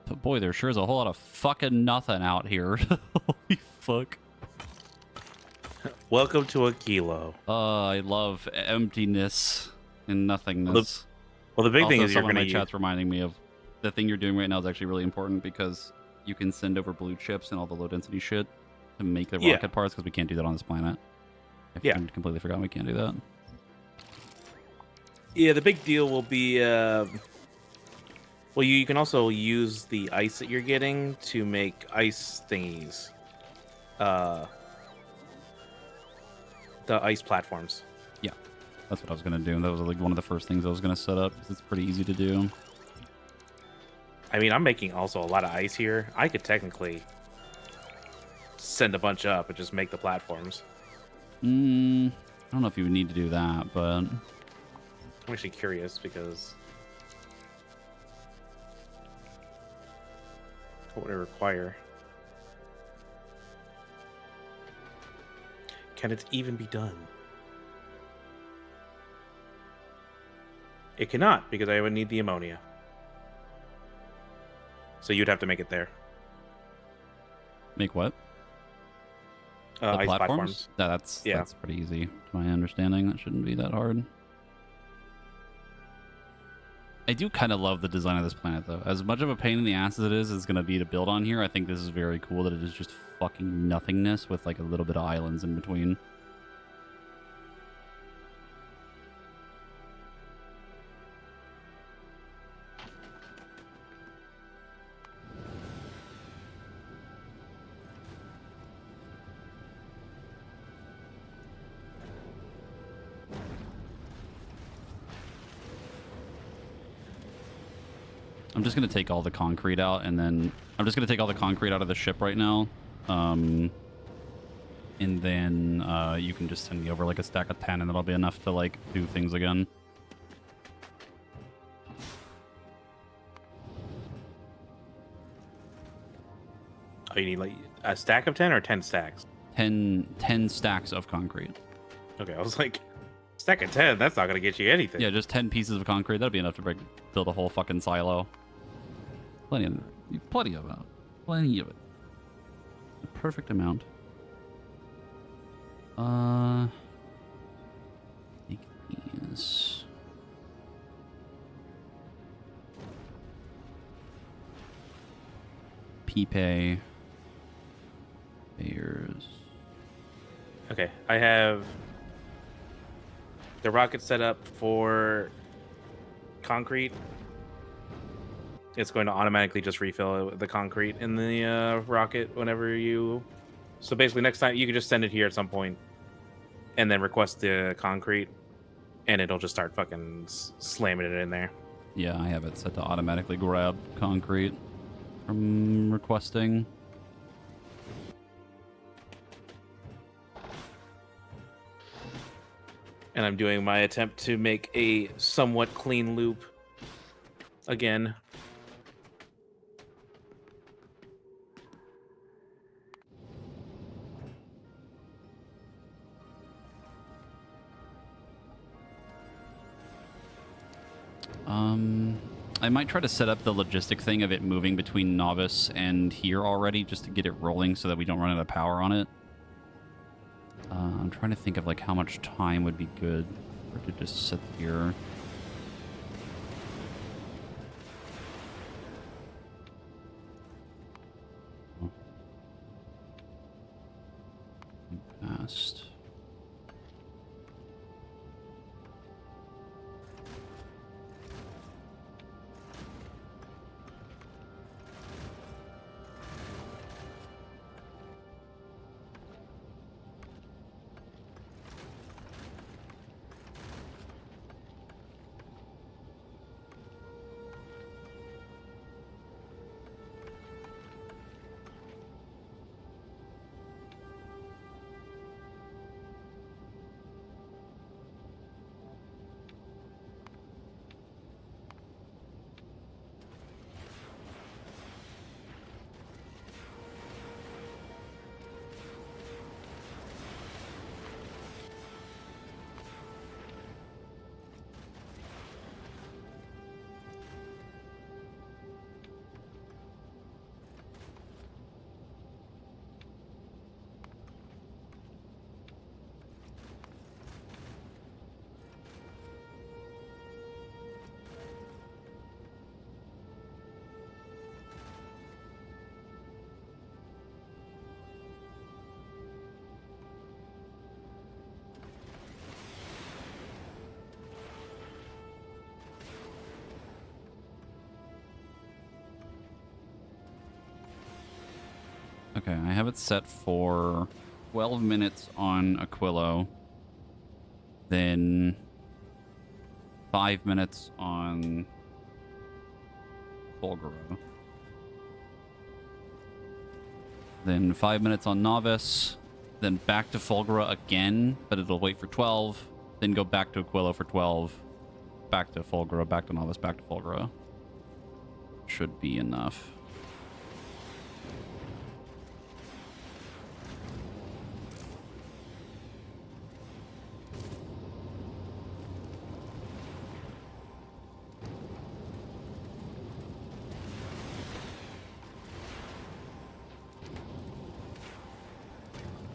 But boy, there sure is a whole lot of fucking nothing out here. Holy fuck. Welcome to a kilo. I love emptiness and nothingness. Well, the big Also, thing is you're someone in going my to chat's reminding me of the thing you're doing right now is actually really important because you can send over blue chips and all the low density shit to make the rocket parts because we can't do that on this planet. I completely forgot we can't do that. Yeah, the big deal will be. Well, you can also use the ice that you're getting to make ice thingies. The ice platforms. Yeah, that's what I was gonna do. That was like one of the first things I was gonna set up because it's pretty easy to do. I mean, I'm making also a lot of ice here. I could technically send a bunch up and just make the platforms. I don't know if you would need to do that, but I'm actually curious because what would it require? Can it even be done? It cannot, because I would need the ammonia. So you'd have to make it there. make what? The Ice platforms? platforms. That's pretty easy, to my understanding. That shouldn't be that hard. I do kind of love the design of this planet, though. As much of a pain in the ass as it is going to be to build on here, I think this is very cool that it is just fucking nothingness with like a little bit of islands in between. I'm just going to take all the concrete out, and then I'm just going to take all the concrete out of the ship right now. And then you can just send me over like a stack of 10, and that'll be enough to like do things again. Oh, you need like a stack of 10 or 10 stacks? 10 stacks of concrete. Okay, I was like, stack of 10, that's not going to get you anything. Yeah, just 10 pieces of concrete. That'll be enough to build a whole fucking silo. Plenty of it. Plenty of it. The perfect amount. Take these. Pipe. Bears. Okay, I have the rocket set up for concrete. It's going to automatically just refill the concrete in the rocket whenever you... So basically next time you can just send it here at some point and then request the concrete and it'll just start fucking slamming it in there. Yeah, I have it set to automatically grab concrete from requesting. And I'm doing my attempt to make a somewhat clean loop again. I might try to set up the logistic thing of it moving between Novice and here already just to get it rolling so that we don't run out of power on it. I'm trying to think of like how much time would be good for it to just sit here. Oh. Past. Okay, I have it set for 12 minutes on Aquilo, then 5 minutes on Fulguro, then 5 minutes on Novice, then back to Fulgura again, but it'll wait for 12, then go back to Aquilo for 12, back to Fulgura, back to Novice, back to Fulgura. Should be enough.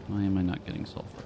Why am I not getting sulfur?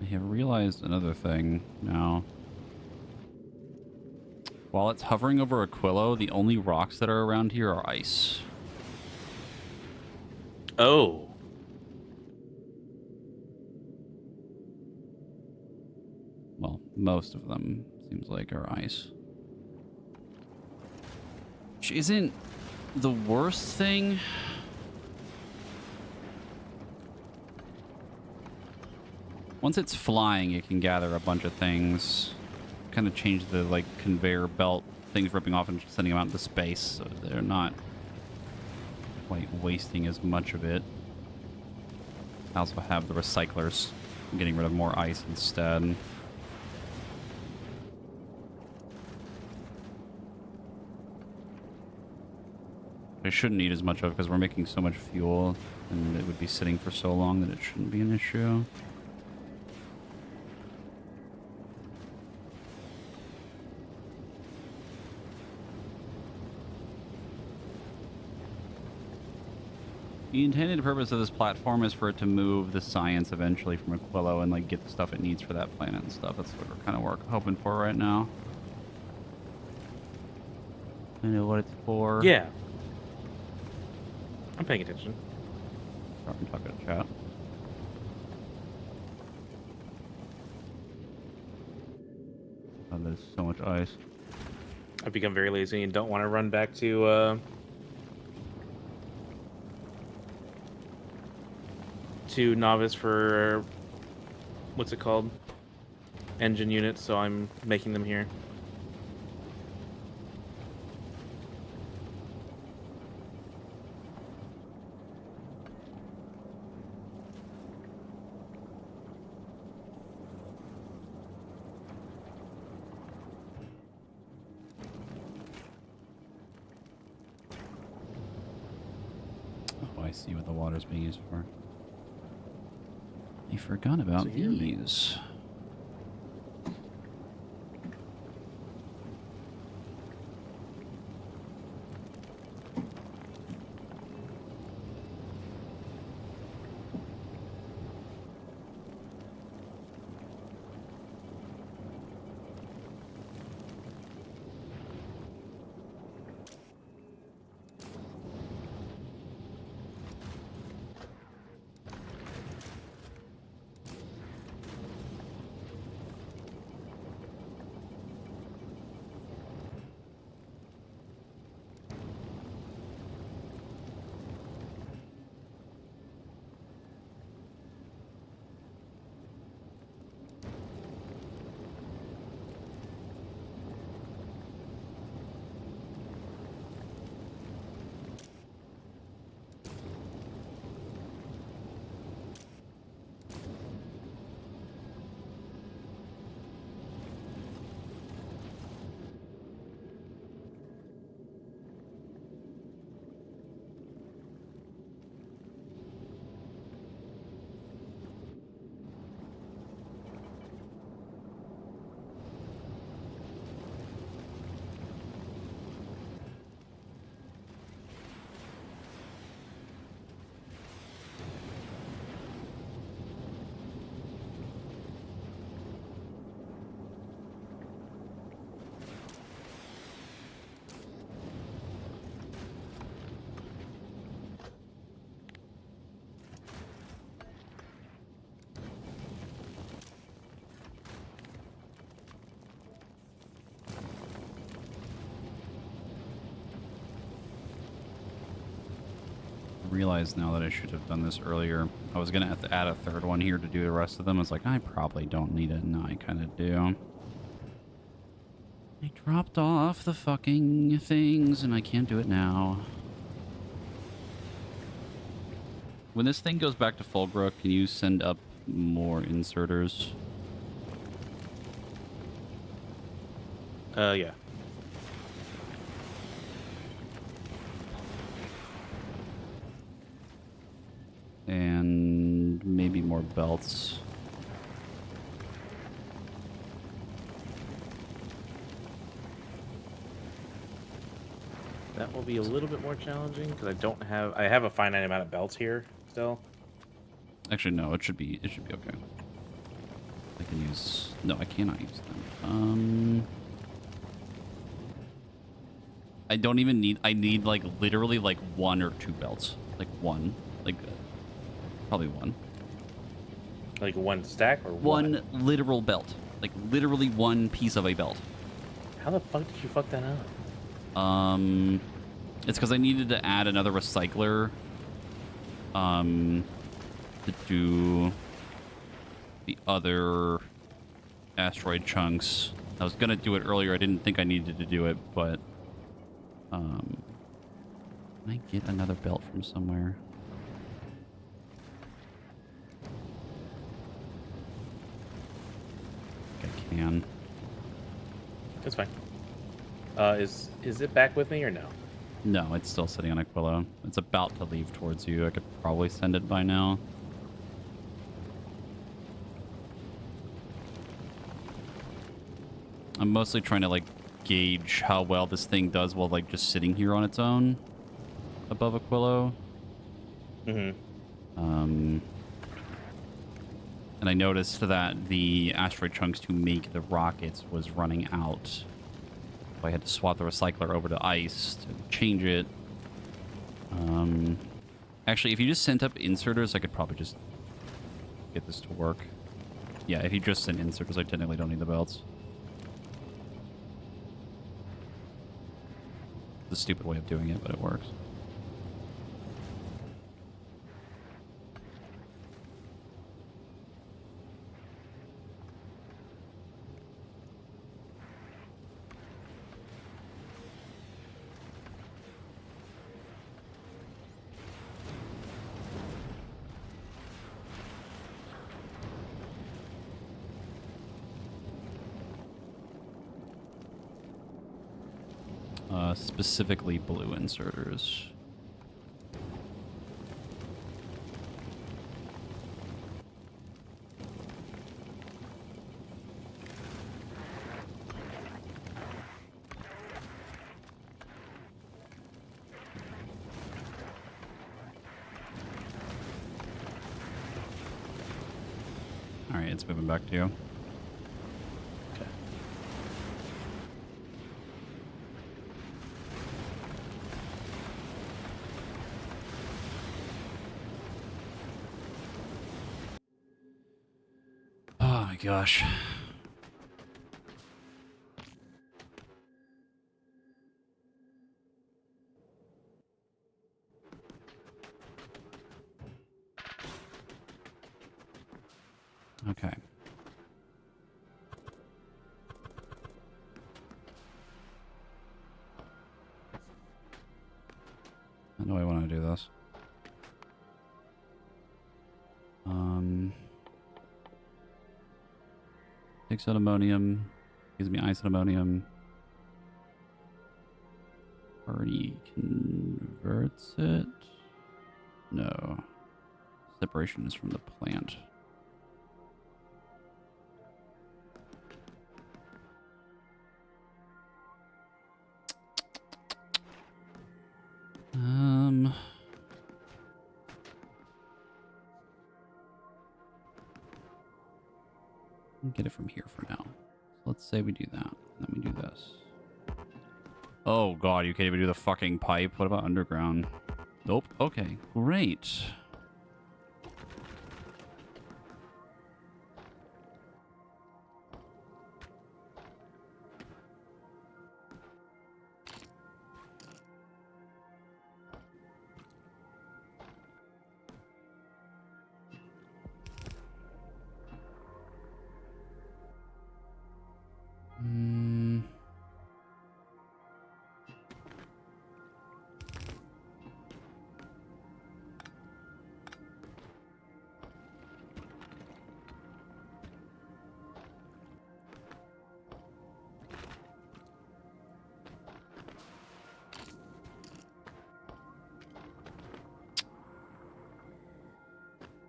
I have realized another thing now. While it's hovering over Aquilo, the only rocks that are around here are ice. Oh. Well, most of them seems like are ice. Which isn't the worst thing. Once it's flying, it can gather a bunch of things. Kind of change the like conveyor belt things ripping off and sending them out into space, so they're not quite wasting as much of it. I also have the recyclers. I'm getting rid of more ice instead. I shouldn't need as much of it because we're making so much fuel, and it would be sitting for so long that it shouldn't be an issue. The intended purpose of this platform is for it to move the science eventually from Aquilo and like get the stuff it needs for that planet and stuff. That's what we're kind of hoping for right now. I know what it's for. Yeah. I'm paying attention. Start and talk to chat. Oh, there's so much ice. I've become very lazy and don't want to run back to novice for what's it called? engine units, so I'm making them here. Oh, I see what the water's being used for. I forgot about So you're these. Realize now that I should have done this earlier. I was gonna have to add a third one here to do the rest of them. I was like, I probably don't need it. No, I kind of do. I dropped off the fucking things and I can't do it now. When this thing goes back to Fulbrook, can you send up more inserters? Yeah. And maybe more belts. That will be a little bit more challenging because I have a finite amount of belts here still. Actually, no, it should be okay. I can use, no, I cannot use them. I don't even need, I need like literally like 1 or 2 belts. Like one, like probably one. Like one stack or One literal belt. Like literally one piece of a belt. How the fuck did you fuck that up? It's because I needed to add another recycler. To do the other asteroid chunks. I was gonna do it earlier. I didn't think I needed to do it, but can I get another belt from somewhere? I think I can. That's fine. Is it back with me or no? No, it's still sitting on Aquila. It's about to leave towards you. I could probably send it by now. I'm mostly trying to like gauge how well this thing does while like just sitting here on its own above Aquilo. And I noticed that the asteroid chunks to make the rockets was running out. So I had to swap the recycler over to ice to change it. Actually, if you just sent up inserters, I could probably just get this to work. Yeah, if you just send inserters, I technically don't need the belts. It's a stupid way of doing it, but it works. specifically blue inserters. All right, it's moving back to you. Okay. Oh my gosh. Okay. How do I want to do this? 6 ammonium gives me ice ammonium. Already converts it. No. Separation is from the plant. Get it from here for now. So let's say we do that. Then we do this. Oh god, you can't even do the fucking pipe. What about underground? Nope. Okay, great.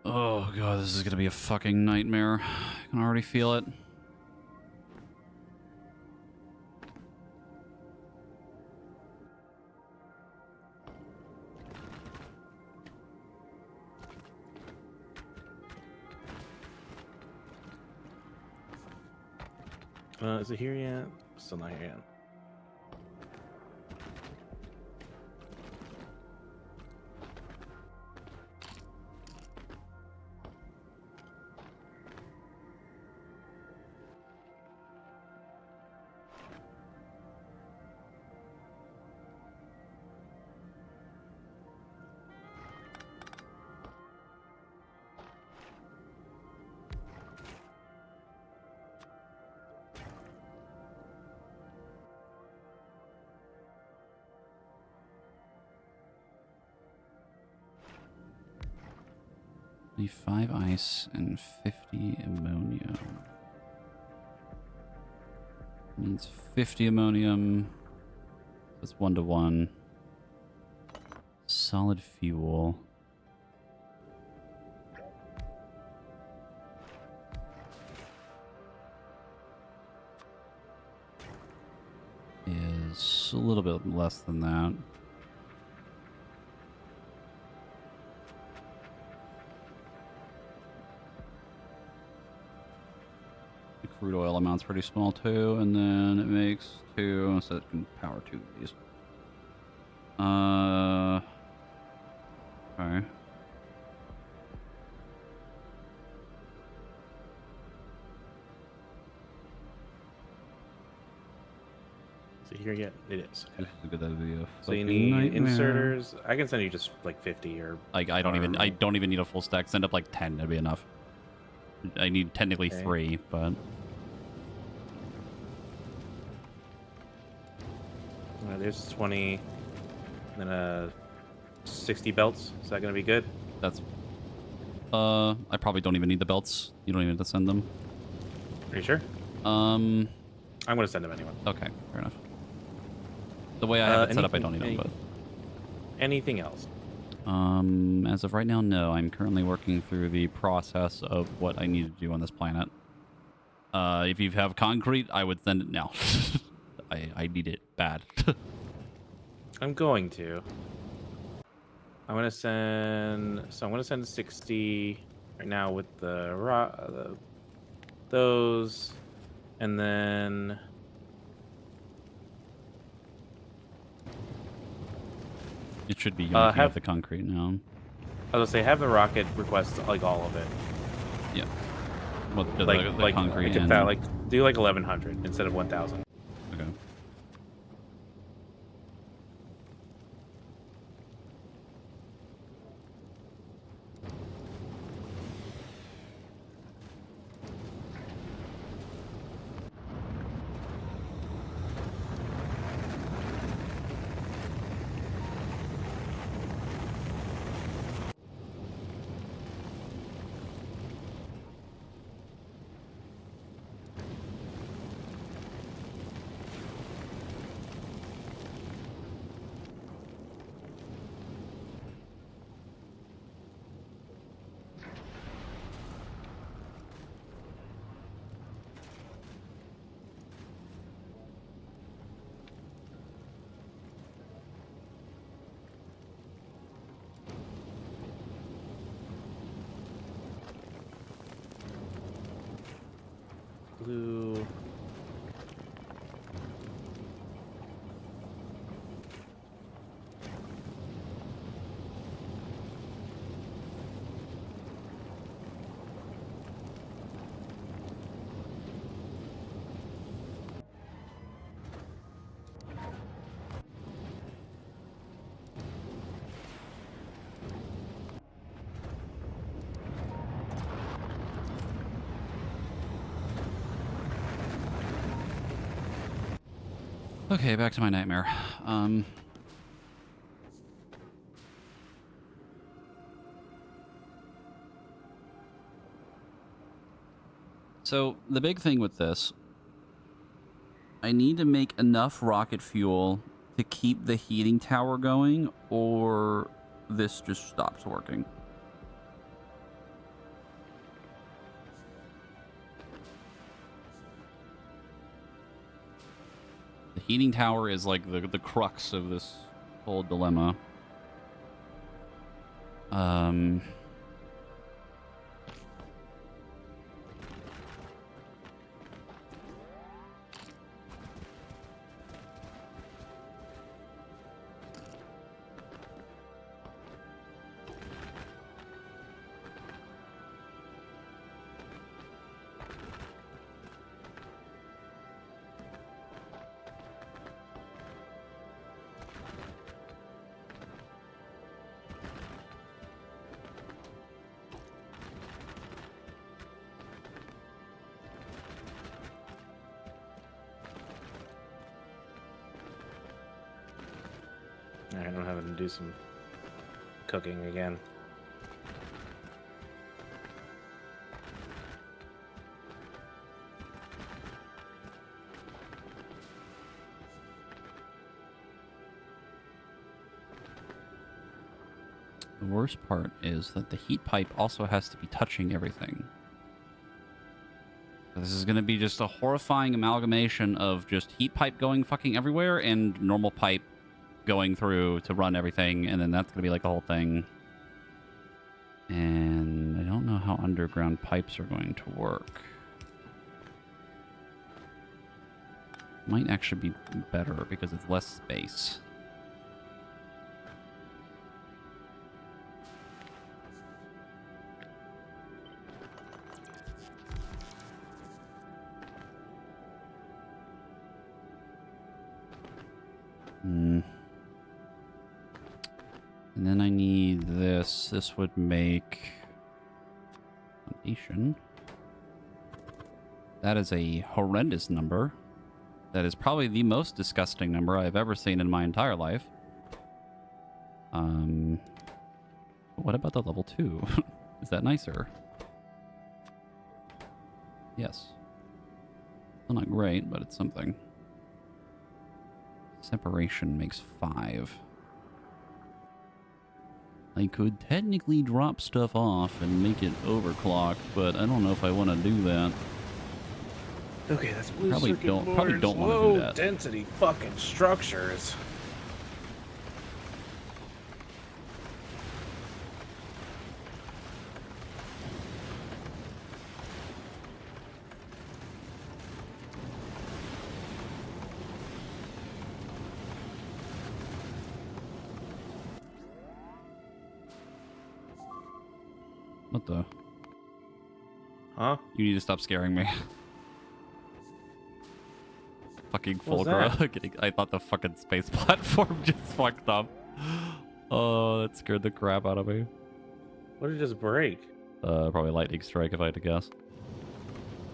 Oh god, this is gonna be a fucking nightmare. I can already feel it. Is it here yet? Still not here yet. Need 5 ice and 50 ammonium. Needs 50 ammonium. That's 1-to-1. Solid fuel. Is a little bit less than that. The crude oil amount's pretty small too, and then it makes 2, so it can power 2 of these. Okay. Is it here yet? It is. Okay. This is a good idea. So you need inserters. I can send you just like 50 or. Like I don't even need a full stack. Send up like 10. That'd be enough. I need technically 3, but. There's 20. Then 60 belts. Is that gonna be good? That's. I probably don't even need the belts. You don't even have to send them. Are you sure? I'm gonna send them anyway. Okay, fair enough. The way I have it set up, I don't need them, but... Anything else? As of right now, no. I'm currently working through the process of what I need to do on this planet. If you have concrete, I would send it now. I need it bad. I'm going to. I'm gonna send. So I'm gonna send 60 right now with those, and then It should be going to have the concrete now. I was gonna say have the rocket request like all of it. Yeah. Well, the like concrete like, and... do like 1100 instead of 1000. Okay. Blue. Okay, back to my nightmare. So the big thing with this, I need to make enough rocket fuel to keep the heating tower going, or this just stops working. The heating tower is like the crux of this whole dilemma. Alright, I'm having to do some cooking again. The worst part is that the heat pipe also has to be touching everything. This is going to be just a horrifying amalgamation of just heat pipe going fucking everywhere and normal pipe going through to run everything, and then that's going to be like a whole thing. And I don't know how underground pipes are going to work. Might actually be better because it's less space. And then I need this. This would make foundation. That is a horrendous number. That is probably the most disgusting number I've ever seen in my entire life. What about the level 2? Is that nicer? Yes. Still not great, but it's something. Separation makes 5. I could technically drop stuff off and make it overclock, but I don't know if I want to do that. Okay, that's blue Probably circuit don't boards, want to do low that. density fucking structures. What the? Huh? You need to stop scaring me. Fucking What was Fulcra. I thought the fucking space platform just fucked up. Oh, that scared the crap out of me. What did it just break? Probably lightning strike if I had to guess.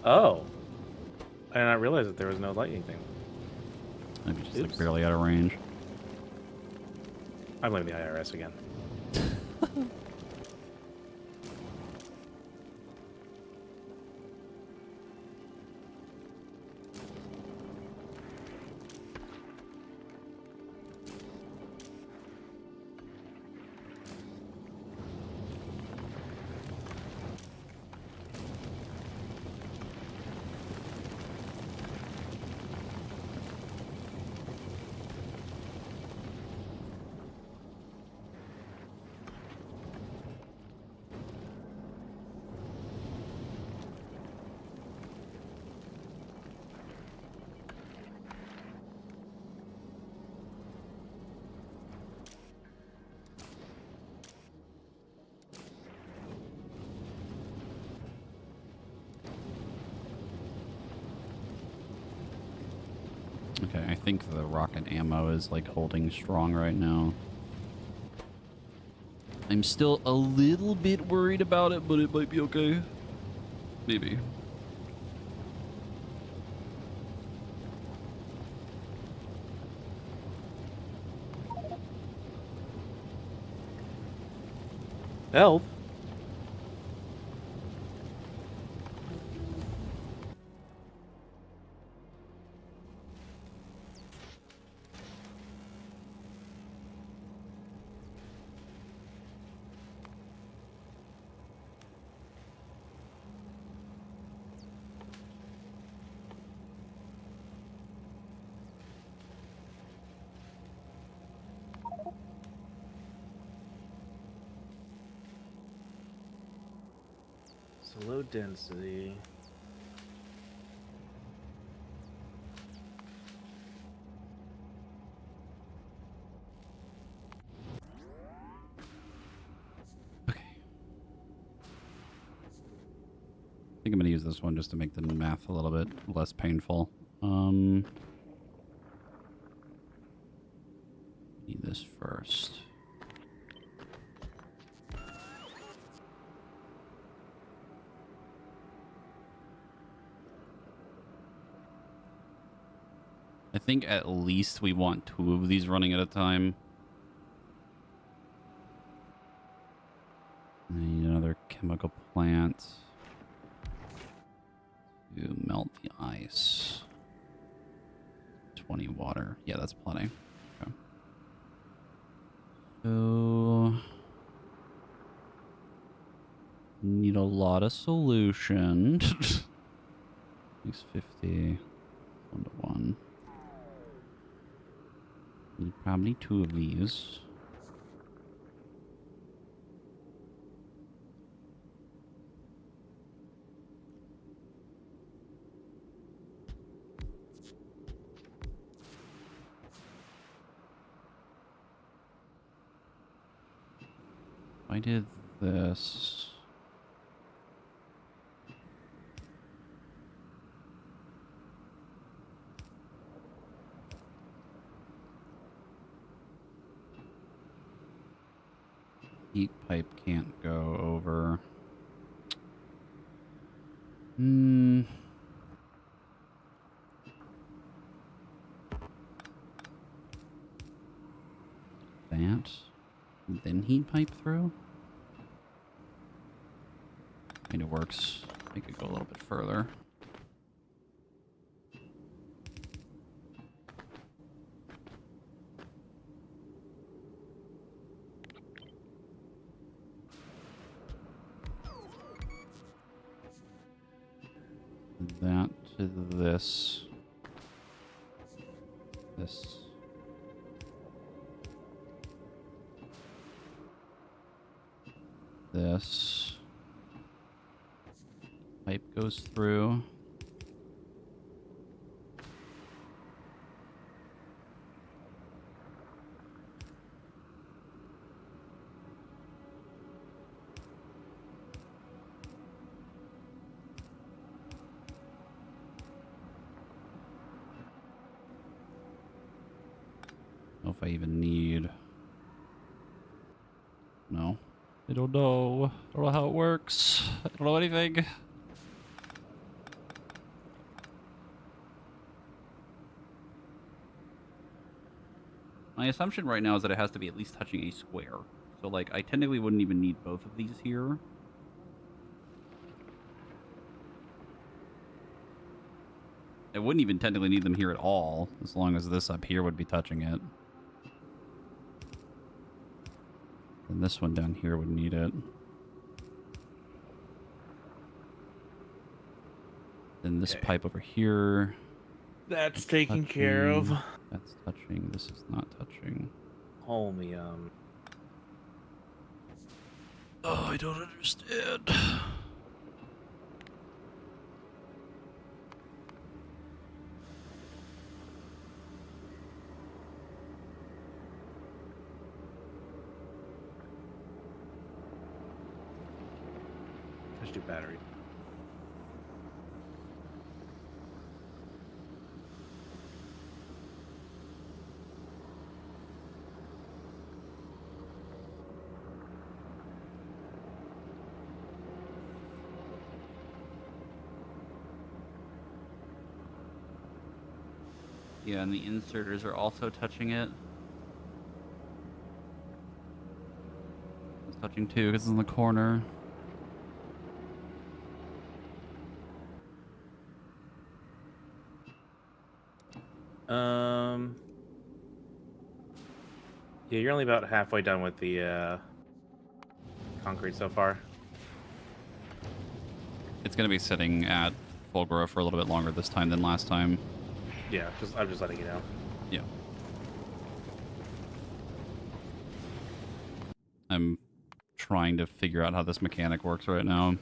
Oh. I did not realize that there was no lightning thing. Maybe just Oops. like barely out of range. I blame the IRS again. Okay, I think the rocket ammo is like holding strong right now. I'm still a little bit worried about it, but it might be okay. Maybe. Elf? So low density. Okay. I think I'm gonna use this one just to make the math a little bit less painful. Need this first. I think at least we want 2 of these running at a time. I need another chemical plant to melt the ice. 20 water. Yeah, that's plenty. Okay. So need a lot of solution. Makes 50. 1 to 1. Need probably 2 of these. I did this. Heat pipe can't go over. That. And then heat pipe through. I mean, it works. Make it go a little bit further. That to this. This. This. Pipe goes through. Know if I even need. No. I don't know. I don't know how it works. I don't know anything. My assumption right now is that it has to be at least touching a square. So, like, I technically wouldn't even need both of these here. I wouldn't even technically need them here at all, as long as this up here would be touching it. And this one down here would need it. Then this pipe over here. That's taken care of. That's touching. This is not touching. Holy, Oh, I don't understand. let's do battery. Yeah, and the inserters are also touching it. It's touching too, because it's in the corner. Yeah, you're only about halfway done with the concrete so far. It's going to be sitting at full grow for a little bit longer this time than last time. Yeah, I'm just letting you know. Yeah. I'm trying to figure out how this mechanic works right now.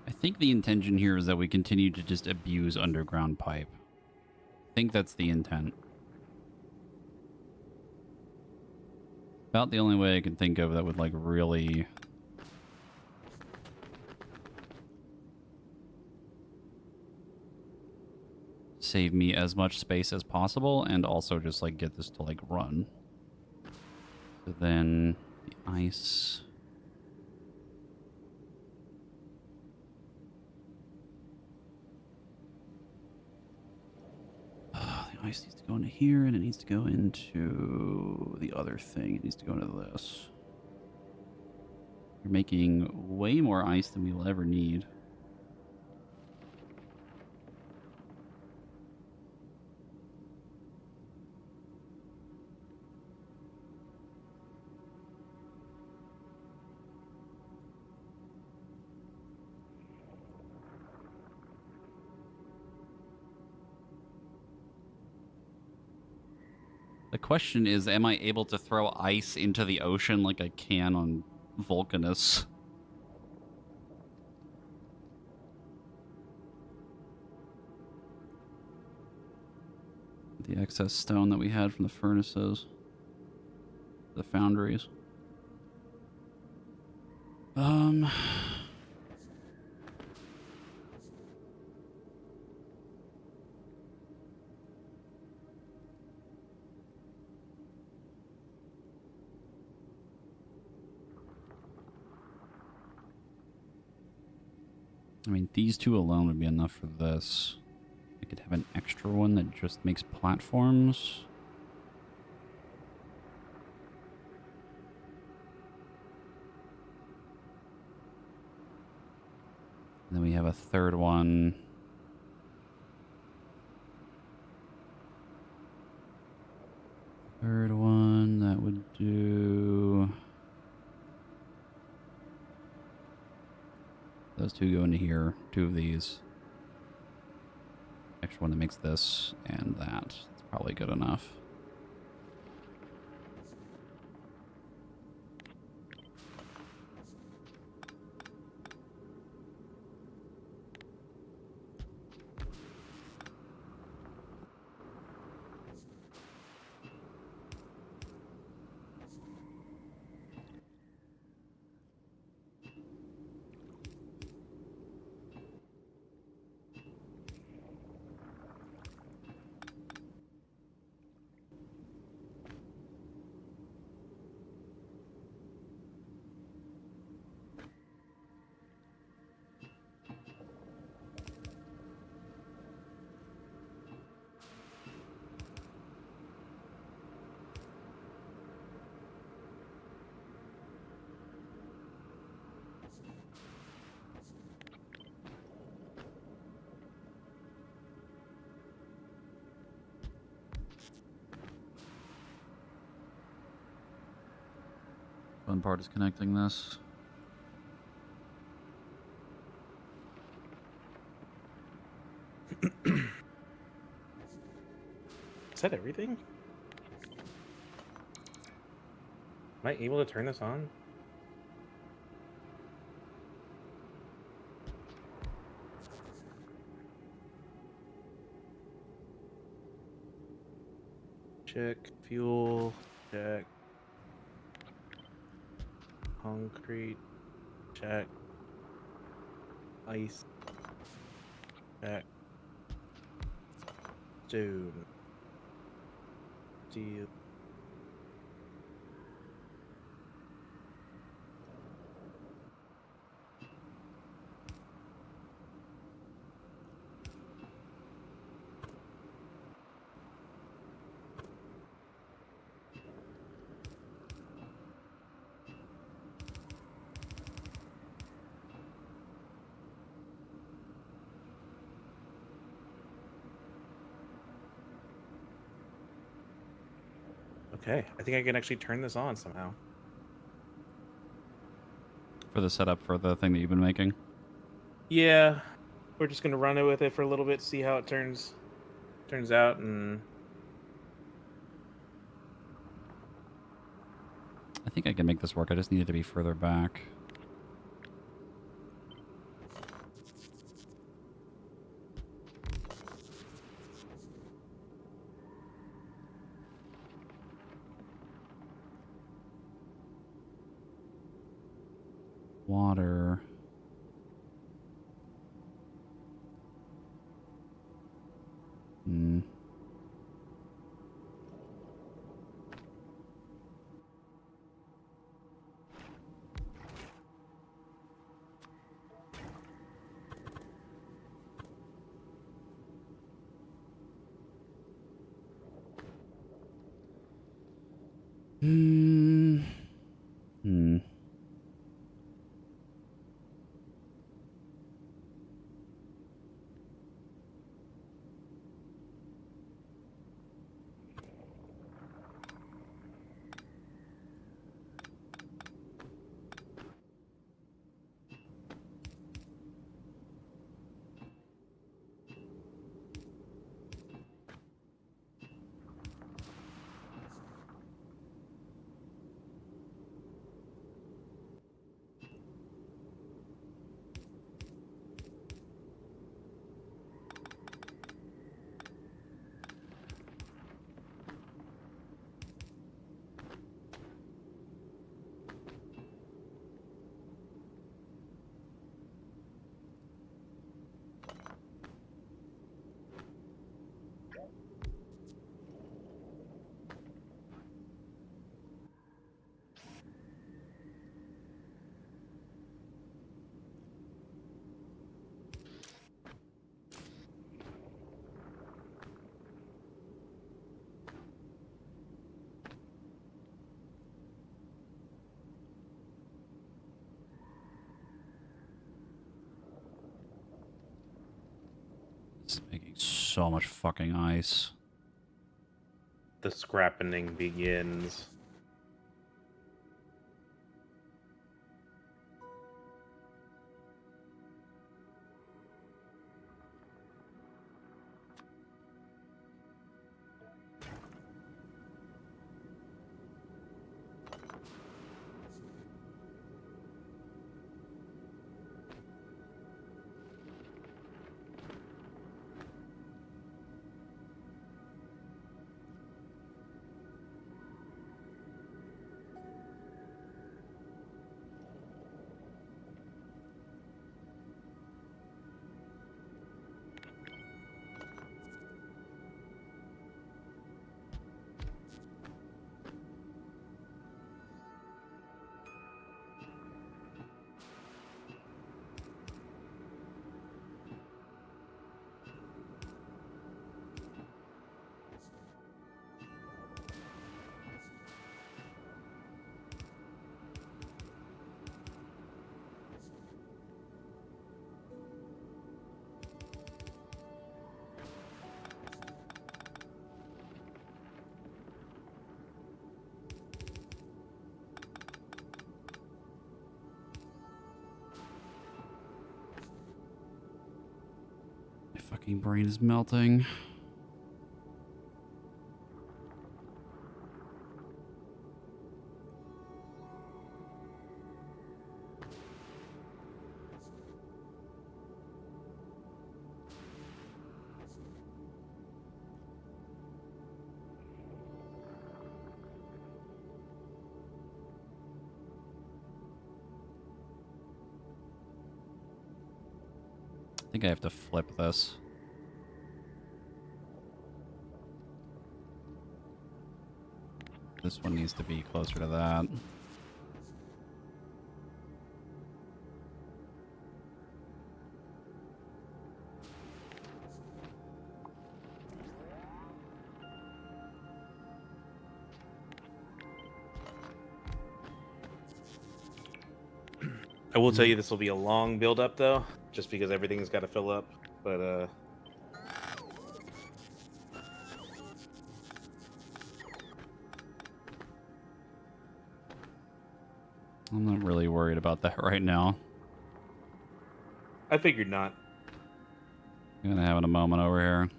I think the intention here is that we continue to just abuse underground pipe. I think that's the intent. About the only way I can think of that would, like, really save me as much space as possible and also just, like, get this to, like, run. So then the ice. The ice needs to go into here, and it needs to go into the other thing. It needs to go into this. You're making way more ice than we will ever need. The question is, am I able to throw ice into the ocean like I can on Vulcanus? The excess stone that we had from the furnaces. The foundries. I mean, these two alone would be enough for this. I could have an extra one that just makes platforms. And then we have a third one. Third one that would do... Those two go into here. Two of these. Extra one that makes this and that. It's probably good enough. Fun part is connecting this. Is that everything? Am I able to turn this on? Check fuel. Check. Concrete. Check. Ice. Check. Stone. Steel. Okay, I think I can actually turn this on somehow. For the setup for the thing that you've been making. Yeah, we're just gonna run it with it for a little bit, see how it turns out, and I think I can make this work. I just need it to be further back. Water. Hmm. Hmm. Hmm. It's making so much fucking ice. The scrappening begins. My fucking brain is melting. I think I have to flip this. This one needs to be closer to that. I will tell you this will be a long build up though, just because everything's got to fill up. But I'm not really worried about that right now. I figured not. I'm gonna have a moment over here.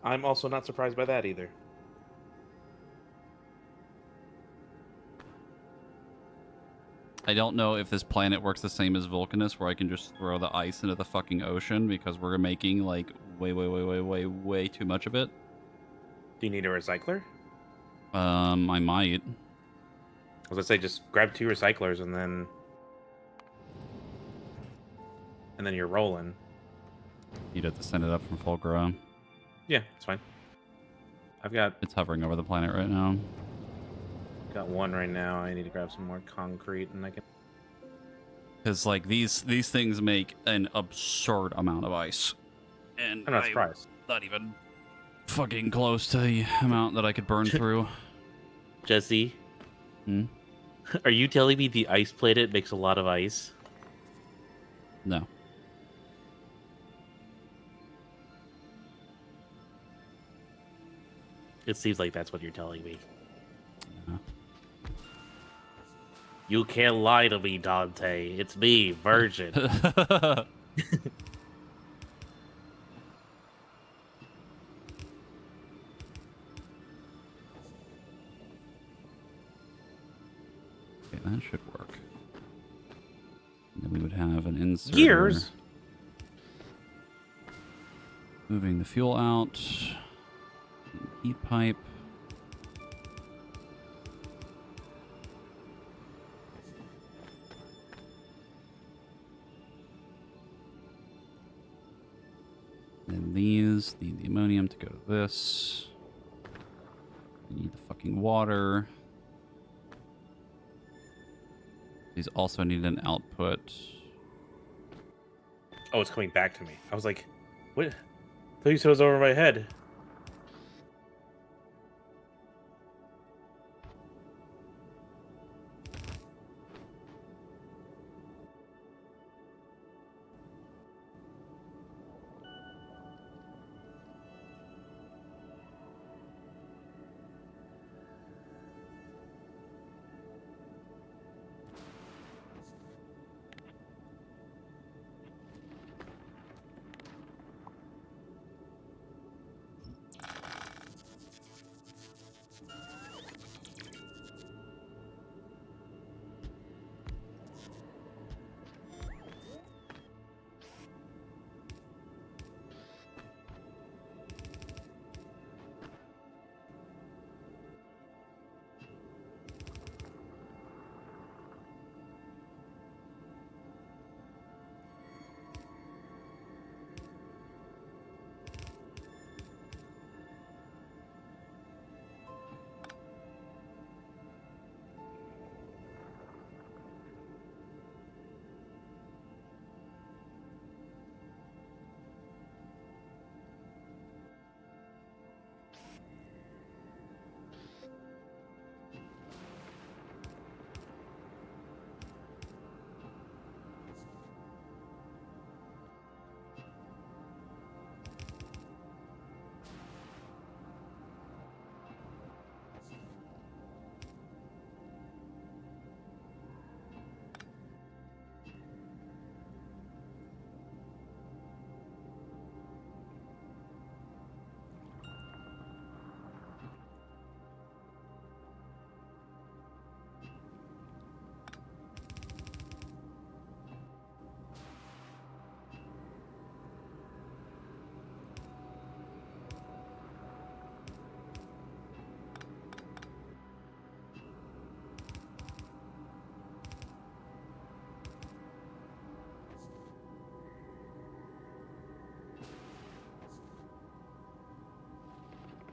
I'm also not surprised by that either. I don't know if this planet works the same as Vulcanus, where I can just throw the ice into the fucking ocean because we're making like way too much of it. Do you need a recycler? I might. I was gonna say just grab 2 recyclers and then you're rolling. You'd have to send it up from full grow. Yeah, it's fine. I've got It's hovering over the planet right now. 1 right now. I need to grab some more concrete and I can. Because like these things make an absurd amount of ice, and I'm not surprised. Not even fucking close to the amount that I could burn through. Jesse, Hmm? are you telling me the ice planet makes a lot of ice? No. It seems like that's what you're telling me. No. You can't lie to me, Dante. It's me, Virgin. Okay, that should work. And then we would have an insert. Gears? Moving the fuel out. Heat pipe. And these need the ammonium to go to this. We need the fucking water. These also need an output. Oh, it's coming back to me. I was like, what? I thought you said it was over my head.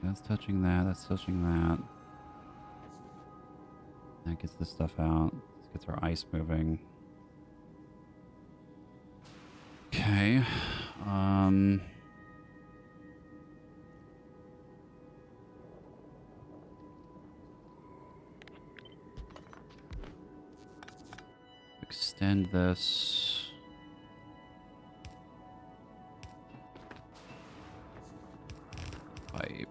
that's touching that. That's touching that. That gets this stuff out. This gets our ice moving. Okay. Extend this. Pipe.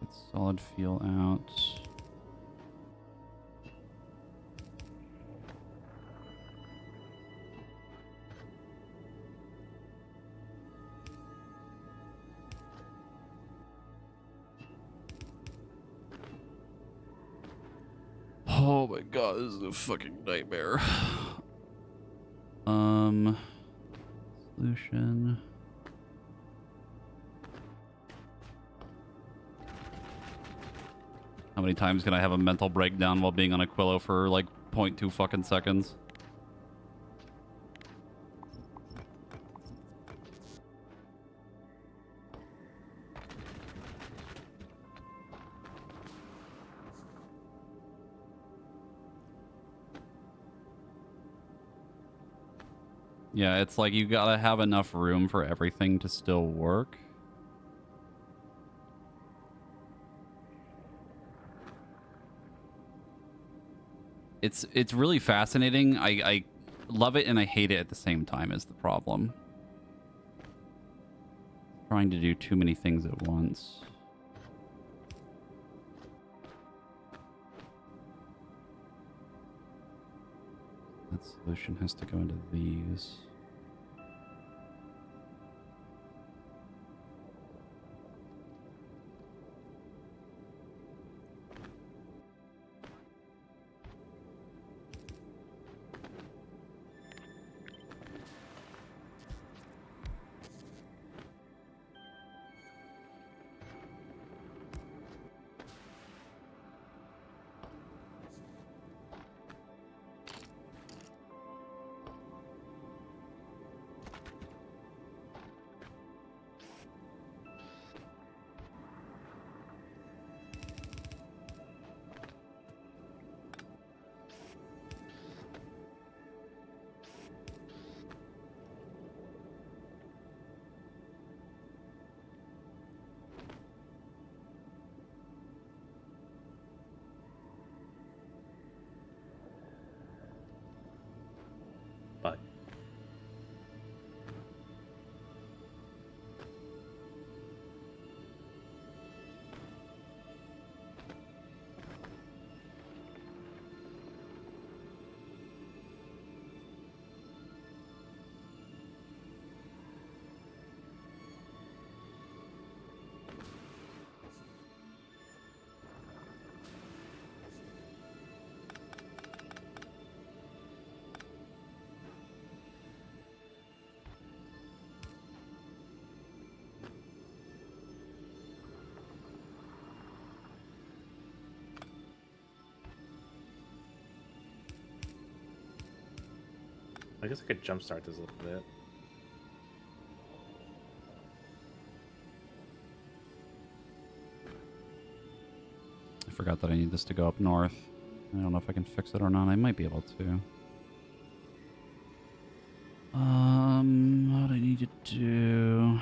Get solid fuel out. Oh my god, this is a fucking nightmare. Solution. How many times can I have a mental breakdown while being on Aquilo for like 0.2 fucking seconds? Yeah, it's like you gotta have enough room for everything to still work. It's really fascinating. I love it and I hate it at the same time is the problem. Trying to do too many things at once. That solution has to go into these. But I guess I could jumpstart this a little bit. I forgot that I need this to go up north. I don't know if I can fix it or not. I might be able to. What do I need to do?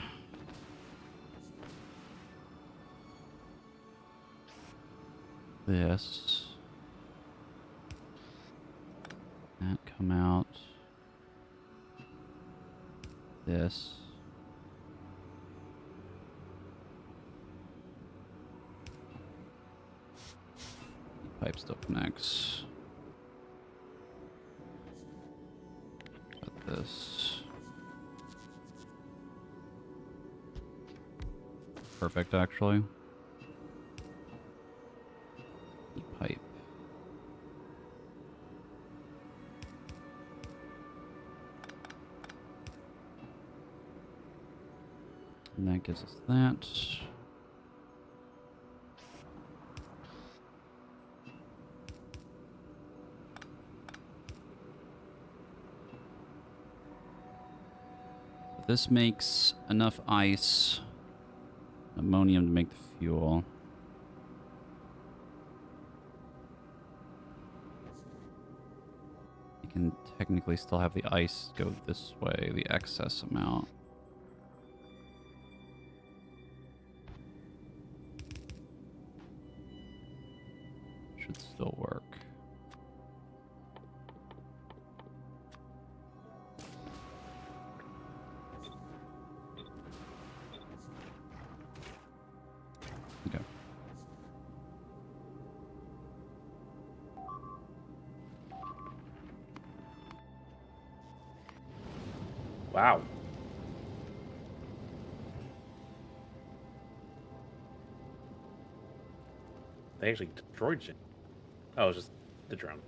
This. That come out. This. Pipe still connects. Got this. Perfect, actually. Pipe. And that gives us that. this makes enough ice, ammonium to make the fuel. You can technically still have the ice go this way, the excess amount. Should still work. Okay. Wow. They actually destroyed shit. Oh, it was just the drone.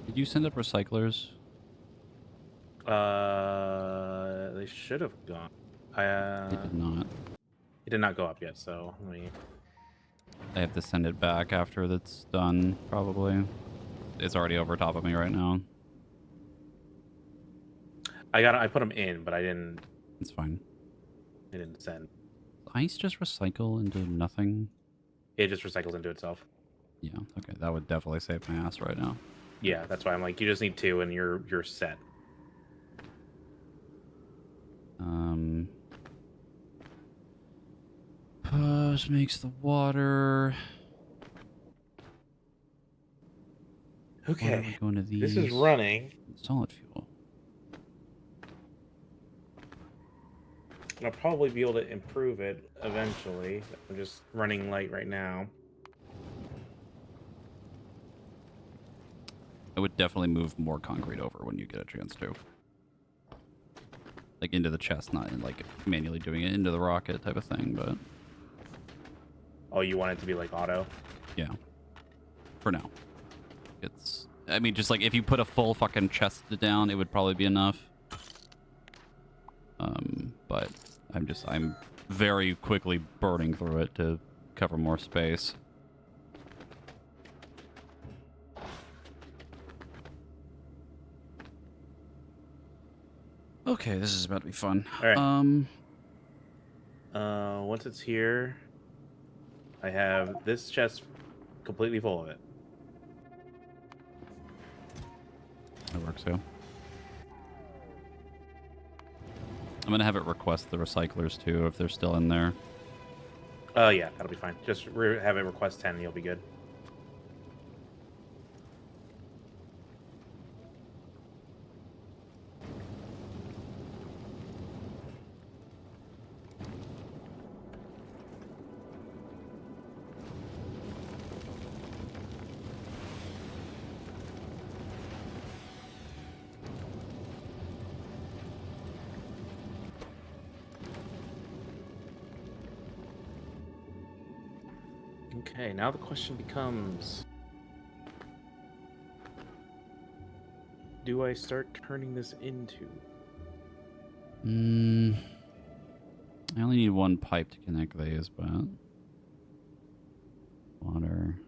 Did you send up recyclers? They should have gone. They did not. It did not go up yet, so let me. I have to send it back after that's done, probably. It's already over top of me right now. I put them in, but I didn't. It's fine. I didn't send. Ice just recycle into nothing? It just recycles into itself. Yeah, okay. That would definitely save my ass right now. Yeah, that's why I'm like, you just need 2 and you're set. This makes the water. Okay. Going to these. This is running. Solid fuel. I'll probably be able to improve it eventually. I'm just running light right now. I would definitely move more concrete over when you get a chance to. Like into the chest, not in like manually doing it into the rocket type of thing, but... Oh, you want it to be like auto? Yeah. For now. It's... I mean, just like if you put a full fucking chest down, it would probably be enough. But I'm very quickly burning through it to cover more space. Okay, this is about to be fun. All right. Once it's here, I have this chest completely full of it. That works, yeah. I'm gonna have it request the recyclers too if they're still in there. Oh yeah, that'll be fine. Just have it request 10 and you'll be good. Okay, now the question becomes... do I start turning this into? I only need one pipe to connect these, but... Water...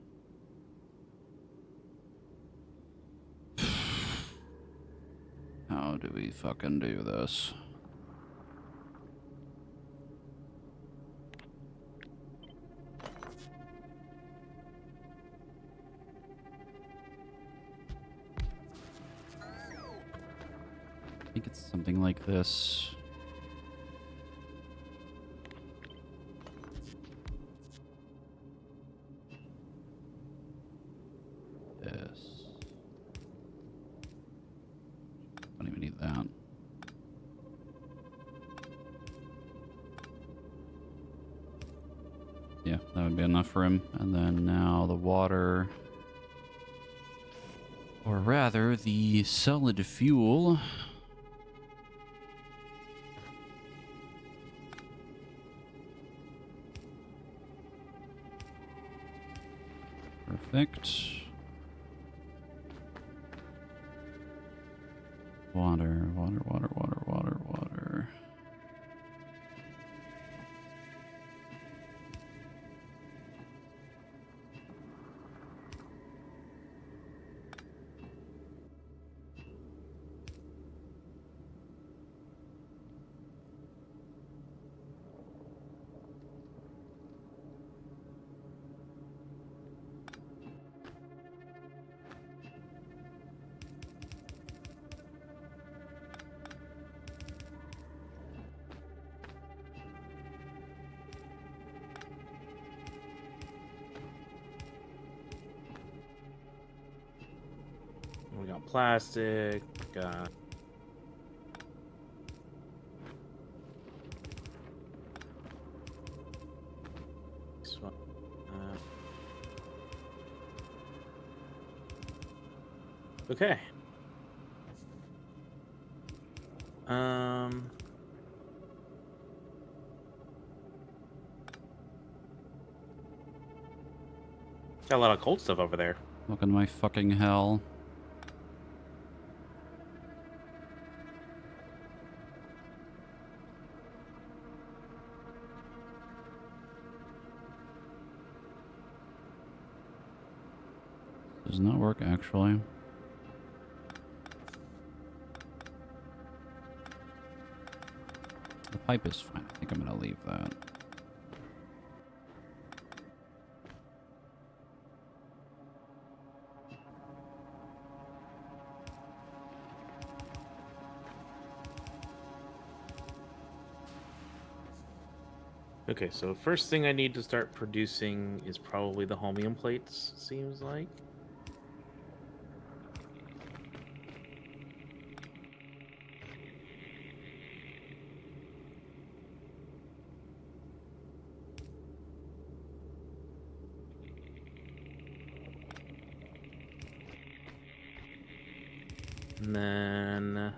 How do we fucking do this? I think it's something like this. This. Don't even need that. Yeah, that would be enough for him. And then now the water. Or rather, the solid fuel. Perfect. Water, water, water, water, water, water. We got plastic. Got this one. Okay. Got a lot of cold stuff over there. Look at my fucking hell. Does not work, actually. The pipe is fine. I think I'm gonna leave that. Okay, so first thing I need to start producing is probably the holmium plates, seems like. And then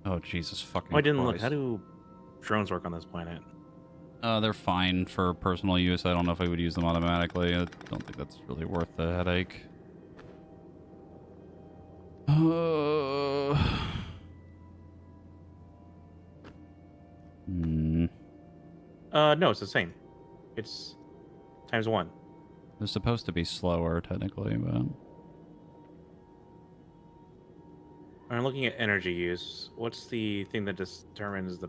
Oh, Jesus fucking I didn't look. Christ. How do drones work on this planet? They're fine for personal use. I don't know if I would use them automatically. I don't think that's really worth the headache. Hmm. No, it's the same. It's ×1. They're supposed to be slower, technically, but... I'm looking at energy use. What's the thing that determines the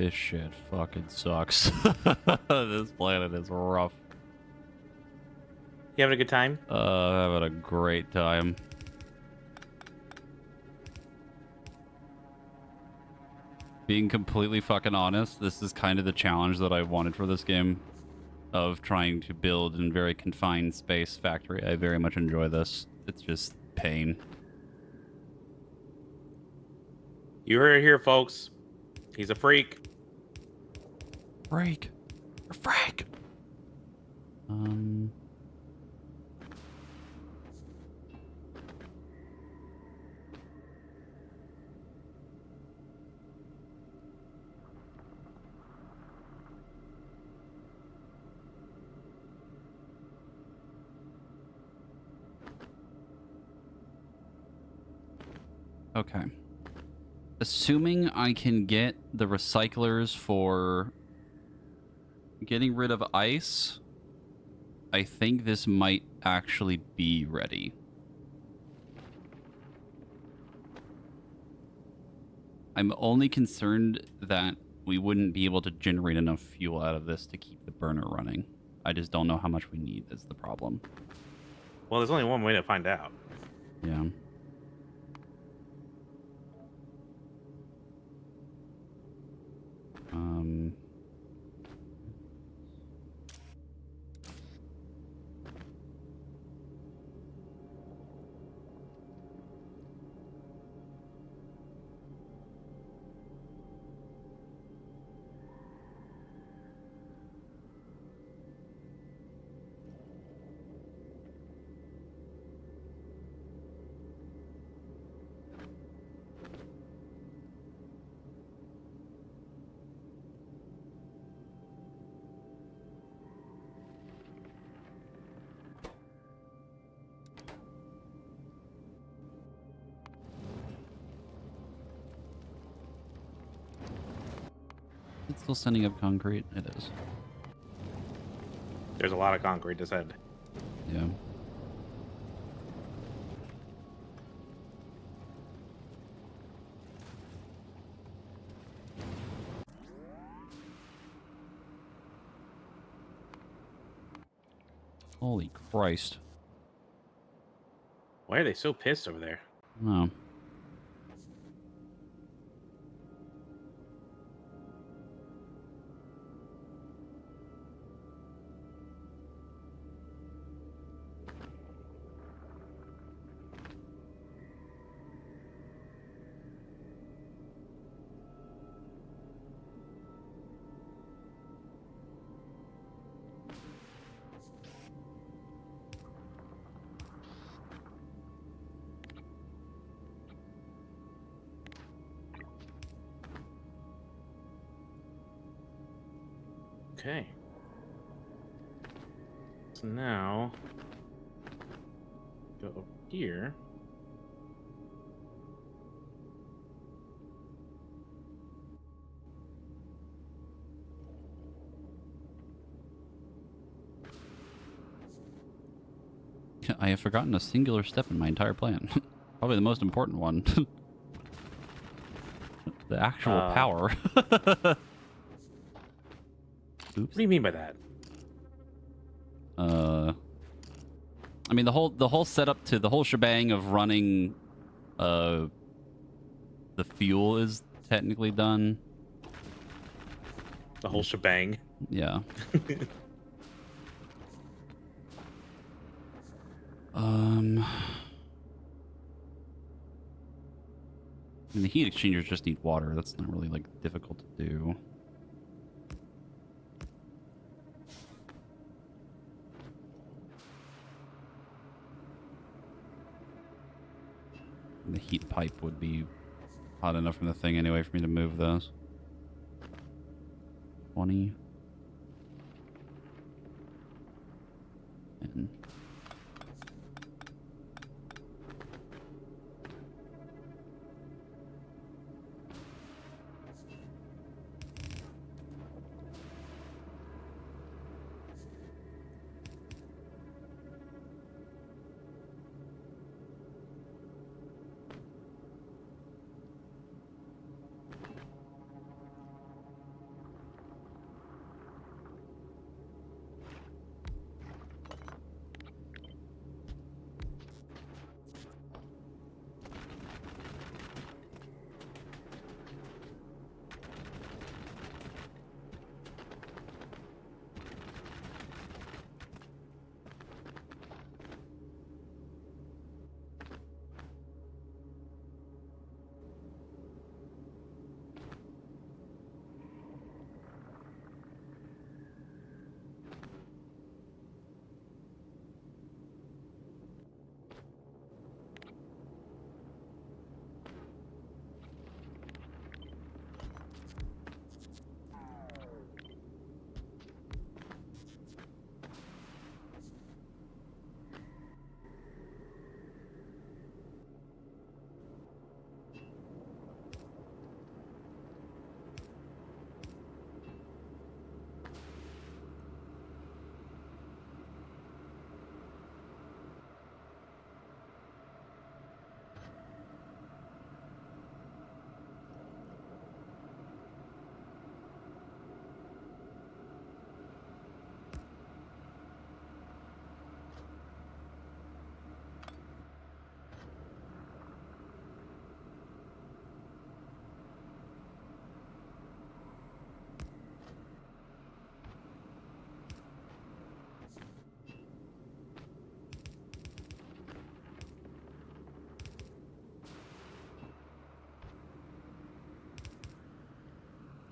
This shit fucking sucks. This planet is rough. You having a good time? Having a great time. Being completely fucking honest, this is kind of the challenge that I wanted for this game. Of trying to build in very confined space factory. I very much enjoy this. It's just pain. You heard it here, folks. He's a freak. Freak. You're freak. Okay. Assuming I can get the recyclers for getting rid of ice, I think this might actually be ready. I'm only concerned that we wouldn't be able to generate enough fuel out of this to keep the burner running. I just don't know how much we need is the problem. Well, there's only one way to find out. Yeah. It's still sending up concrete. It is. There's a lot of concrete to send. Yeah. Holy Christ. Why are they so pissed over there? No. Okay. So now, go over here. I have forgotten a singular step in my entire plan. Probably the most important one. The actual power. Oops. What do you mean by that? I mean the whole setup to the whole shebang of running the fuel is technically done. The whole shebang. Yeah. I mean, the heat exchangers just need water. That's not really like difficult to do. And the heat pipe would be hot enough from the thing anyway for me to move those. 20. And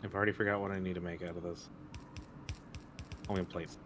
I've already forgot what I need to make out of this. Only plates.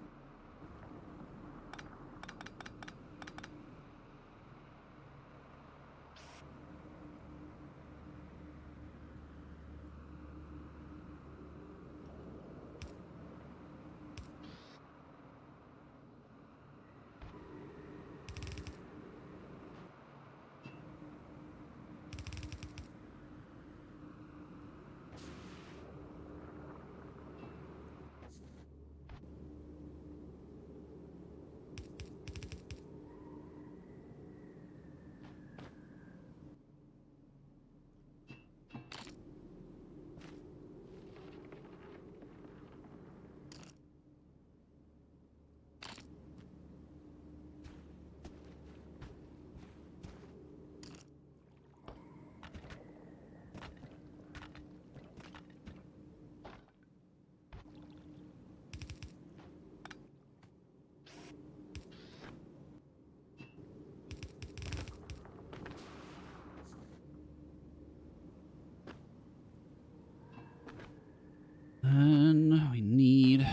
And we need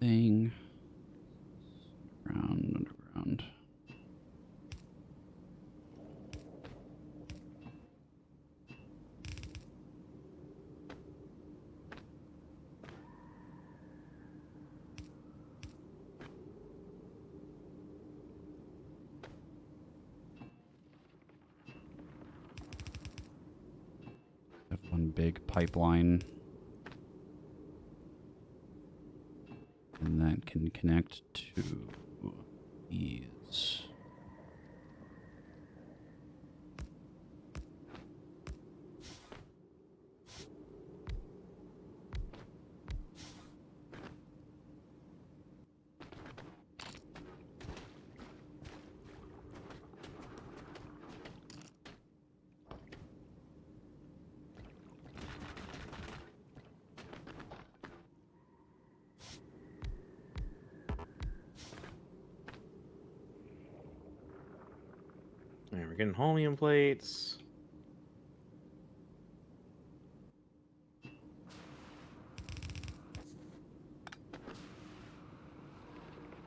thing underground. Have one big pipeline. And that can connect to these. Alright, we're getting holmium plates.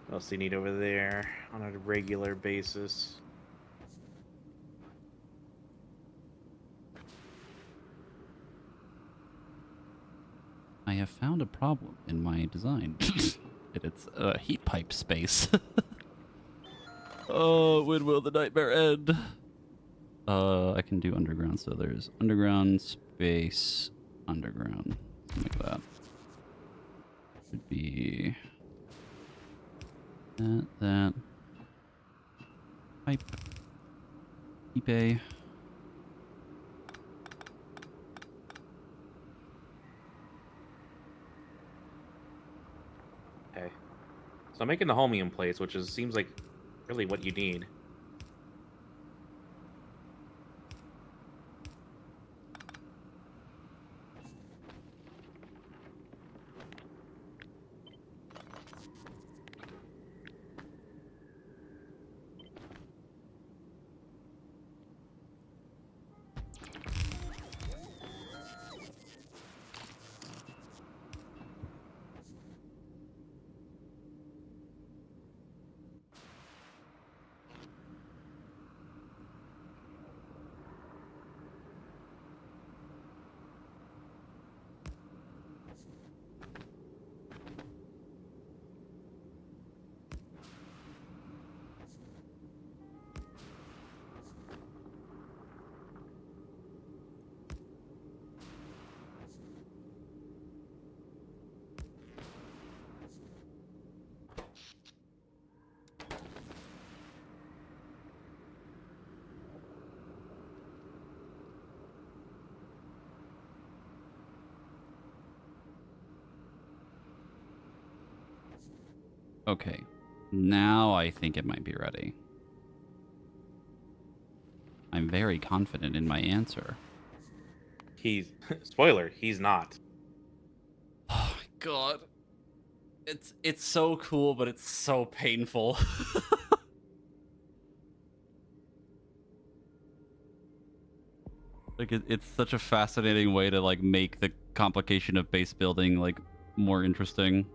What else do you need over there on a regular basis? I have found a problem in my design. It's a heat pipe space. Oh, when will the nightmare end? I can do underground, so there's underground, space, underground. Something like that. Should be that. Pipe. eBay. Okay. So I'm making the holmium plates, which seems like really what you need. Okay. Now I think it might be ready. I'm very confident in my answer. He's spoiler, he's not. Oh my god. It's so cool, but it's so painful. Like it's such a fascinating way to like make the complication of base building like more interesting.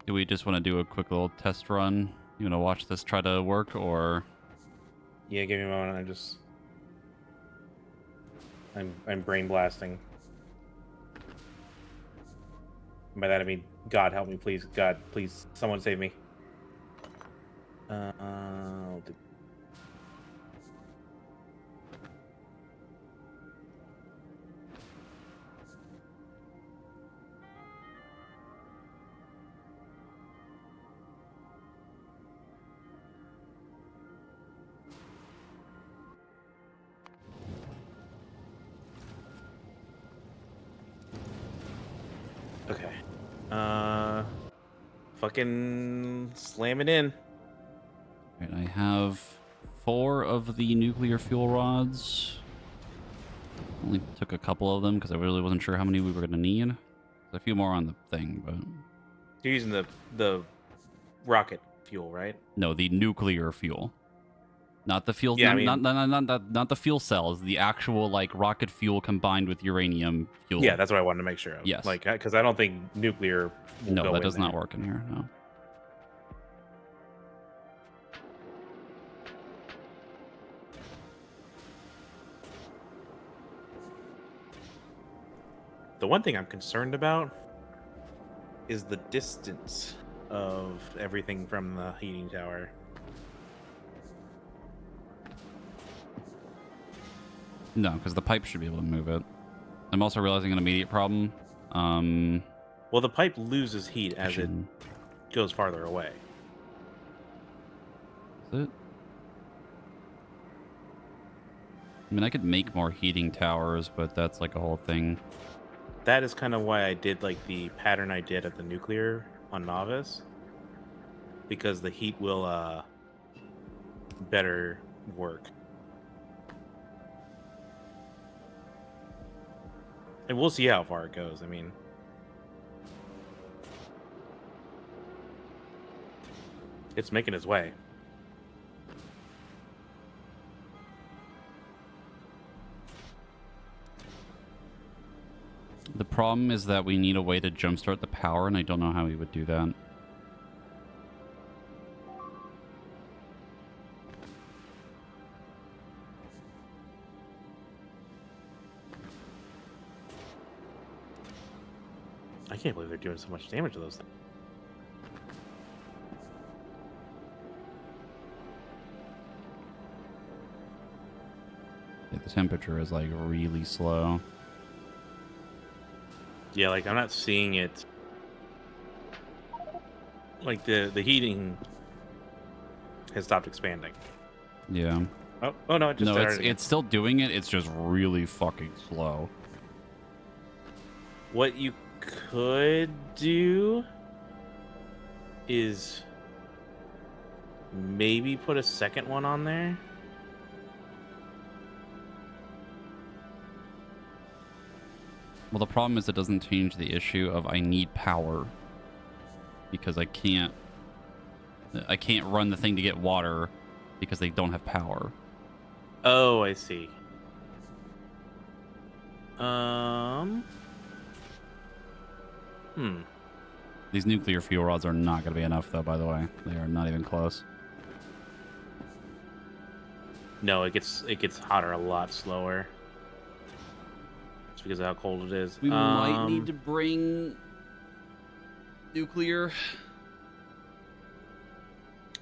Do we just want to do a quick little test run? You want to watch this try to work, or? Yeah, give me a moment. I'm brain blasting. By that I mean, God help me, please. God, please, someone save me. Okay. Fucking slam it in. Right, I have 4 of the nuclear fuel rods. Only took a couple of them because I really wasn't sure how many we were going to need. There's a few more on the thing, but... You're using the rocket fuel, right? No, the nuclear fuel. Not the fuel... Yeah, not the fuel cells. The actual, like, rocket fuel combined with uranium fuel. Yeah, that's what I wanted to make sure of. Yes. Like, because I don't think nuclear will No, go that in does not there. work in here, no. The one thing I'm concerned about is the distance of everything from the heating tower. No, because the pipe should be able to move it. I'm also realizing an immediate problem. Well, the pipe loses heat as it Is goes farther away. it? I mean, I could make more heating towers, but that's like a whole thing. That is kind of why I did like the pattern I did at the nuclear on Novice, because the heat will better work. And we'll see how far it goes. I mean, it's making its way. The problem is that we need a way to jumpstart the power, and I don't know how we would do that. I can't believe they're doing so much damage to those things. Yeah, the temperature is like really slow. Yeah, like I'm not seeing it. Like the heating has stopped expanding. Yeah. Oh no, it just No, started again. it's still doing it. It's just really fucking slow. What you could do is maybe put a second one on there. Well, the problem is it doesn't change the issue of I need power, because I can't run the thing to get water because they don't have power. Oh, I see. These nuclear fuel rods are not going to be enough, though, by the way. They are not even close. No, it gets hotter a lot slower. It's because of how cold it is. We might need to bring nuclear.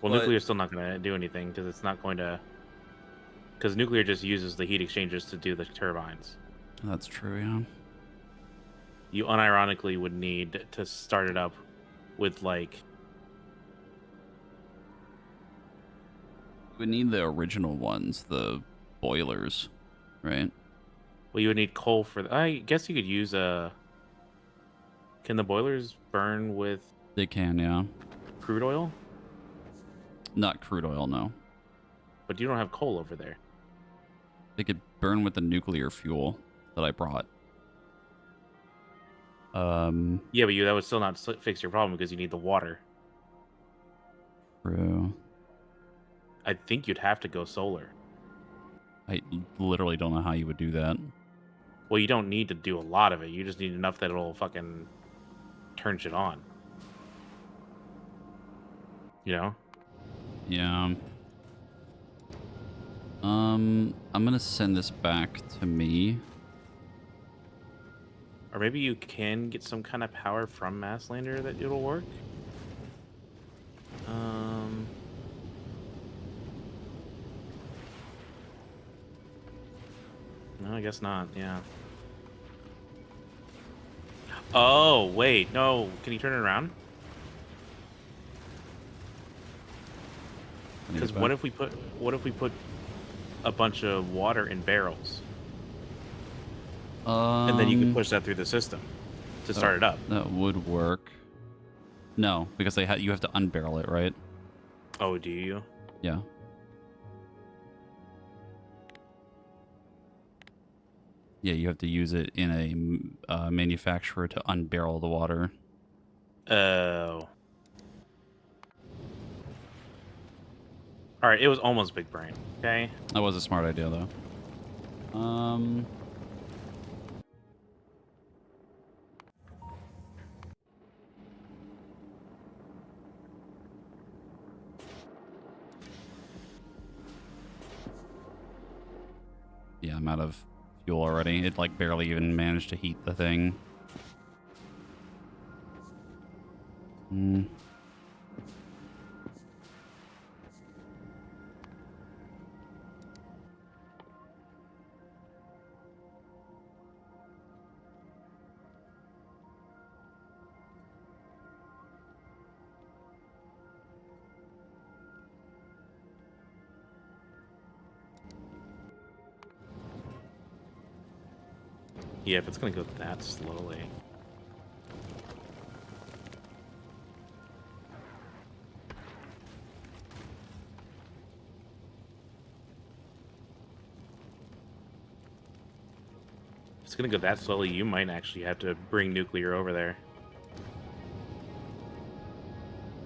Well, but- nuclear's still not going to do anything because it's not going to. Because nuclear just uses the heat exchangers to do the turbines. That's true, yeah. You unironically would need to start it up with like We need the original ones, the boilers, right? Well, you would need coal for. I guess you could use a. Can the boilers burn with They can, yeah. crude oil? Not crude oil, no. But you don't have coal over there. They could burn with the nuclear fuel that I brought. Yeah, but that would still not fix your problem because you need the water. True. I think you'd have to go solar. I literally don't know how you would do that. Well, you don't need to do a lot of it. You just need enough that it'll fucking turn shit on. You know? Yeah. I'm gonna send this back to me. Or maybe you can get some kind of power from Masslander that it'll work. No, I guess not. Yeah. Oh, wait. No. Can you turn it around? Because what if we put a bunch of water in barrels? And then you can push that through the system to start it up. That would work. No, because you have to unbarrel it, right? Oh, do you? Yeah. Yeah, you have to use it in a manufacturer to unbarrel the water. Oh. All right, it was almost big brain. Okay. That was a smart idea, though. Yeah, I'm out of fuel already. It like barely even managed to heat the thing. Yeah, if it's gonna go that slowly. If it's gonna go that slowly, you might actually have to bring nuclear over there.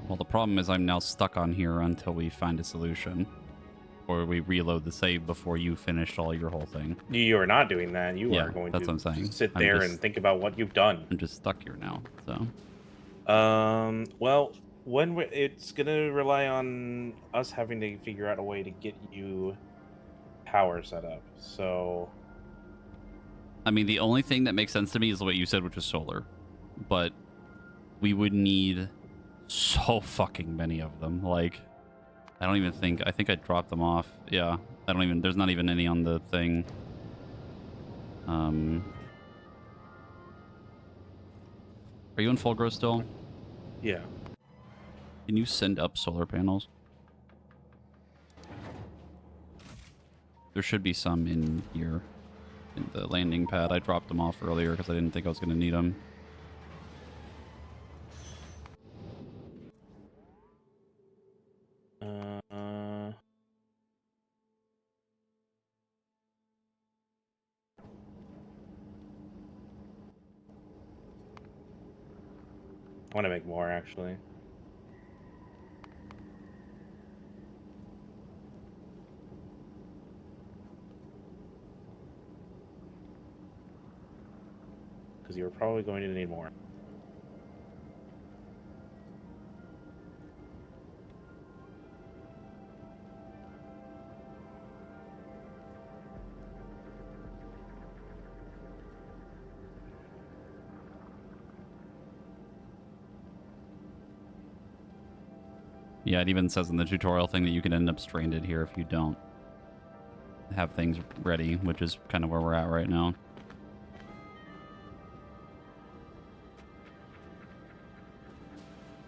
Well, the problem is I'm now stuck on here until we find a solution. Or we reload the save before you finished all your whole thing. You are not doing that. You Yeah, are going that's to what I'm saying. sit I'm there just- and think about what you've done. I'm just stuck here now, so... Well, it's gonna rely on us having to figure out a way to get you power set up. So, I mean, the only thing that makes sense to me is what you said, which was solar. But we would need so fucking many of them. Like, I don't even think... I think I dropped them off. Yeah, I don't even... There's not even any on the thing. Are you in full grow still? yeah. Can you send up solar panels? There should be some in here. In the landing pad. I dropped them off earlier because I didn't think I was going to need them. I want to make more, actually. Because you were probably going to need more. Yeah, it even says in the tutorial thing that you can end up stranded here if you don't have things ready, which is kind of where we're at right now.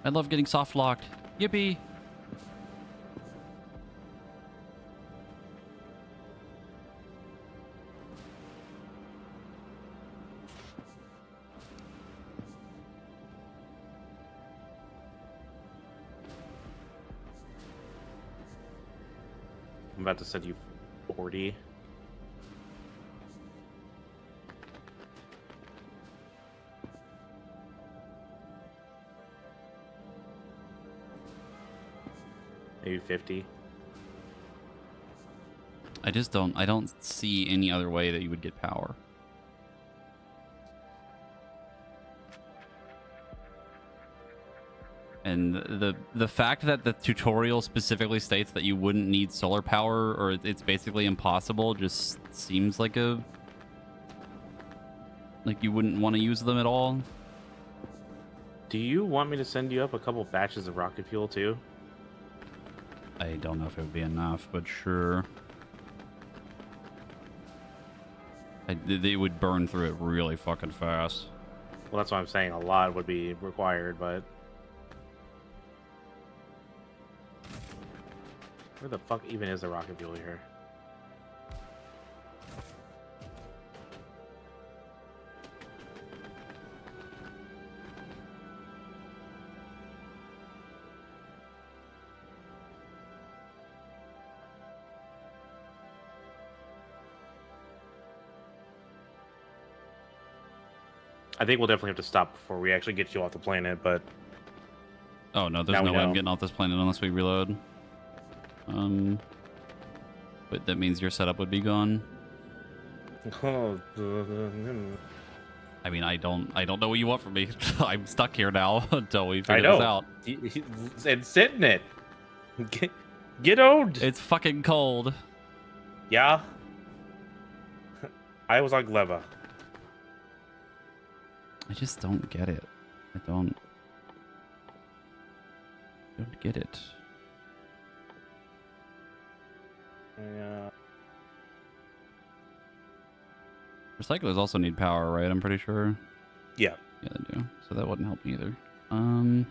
I love getting soft locked. Yippee! I'm about to send you 40. Maybe 50. I don't see any other way that you would get power. And the fact that the tutorial specifically states that you wouldn't need solar power, or it's basically impossible, just seems like you wouldn't want to use them at all. Do you want me to send you up a couple batches of rocket fuel too? I don't know if it would be enough, but sure. They would burn through it really fucking fast. Well, that's why I'm saying a lot would be required, but... Where the fuck even is the rocket fuel here? I think we'll definitely have to stop before we actually get you off the planet, but... Oh, no, there's no way I'm getting off this planet unless we reload. But that means your setup would be gone. I mean, I don't know what you want from me. I'm stuck here now until we figure this out. And sit in it. Get owned. It's fucking cold. Yeah. I was on Gleva. I just don't get it. I don't get it. Yeah. Recyclers also need power, right? I'm pretty sure. Yeah. Yeah, they do. So that wouldn't help either. No,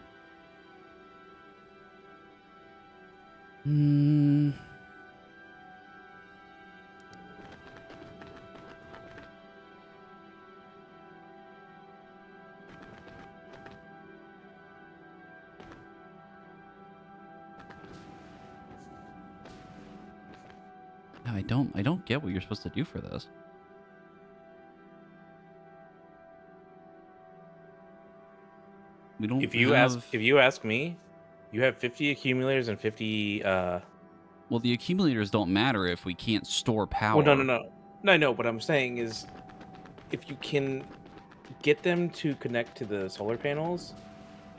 I don't get what you're supposed to do for this. We don't. If you ask me, you have 50 accumulators and 50 Well, the accumulators don't matter if we can't store power. Well, no. No, what I'm saying is if you can get them to connect to the solar panels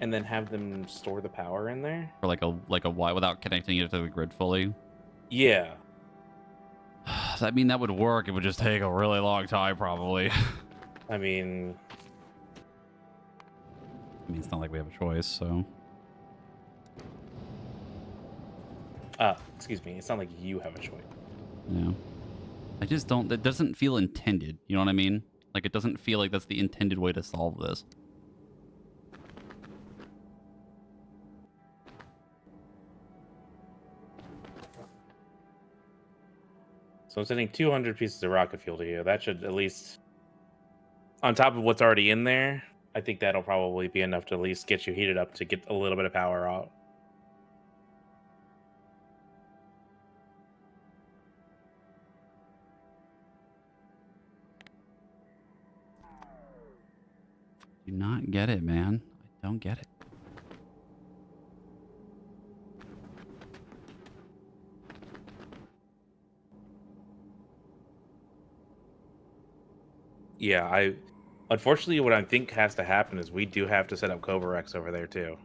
and then have them store the power in there. For like a Y without connecting it to the grid fully. Yeah. I mean, that would work. It would just take a really long time, probably. I mean, it's not like we have a choice, so. Excuse me. It's not like you have a choice. Yeah. I just don't. That doesn't feel intended. You know what I mean? Like, it doesn't feel like that's the intended way to solve this. So I'm sending 200 pieces of rocket fuel to you. That should at least, on top of what's already in there, I think that'll probably be enough to at least get you heated up to get a little bit of power out. Do not get it, man. I don't get it. Yeah, unfortunately, what I think has to happen is we do have to set up Cobra X over there too.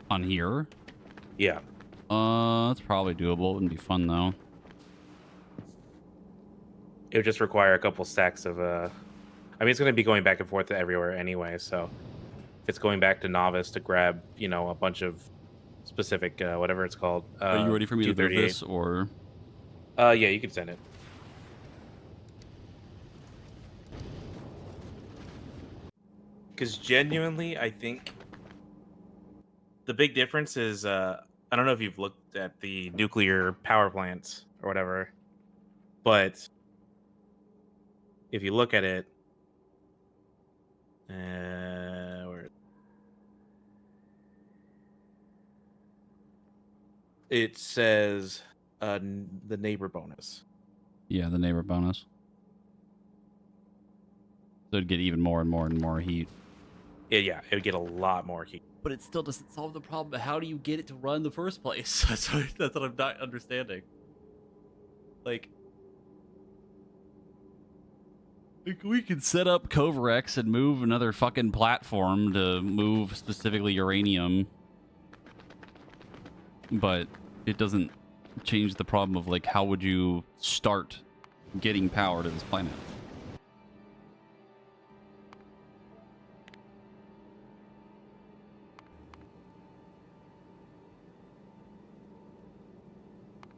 On here? Yeah. That's probably doable. Wouldn't be fun though. It would just require a couple stacks of I mean, it's going to be going back and forth everywhere anyway, so if it's going back to novice to grab, a bunch of specific whatever it's called. Are you ready for me to do this, or? Yeah, you can send it. Because genuinely, I think the big difference is I don't know if you've looked at the nuclear power plants or whatever, but if you look at it, where it says the neighbor bonus. Yeah, the neighbor bonus. So it'd get even more and more and more heat. Yeah, it would get a lot more heat. But it still doesn't solve the problem. How do you get it to run in the first place? That's what I'm not understanding. Like, we can set up Covarex and move another fucking platform to move specifically uranium. But it doesn't change the problem of, like, how would you start getting power to this planet?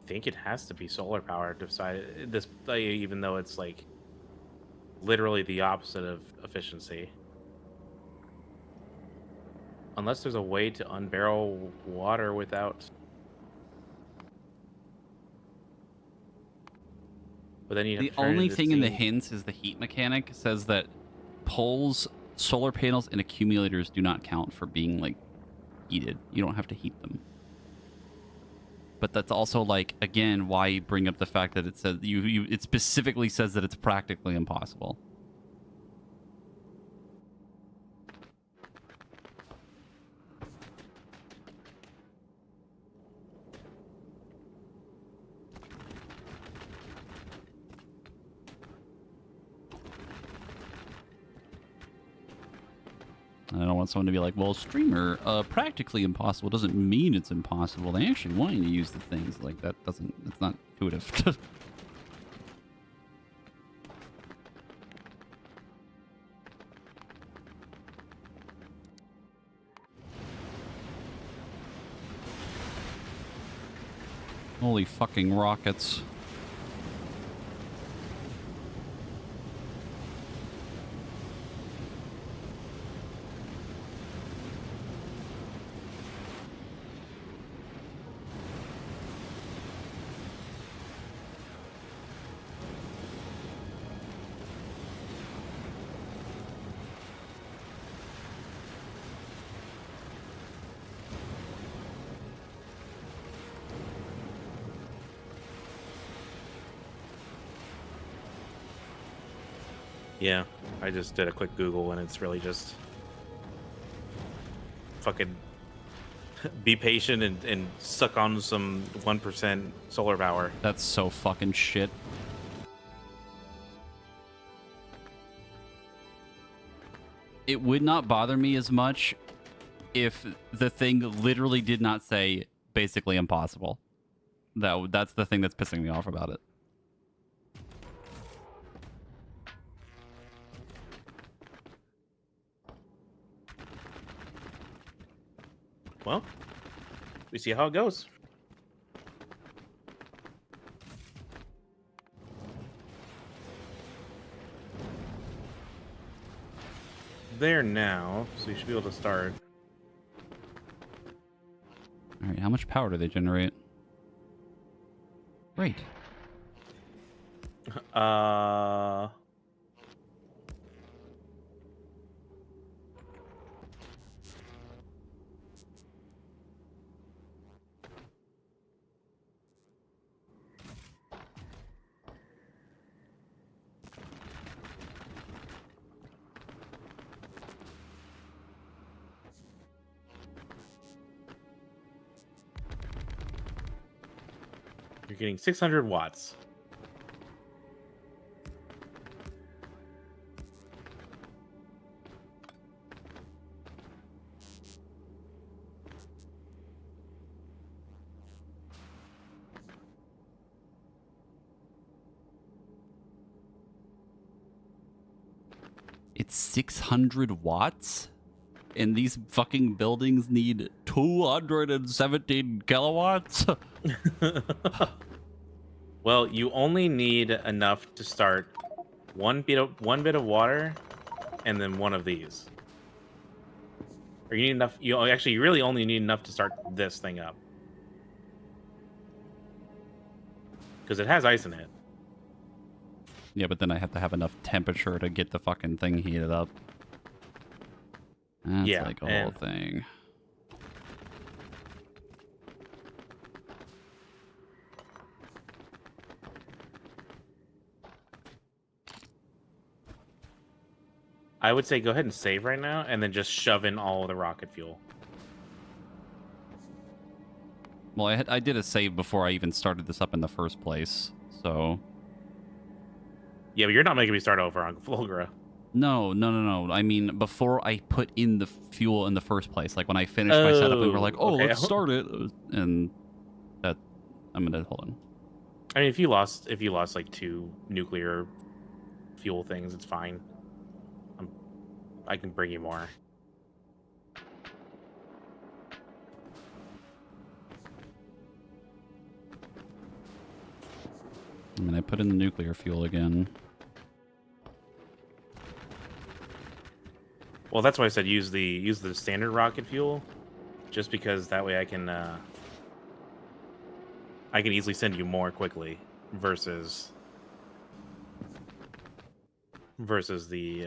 I think it has to be solar power to decide this, even though it's like literally the opposite of efficiency. Unless there's a way to unbarrel water without. But then you have The to turn only into thing in the steam. hints is the heat mechanic says that poles, solar panels, and accumulators do not count for being, like, heated. You don't have to heat them. But that's also, like, again, why you bring up the fact that it says it specifically says that it's practically impossible. I don't want someone to be like, well, streamer, practically impossible doesn't mean it's impossible. They actually want you to use the things. Like, that's not intuitive. Holy fucking rockets. Yeah, I just did a quick Google and it's really just fucking be patient and suck on some 1% solar power. That's so fucking shit. It would not bother me as much if the thing literally did not say basically impossible. That's the thing that's pissing me off about it. Well, we see how it goes. There now, so you should be able to start. All right, how much power do they generate? Great. You're getting 600 watts. It's 600 watts? And these fucking buildings need 217 kilowatts? Well, you only need enough to start one bit of water, and then one of these. Or you need enough. You really only need enough to start this thing up, because it has ice in it. Yeah, but then I have to have enough temperature to get the fucking thing heated up. That's Yeah, like a whole thing. I would say go ahead and save right now, and then just shove in all of the rocket fuel. Well, I did a save before I even started this up in the first place, so... Yeah, but you're not making me start over on Volgra. No. I mean, before I put in the fuel in the first place. Like, when I finished my setup and we're like, oh, okay. let's start it. And that... I'm gonna... Hold on. I mean, if you lost like 2 nuclear fuel things, it's fine. I can bring you more. I mean, I put in the nuclear fuel again. Well, that's why I said use the standard rocket fuel, just because that way I can easily send you more quickly versus the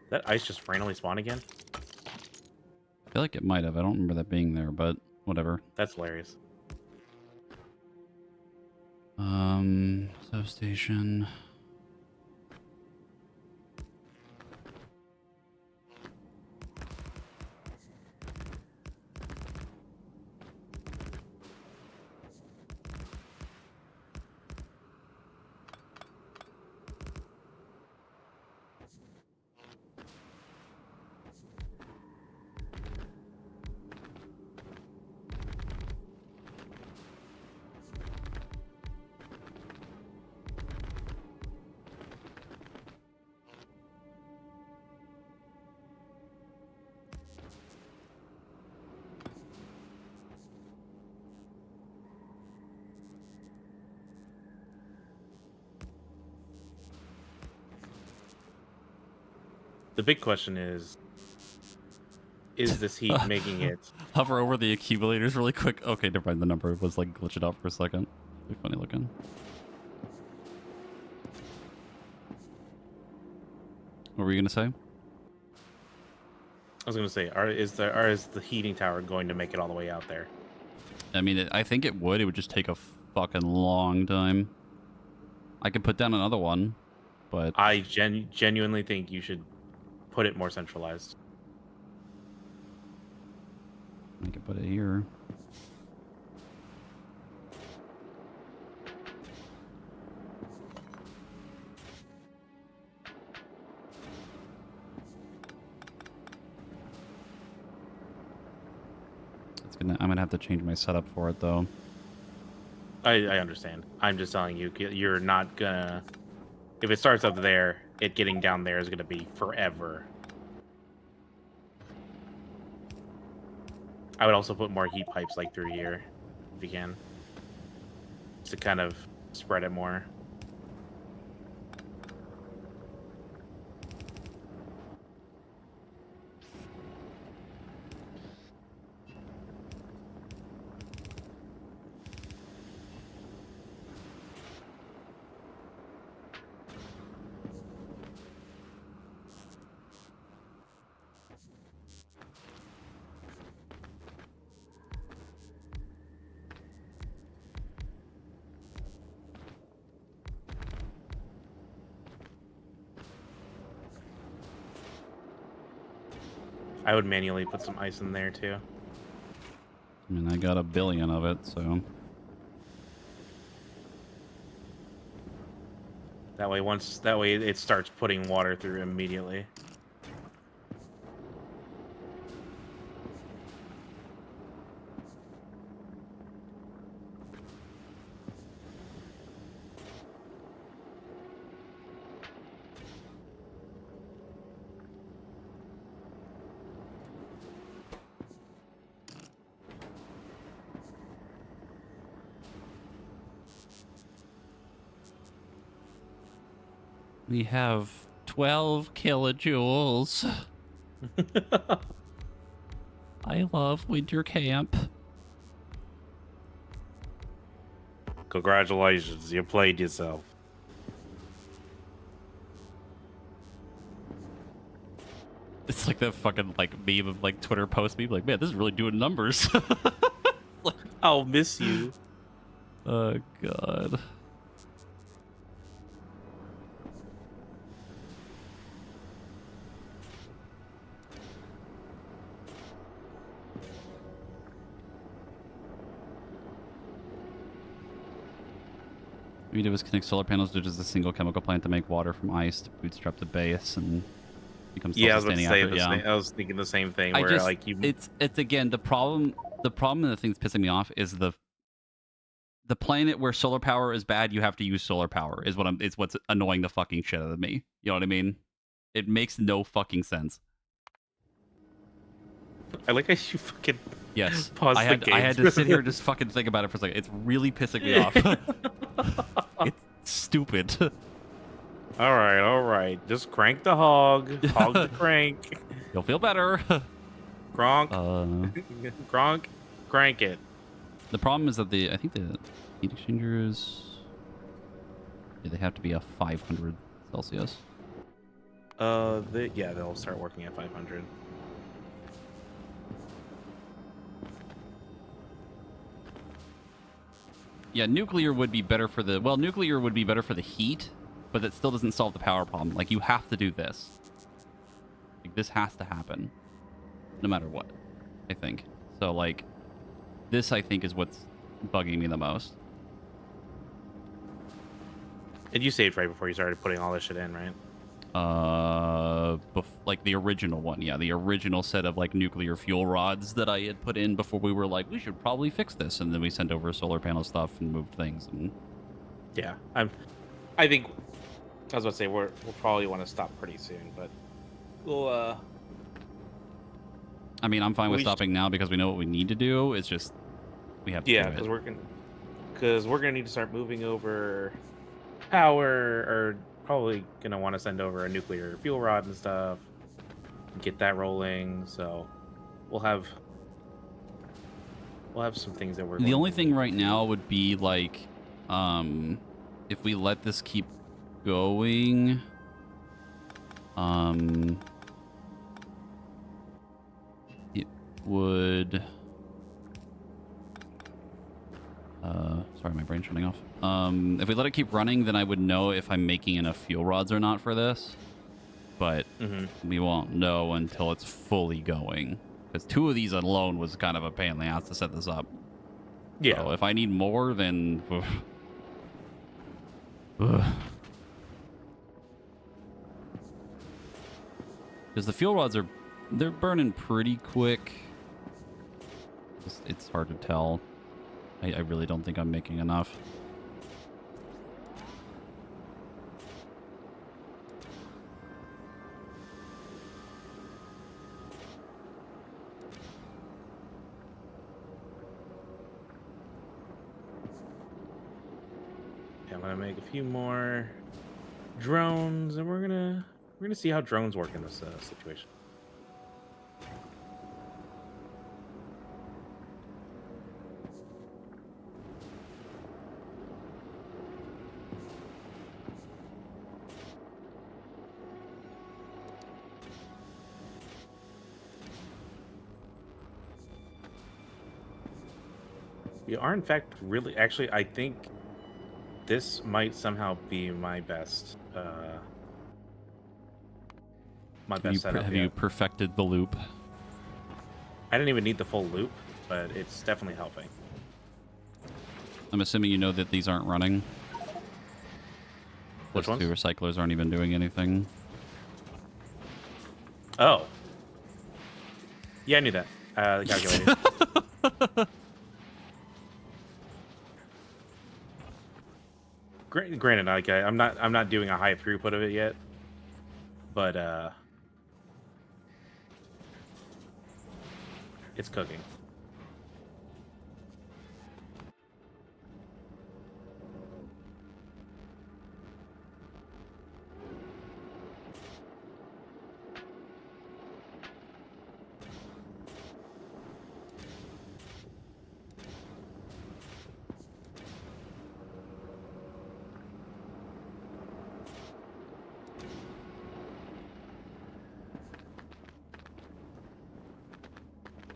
that ice just randomly spawn again. I feel like it might have. I don't remember that being there, but whatever. That's hilarious. Substation. The big question is this heat making it? Hover over the accumulators really quick. Okay, never mind. The number was like glitched out for a second. Be funny looking. What were you gonna say? I was gonna say, is the heating tower going to make it all the way out there? I mean, I think it would. It would just take a fucking long time. I could put down another one, but I genuinely think you should put it more centralized. I could put it here. I'm gonna have to change my setup for it though. I understand. I'm just telling you, you're not gonna. If it starts up there, it getting down there is gonna be forever. I would also put more heat pipes like through here, if you can, to kind of spread it more. I would manually put some ice in there too. I mean, I got 1 billion of it, so. That way it starts putting water through immediately. We have 12 kilojoules. I love winter camp. Congratulations, you played yourself. It's like that fucking like meme of like Twitter post meme. Like, man, this is really doing numbers. I'll miss you. Oh god. we did was connect solar panels to just a single chemical plant to make water from ice to bootstrap the base and become Yeah, I was about to self-sustaining say after. the same. I was thinking the same thing. I Where just like you, it's again the problem. The problem and the thing that's pissing me off is the planet where solar power is bad. You have to use solar power. Is what I'm. It's what's annoying the fucking shit out of me. You know what I mean? It makes no fucking sense. I like how you fucking Yes, pause I the game. had to sit here and just fucking think about it for a second. It's really pissing me off. It's stupid. All right. Just crank the hog the crank. You'll feel better. Gronk, Gronk, crank it. The problem is that I think the heat exchangers, yeah, they have to be a 500 Celsius. They'll start working at 500. Yeah, nuclear would be better for nuclear would be better for the heat, but that still doesn't solve the power problem. Like, you have to do this. Like, this has to happen, no matter what, I think. So, like, this, I think, is what's bugging me the most. And you saved right before you started putting all this shit in, right? Like the original one, yeah, the original set of like nuclear fuel rods that I had put in before we were like, we should probably fix this, and then we sent over solar panel stuff and moved things. And yeah, I think I was about to say we'll probably want to stop pretty soon, but we'll. I mean, I'm fine with stopping now because we know what we need to do. It's just we have to. Yeah, because we're gonna need to start moving over power, or probably gonna want to send over a nuclear fuel rod and stuff, and get that rolling. So we'll have some things that we're. The only thing right now would be like, if we let this keep going, it would. Sorry, my brain's shutting off. If we let it keep running, then I would know if I'm making enough fuel rods or not for this. But we won't know until it's fully going. Because 2 of these alone was kind of a pain in the ass to set this up. Yeah. So if I need more, then... Because the fuel rods they're burning pretty quick. It's hard to tell. I really don't think I'm making enough. Yeah, I'm gonna make a few more drones, and we're gonna see how drones work in this situation. We are, in fact, really... Actually, I think this might somehow be my best... setup. Have you perfected the loop? I didn't even need the full loop, but it's definitely helping. I'm assuming you know that these aren't running. Which Those ones? 2 recyclers aren't even doing anything. Oh. Yeah, I knew that. The calculator. Granted, like I'm not doing a high throughput of it yet, but it's cooking.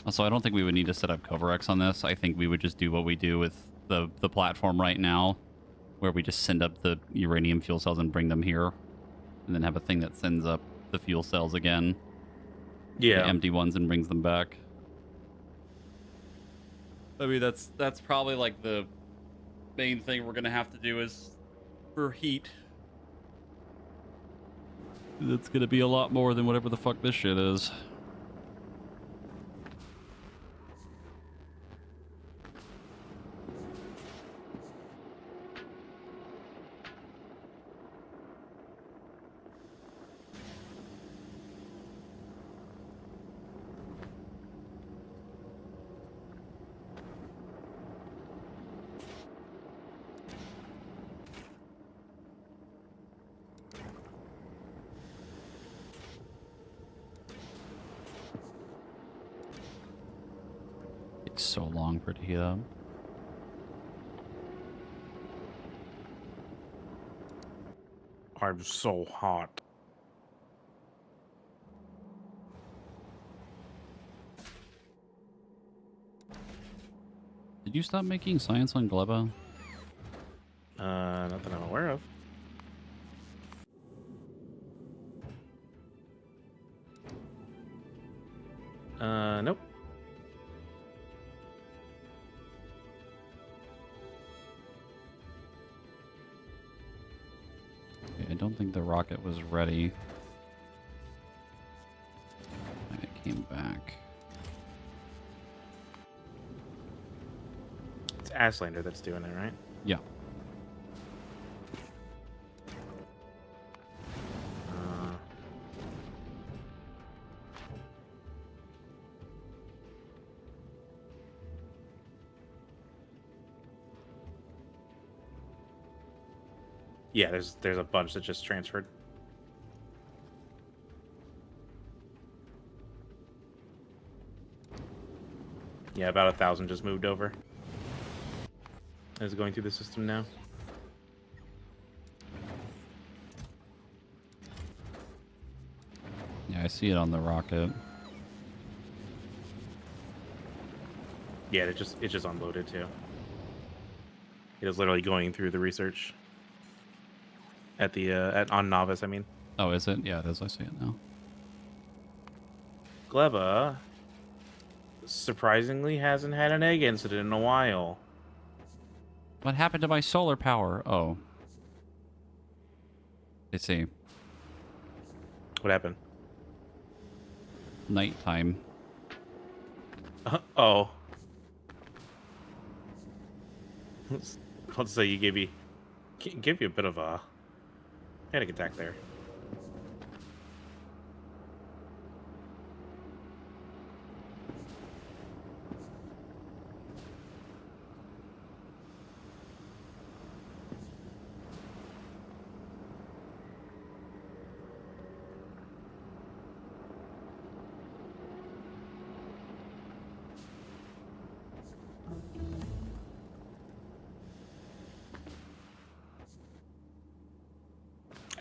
Also, I don't think we would need to set up CoverX on this. I think we would just do what we do with the platform right now, where we just send up the uranium fuel cells and bring them here, and then have a thing that sends up the fuel cells again. Yeah. The empty ones and brings them back. I mean, that's probably like the main thing we're gonna have to do is for heat. That's gonna be a lot more than whatever the fuck this shit is. Takes so long for it to heat up. I'm so hot. Did you stop making science on Gleba? Not that I'm aware of. Nope. Okay, I don't think the rocket was ready. And it came back. It's Aslander that's doing it, right? Yeah. Yeah, there's a bunch that just transferred. Yeah, about 1,000 just moved over. Is going through the system now. Yeah, I see it on the rocket. Yeah, it just unloaded too. It was literally going through the research at the on Novice. I mean, Oh, is it? Yeah, it is. I see it now. Gleba surprisingly hasn't had an egg incident in a while. What happened to my solar power? Oh. I see. What happened? Nighttime. Oh. Let's say you give you a bit of a panic attack there.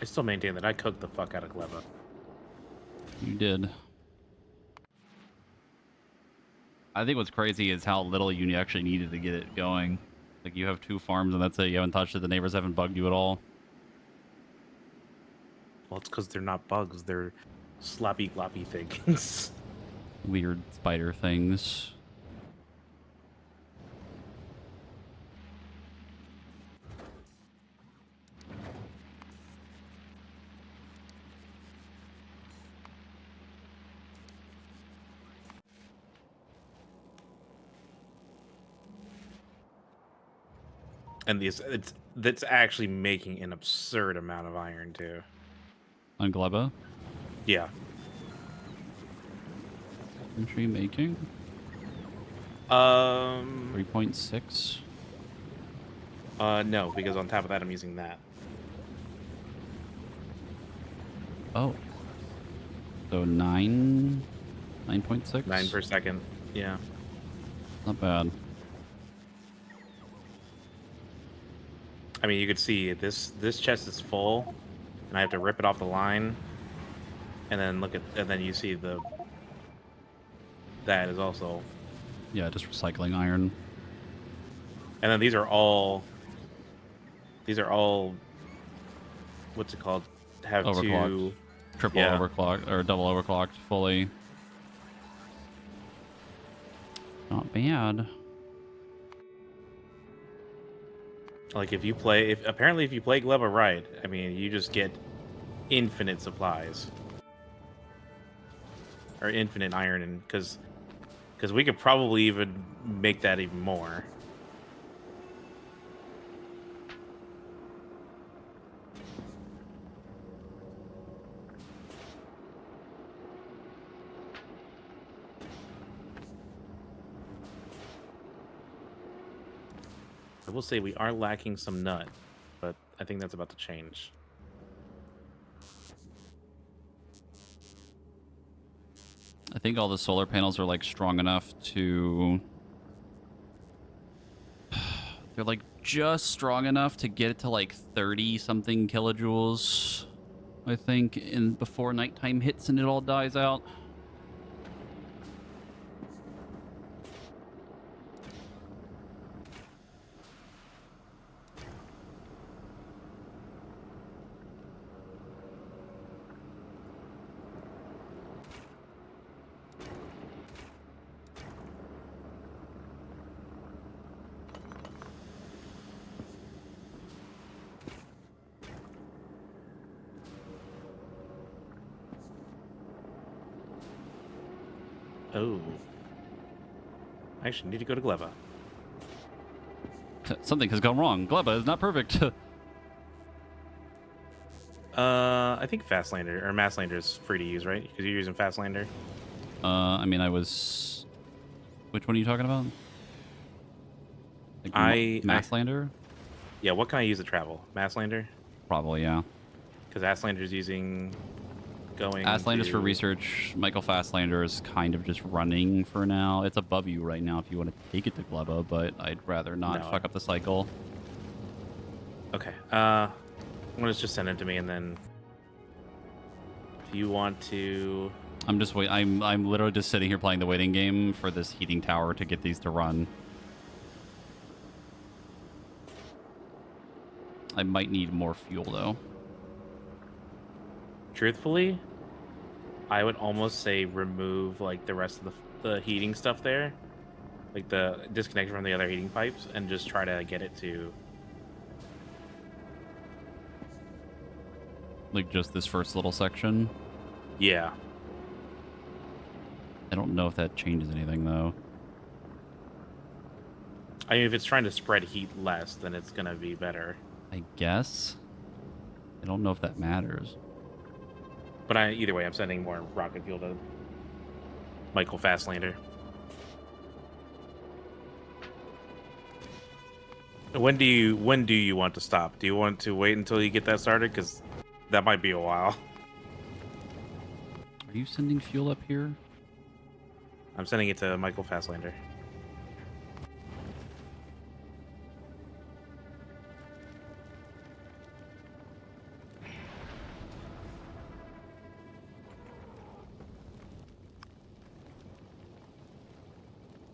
I still maintain that I cooked the fuck out of Gleba. You did. I think what's crazy is how little you actually needed to get it going. Like, you have 2 farms and that's it. You haven't touched it. The neighbors haven't bugged you at all. Well, it's because they're not bugs. They're sloppy, gloppy things. Weird spider things. And that's actually making an absurd amount of iron too. On Gleba? Yeah. Entry making? 3.6? No, because on top of that I'm using that. Oh. So 9.6? 9 per second. Yeah. Not bad. I mean, you could see this chest is full, and I have to rip it off the line, and then then you see that is also, Yeah, just recycling iron. and then these are all what's it called? Have Overclocked. two Triple Yeah. overclocked, or double overclocked fully. Not bad. Like if you play, if you play Gleba right, I mean, you just get infinite supplies or infinite iron, and because we could probably even make that even more. I will say we are lacking some nut, but I think that's about to change. I think all the solar panels are like strong enough to... They're like just strong enough to get it to like 30 something kilojoules, I think, in before nighttime hits and it all dies out. Oh, I actually need to go to Gleba. Something has gone wrong. Gleba is not perfect. I think Fastlander or Masslander is free to use, right? Because you're using Fastlander. I mean, I was... Which one are you talking about? Like Masslander? Yeah, what can I use to travel? Masslander? Probably, yeah. Because Asslander's using going. Asslander's to... for research. Michael Fastlander is kind of just running for now. It's above you right now if you want to take it to Gleba, but I'd rather not fuck up the cycle. Okay. I'm gonna just send it to me, and then if you want to. I'm just wait. I'm literally just sitting here playing the waiting game for this heating tower to get these to run. I might need more fuel though. Truthfully, I would almost say remove like the rest of the heating stuff there, like the disconnection from the other heating pipes, and just try to get it to. Like just this first little section. Yeah. I don't know if that changes anything though. I mean, if it's trying to spread heat less, then it's gonna be better. I guess. I don't know if that matters. But either way, I'm sending more rocket fuel to Michael Fastlander. When do you want to stop? Do you want to wait until you get that started? Because that might be a while. Are you sending fuel up here? I'm sending it to Michael Fastlander.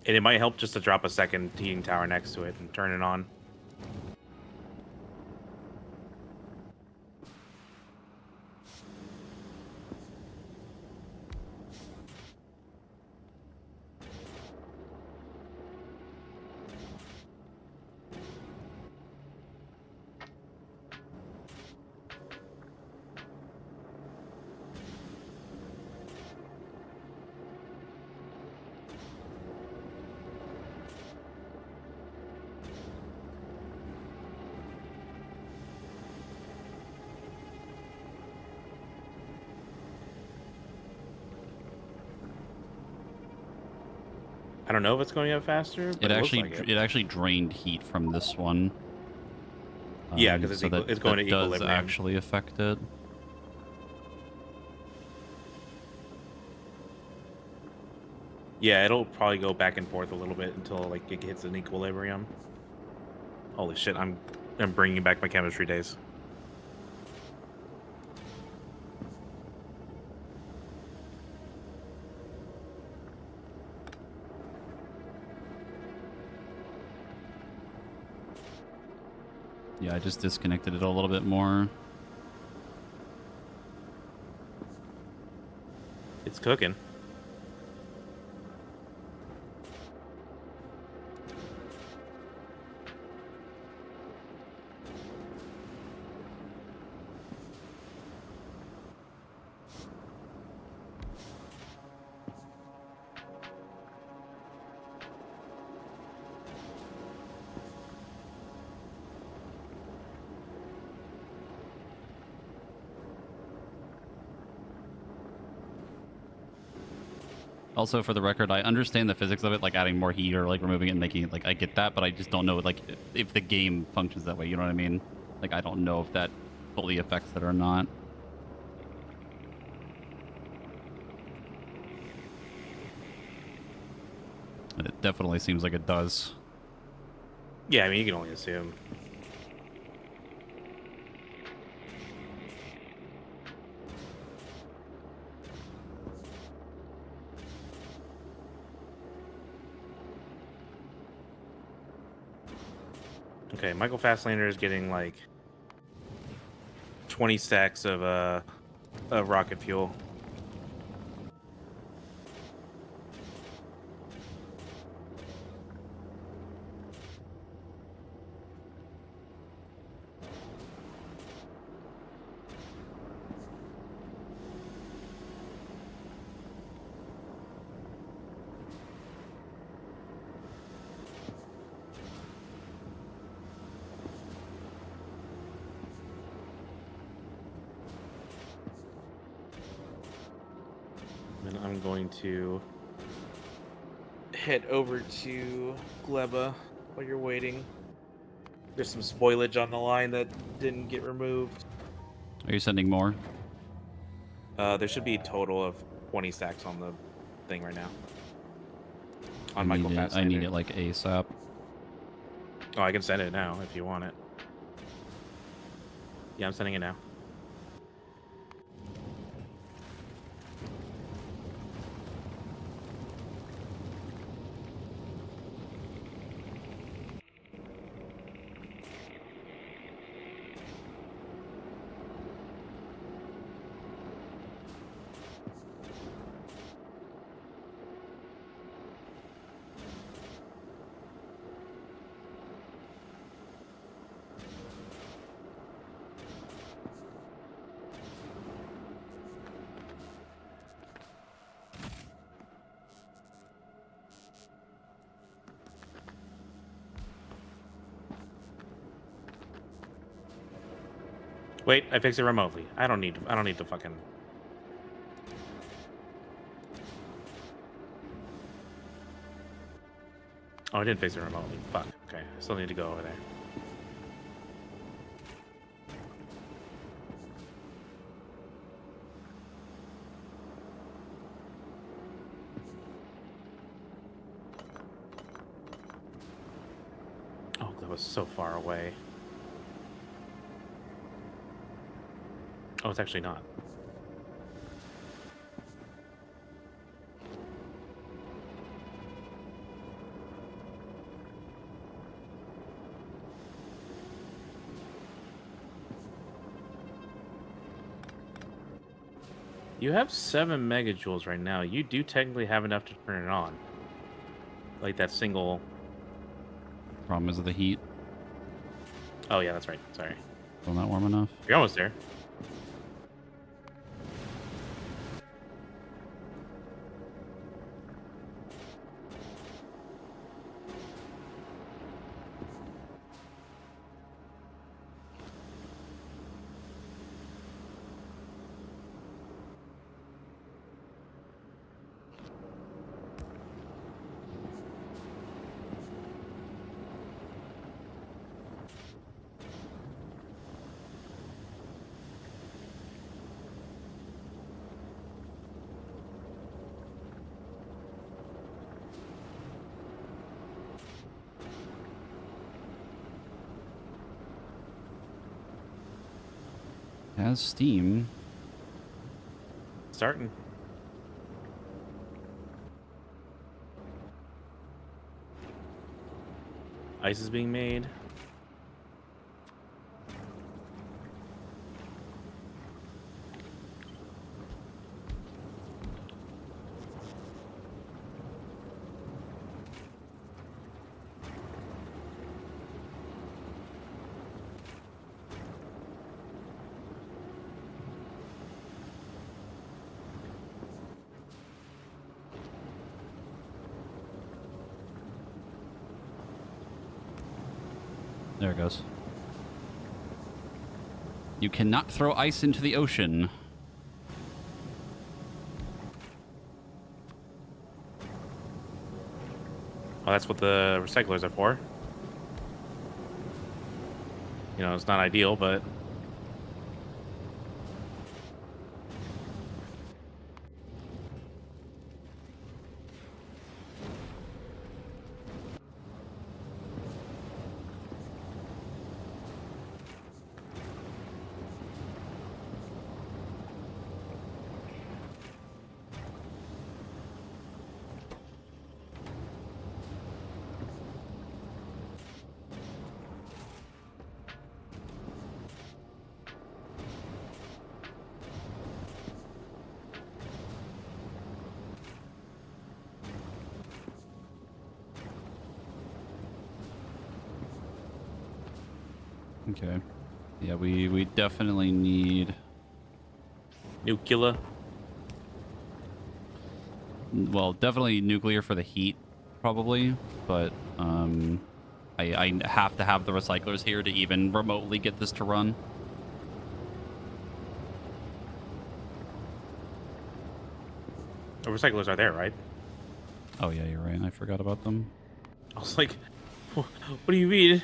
And it might help just to drop a second heating tower next to it and turn it on. I don't know if it's going up faster. But it actually drained heat from this one. Yeah, because it's going to equilibrium. Does actually affect it. Yeah, it'll probably go back and forth a little bit until like it hits an equilibrium. Holy shit! I'm bringing back my chemistry days. Yeah, I just disconnected it a little bit more. It's cooking. Also, for the record, I understand the physics of it, like adding more heat or like removing it and making it, like I get that, but I just don't know like if the game functions that way. You know what I mean? Like I don't know if that fully affects it or not. And it definitely seems like it does. Yeah, I mean, you can only assume. Okay, Michael Fastlander is getting like 20 stacks of rocket fuel. Then I'm going to head over to Gleba while you're waiting. There's some spoilage on the line that didn't get removed. Are you sending more? There should be a total of 20 stacks on the thing right now. On I Michael need it. Fastlander. I need it like ASAP. Oh, I can send it now if you want it. Yeah, I'm sending it now. Wait, I fixed it remotely. I don't need to fucking. Oh, I didn't fix it remotely. Fuck. Okay, I still need to go over there. Oh, that was so far away. Oh, it's actually not. You have 7 megajoules right now. You do technically have enough to turn it on. Like that single... Problem is the heat. Oh, yeah, that's right. Sorry. Still not warm enough. You're almost there. Has steam. Starting. Ice is being made. There it goes. You cannot throw ice into the ocean. Well, that's what the recyclers are for. You know, it's not ideal, but Okay. Yeah, we definitely need... nuclear. Well, definitely nuclear for the heat, probably. But I have to have the recyclers here to even remotely get this to run. The recyclers are there, right? Oh yeah, you're right. I forgot about them. I was like, what do you mean?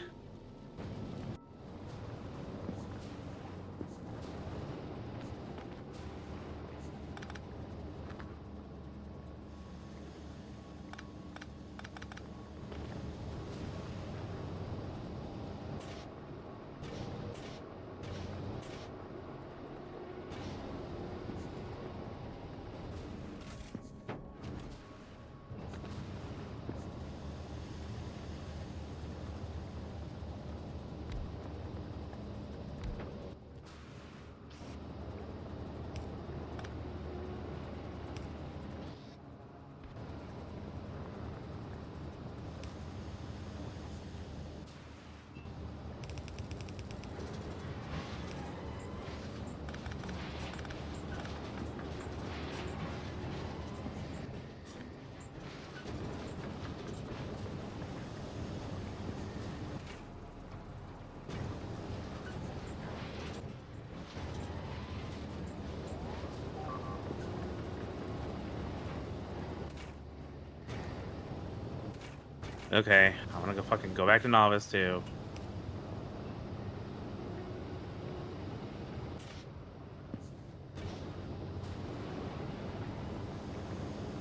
Okay, I'm gonna go fucking go back to novice too.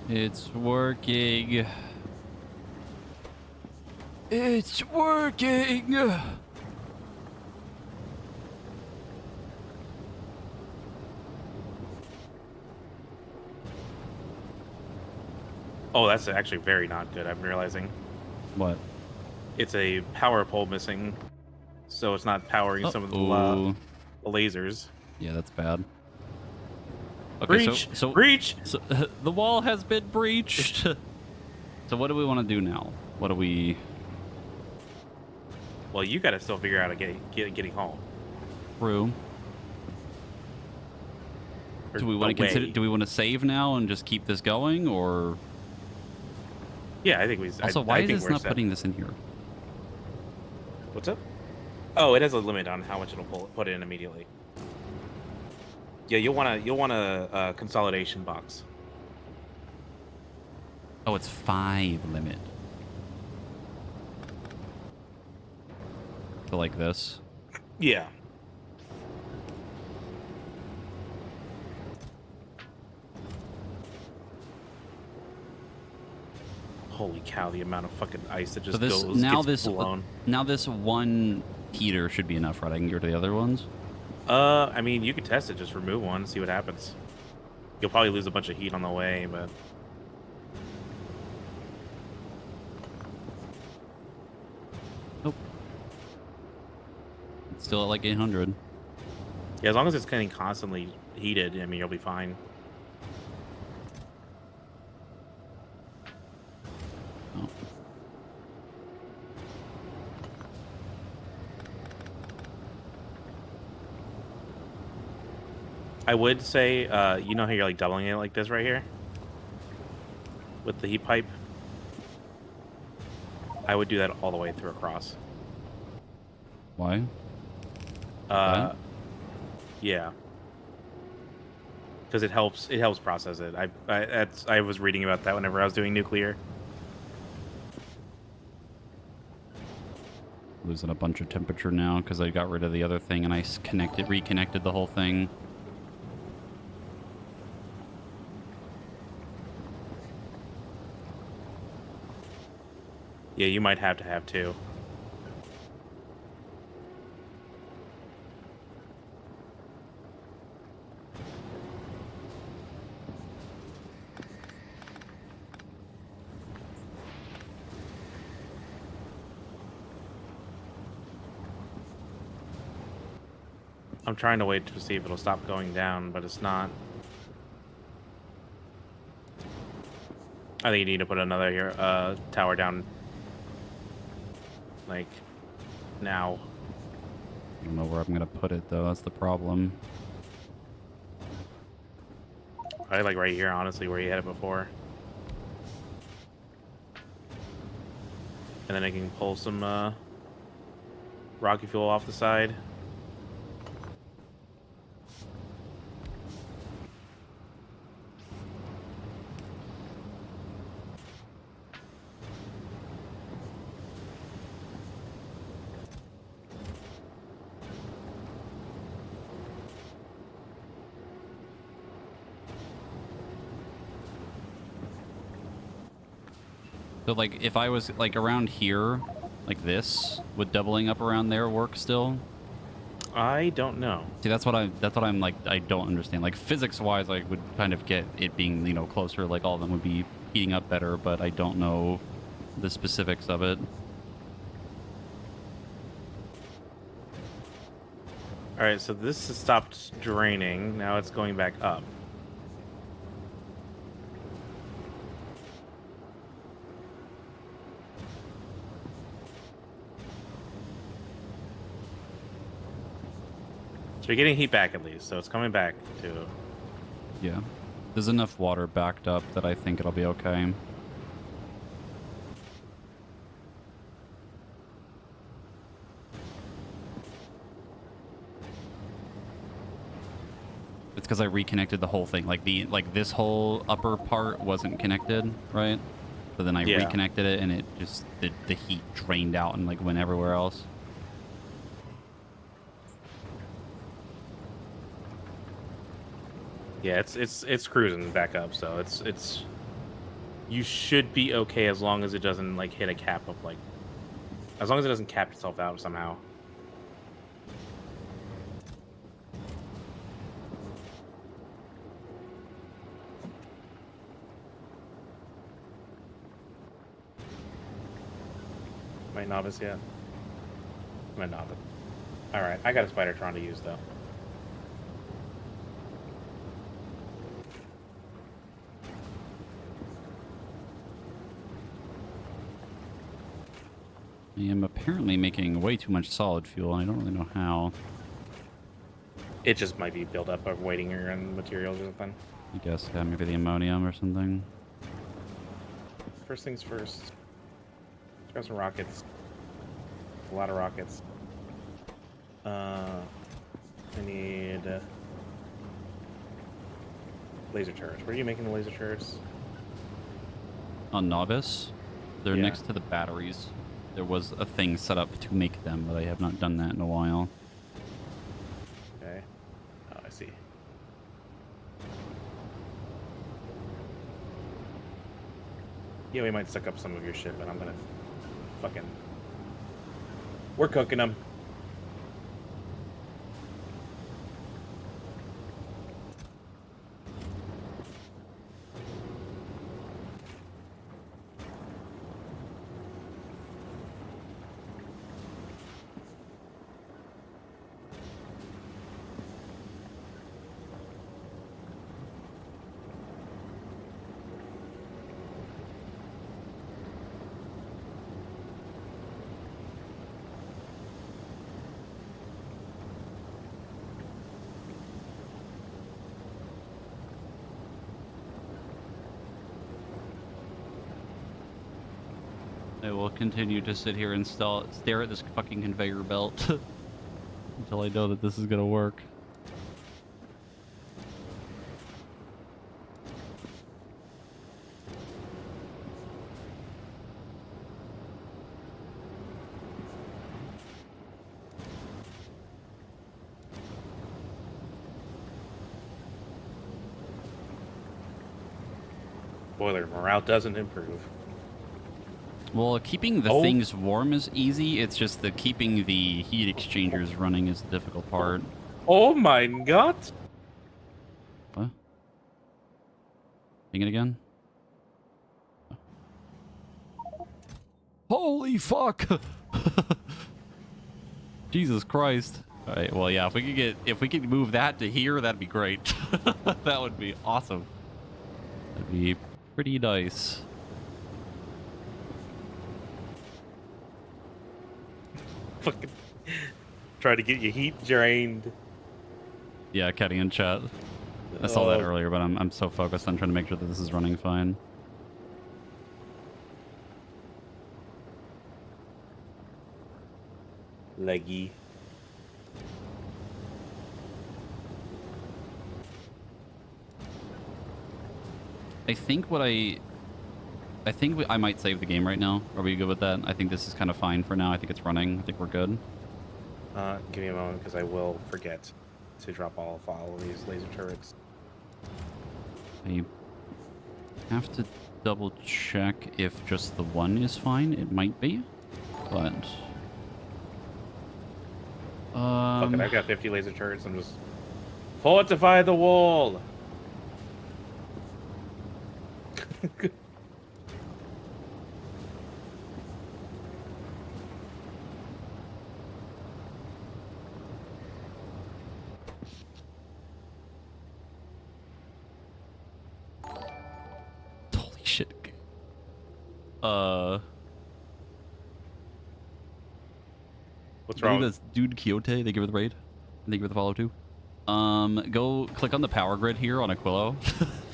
It's working. It's working. Oh, that's actually very not good. I'm realizing What? it's a power pole missing, so it's not powering some of the Uh-oh. lasers. Yeah, that's bad. Okay, Breach! Breach! so the wall has been breached. So what do we want to do now? What do we... Well, you got to still figure out getting home. True. Or Do we want to consider? away. Do we want to save now and just keep this going, or Yeah, I think we. also I why think is this we're not set. putting this in here? What's up? Oh, it has a limit on how much it'll put in immediately. Yeah, you'll want a consolidation box. Oh, it's 5 limit. So like this. Yeah. Holy cow! The amount of fucking ice that just So this goes gets blown. now this one heater should be enough, right? I can get rid of the other ones. I mean, you could test it. Just remove one, see what happens. You'll probably lose a bunch of heat on the way, but Nope. It's still at like 800. yeah, as long as it's getting constantly heated, I mean, you'll be fine. Oh. I would say, you know how you're like doubling it like this right here with the heat pipe. I would do that all the way through across. Why? Uh, yeah, because it helps. It helps process it. I was reading about that whenever I was doing nuclear. losing a bunch of temperature now because I got rid of the other thing and I reconnected the whole thing. Yeah, you might have to have two. I'm trying to wait to see if it'll stop going down, but it's not. I think you need to put another here, tower down, like, now. I don't know where I'm going to put it, though. That's the problem. I like right here, honestly, where you had it before. And then I can pull some, rocky fuel off the side. So, like, if I was, like, around here, like this, would doubling up around there work still? I don't know. See, that's what I'm, like, I don't understand. Like, physics-wise, I would kind of get it being, you know, closer, like, all of them would be heating up better, but I don't know the specifics of it. Alright, so this has stopped draining. Now it's going back up. So you're getting heat back at least, so it's coming back to... Yeah. There's enough water backed up that I think it'll be okay. It's because I reconnected the whole thing. Like this whole upper part wasn't connected, right? So then I reconnected it, and it just the heat drained out and like went everywhere else. Yeah, it's cruising back up, so it's you should be okay as long as it doesn't like hit a cap of like, as long as it doesn't cap itself out somehow. My novice yet? My novice. All right, I got a Spidertron to use though. I am apparently making way too much solid fuel. I don't really know how. It just might be built up of waiting around materials or something. I guess, yeah, maybe the ammonium or something. First things first. Let's grab some rockets. A lot of rockets. I need laser turrets. Where are you making the laser turrets? On Novice, they're Yeah. next to the batteries. There was a thing set up to make them, but I have not done that in a while. Okay. Oh, I see. Yeah, we might suck up some of your shit, but I'm gonna fucking... We're cooking them. I will continue to sit here and stare at this fucking conveyor belt until I know that this is gonna work. Spoiler: morale doesn't improve. Well, keeping the Oh. things warm is easy. It's just the keeping the heat exchangers running is the difficult part. Oh my god! What? Sing it again? Holy fuck! Jesus Christ. Alright, well yeah, if we could move that to here, that'd be great. That would be awesome. That'd be pretty nice. Fucking try to get your heat drained. Yeah, Kenny in chat. I saw that earlier, but I'm so focused on trying to make sure that this is running fine. Leggy. I think I might save the game right now. Are we good with that? I think this is kind of fine for now. I think it's running. I think we're good. Give me a moment because I will forget to drop all of these laser turrets. I have to double check if just the one is fine. It might be, but Fuck it, I've got 50 laser turrets. I'm just fortify the wall. holy shit. What's I believe wrong? that's Dude Quixote. Thank you for the raid. Thank you for the follow too. Go click on the power grid here on Aquilo.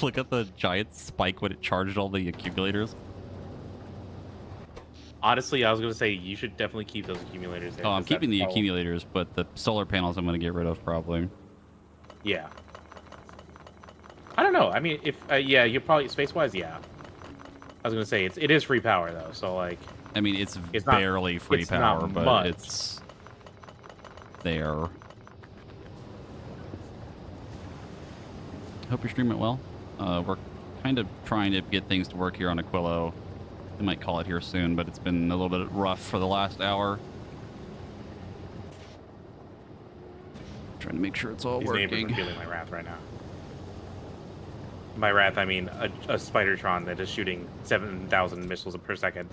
Look at the giant spike when it charged all the accumulators. Honestly, I was gonna say you should definitely keep those accumulators there. Oh, I'm 'cause keeping the that's all- accumulators, but the solar panels I'm going to get rid of probably. Yeah. I don't know. I mean, if yeah, you probably space-wise, yeah. I was gonna say it is free power though, so like. I mean, it's not- barely free it's power, not but much. it's there. Hope you're streaming well. We're kind of trying to get things to work here on Aquilo. I might call it here soon, but it's been a little bit rough for the last hour. Trying to make sure it's all These neighbors working. are feeling my wrath right now. By wrath, I mean a Spidertron that is shooting 7,000 missiles per second.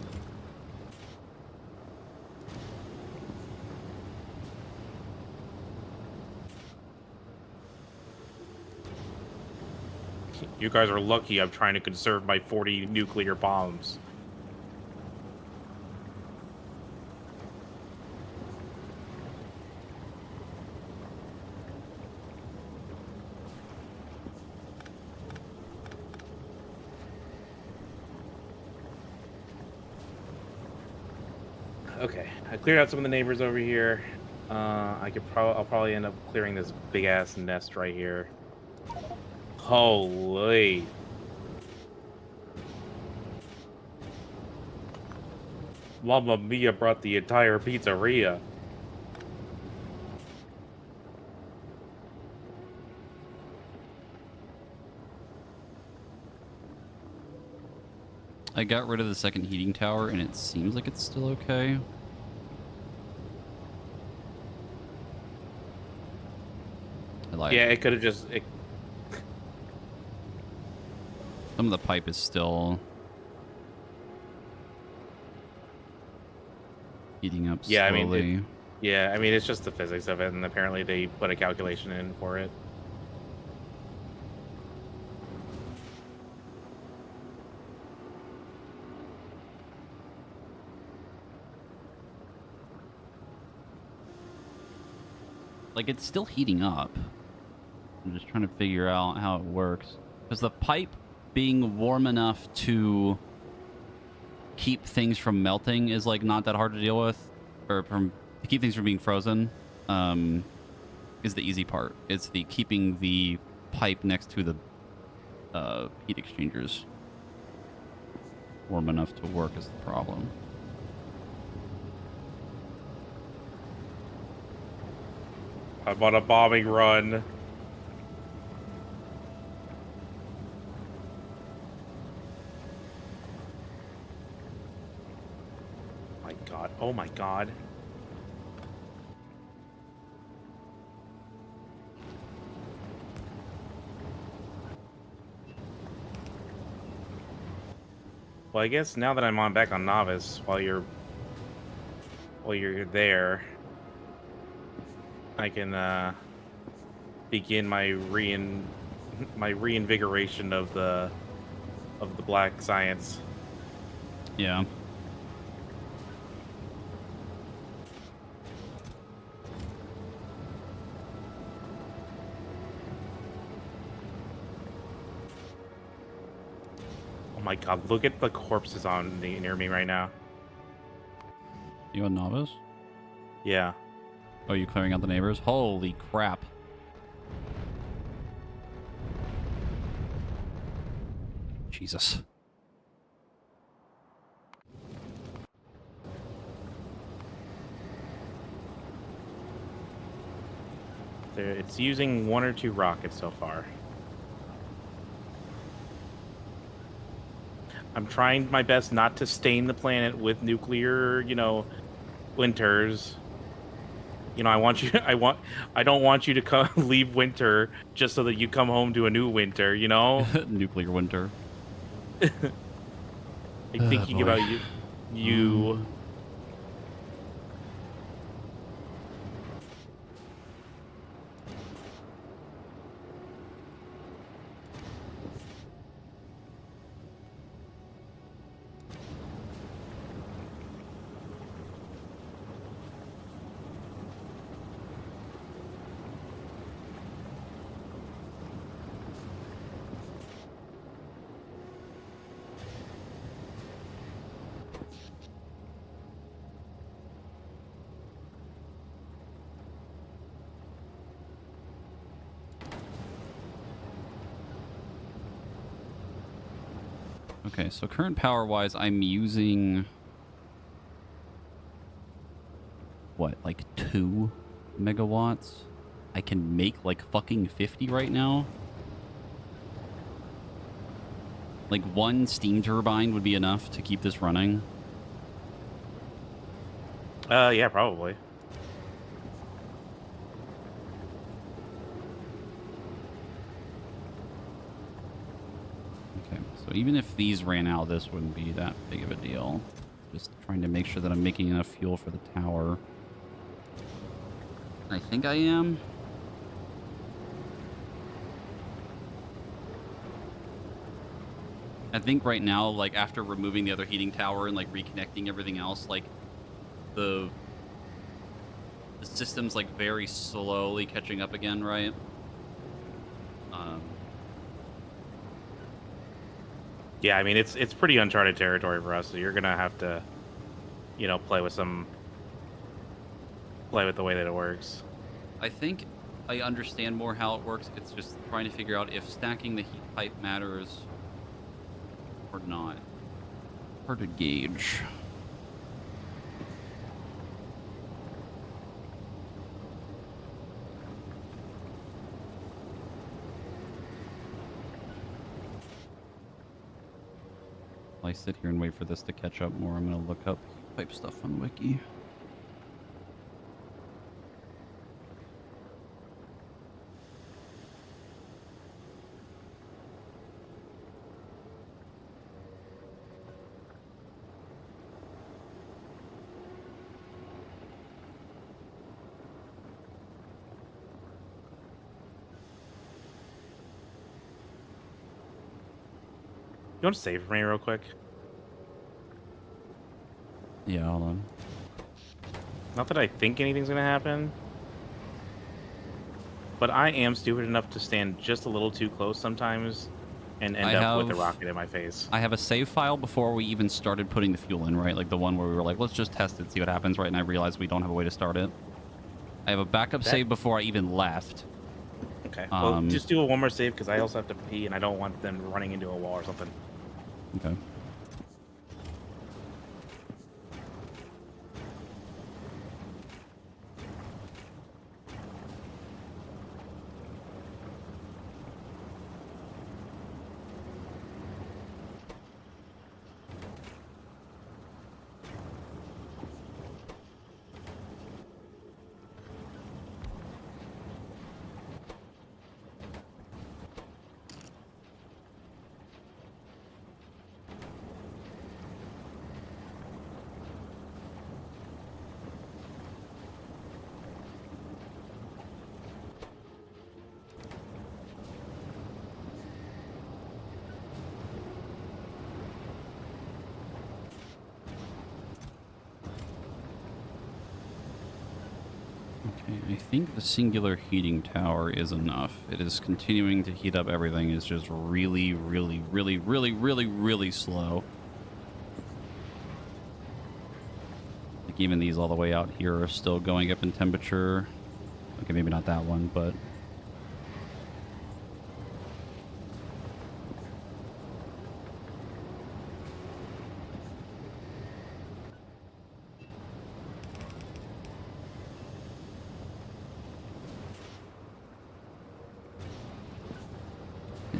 You guys are lucky I'm trying to conserve my 40 nuclear bombs. Okay, I cleared out some of the neighbors over here. I'll probably end up clearing this big ass nest right here. Holy. Mamma Mia brought the entire pizzeria. I got rid of the second heating tower, and it seems like it's still okay. I lied. Yeah, it could have just... Some of the pipe is still heating up Yeah, I mean, slowly. Yeah, I mean, it's just the physics of it, and apparently they put a calculation in for it. Like, it's still heating up. I'm just trying to figure out how it works. Because the pipe being warm enough to keep things from melting is, like, not that hard to deal with. Or to keep things from being frozen is the easy part. It's the keeping the pipe next to the heat exchangers warm enough to work is the problem. I'm on a bombing run. god. Oh my god. Well, I guess now that I'm back on novice, while you're there, I can begin my my reinvigoration of the black science. Yeah. Oh my god, look at the corpses near me right now. You a novice? Yeah. Oh, you clearing out the neighbors? Holy crap. Jesus. It's using 1 or 2 rockets so far. I'm trying my best not to stain the planet with nuclear, winters. I want you. I don't want you to leave winter just so that you come home to a new winter. Nuclear winter. I'm thinking boy. about you. You. Okay, so current power-wise, I'm using... what, like 2 megawatts? I can make like fucking 50 right now. Like 1 steam turbine would be enough to keep this running. Yeah, probably. Okay, so even if these ran out, this wouldn't be that big of a deal. Just trying to make sure that I'm making enough fuel for the tower. I think I am. I think right now, like after removing the other heating tower and like reconnecting everything else, like the system's like very slowly catching up again, right? Yeah, I mean it's pretty uncharted territory for us, so you're gonna have to, play with the way that it works. I think I understand more how it works. It's just trying to figure out if stacking the heat pipe matters or not. Hard to gauge. While I sit here and wait for this to catch up more, I'm going to look up heat pipe stuff on Wiki. You want to save for me real quick? Yeah, hold on. Not that I think anything's gonna happen, but I am stupid enough to stand just a little too close sometimes and end up with a rocket in my face. I have a save file before we even started putting the fuel in, right? Like the one where we were like, let's just test it, see what happens, right? And I realized we don't have a way to start it. I have a backup save before I even left. Okay. Well, just do a one more save because I also have to pee and I don't want them running into a wall or something. Okay. I think the singular heating tower is enough. It is continuing to heat up everything. It's just really, really, really, really, really, really slow. Like even these all the way out here are still going up in temperature. Okay, maybe not that one, but...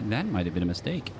That might have been a mistake.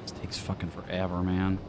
This takes fucking forever, man.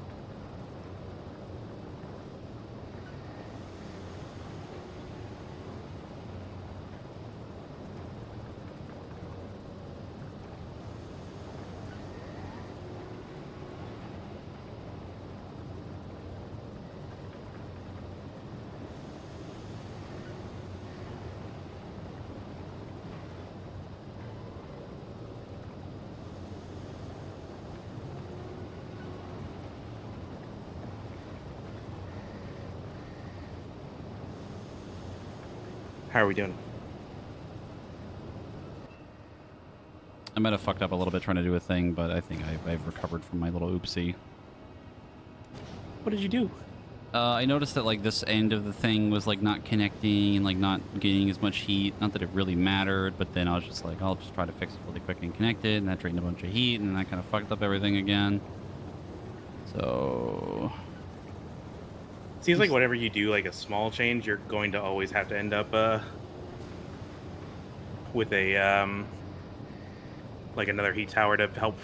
How are we doing? I might have fucked up a little bit trying to do a thing, but I think I've recovered from my little oopsie. What did you do? I noticed that like this end of the thing was like not connecting and like not getting as much heat. Not that it really mattered, but then I was just like, I'll just try to fix it really quick and connect it, and that drained a bunch of heat, and that kind of fucked up everything again. So Seems like whenever you do like a small change, you're going to always have to end up with a like another heat tower to help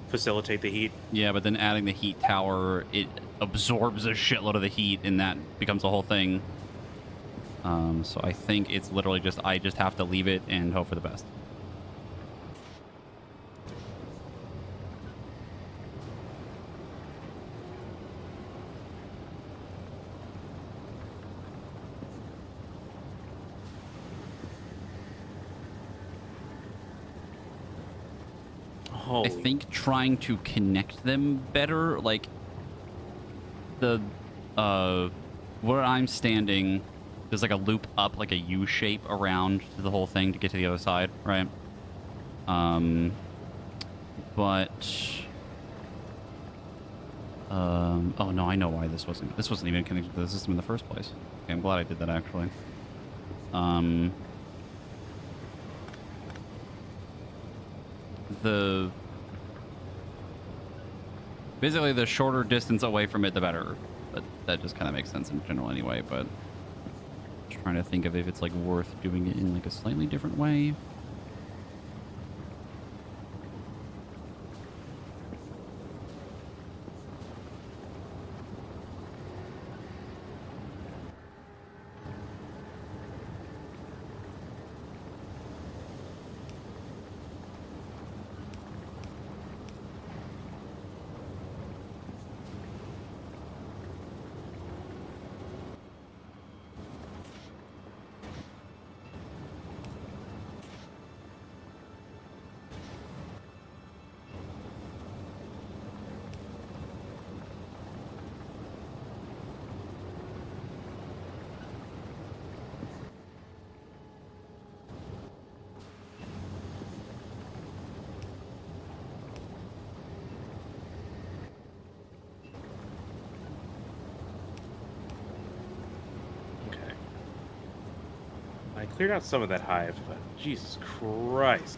facilitate the heat. yeah, but then adding the heat tower, it absorbs a shitload of the heat, and that becomes the whole thing. So I think it's literally just I just have to leave it and hope for the best. Holy. I think trying to connect them better, like the where I'm standing, there's like a loop up, like a U shape around the whole thing to get to the other side, right? Oh no, I know why this wasn't even connected to the system in the first place. Okay, I'm glad I did that actually. Basically the shorter distance away from it, the better. But that just kind of makes sense in general anyway, but trying to think of if it's like worth doing it in like a slightly different way. Okay. I cleared out some of that hive, but Jesus Christ.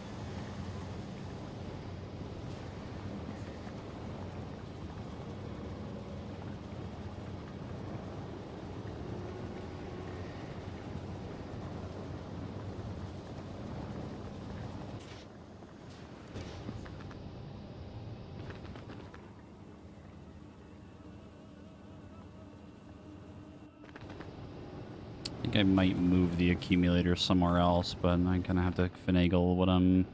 think I might move the accumulator somewhere else, but I kind of have to finagle what I'm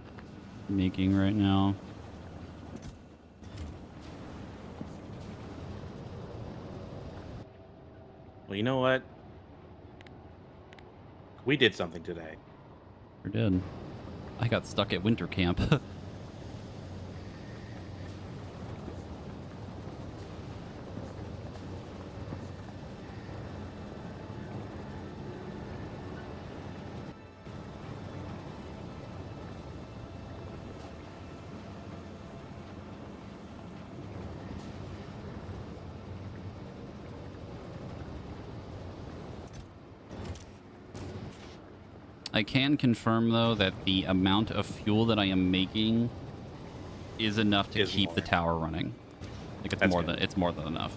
making right now. Well, you know what? We did something today. Sure did. I got stuck at winter camp. I can confirm, though, that the amount of fuel that I am making is enough to keep the tower running. Like it's more than enough.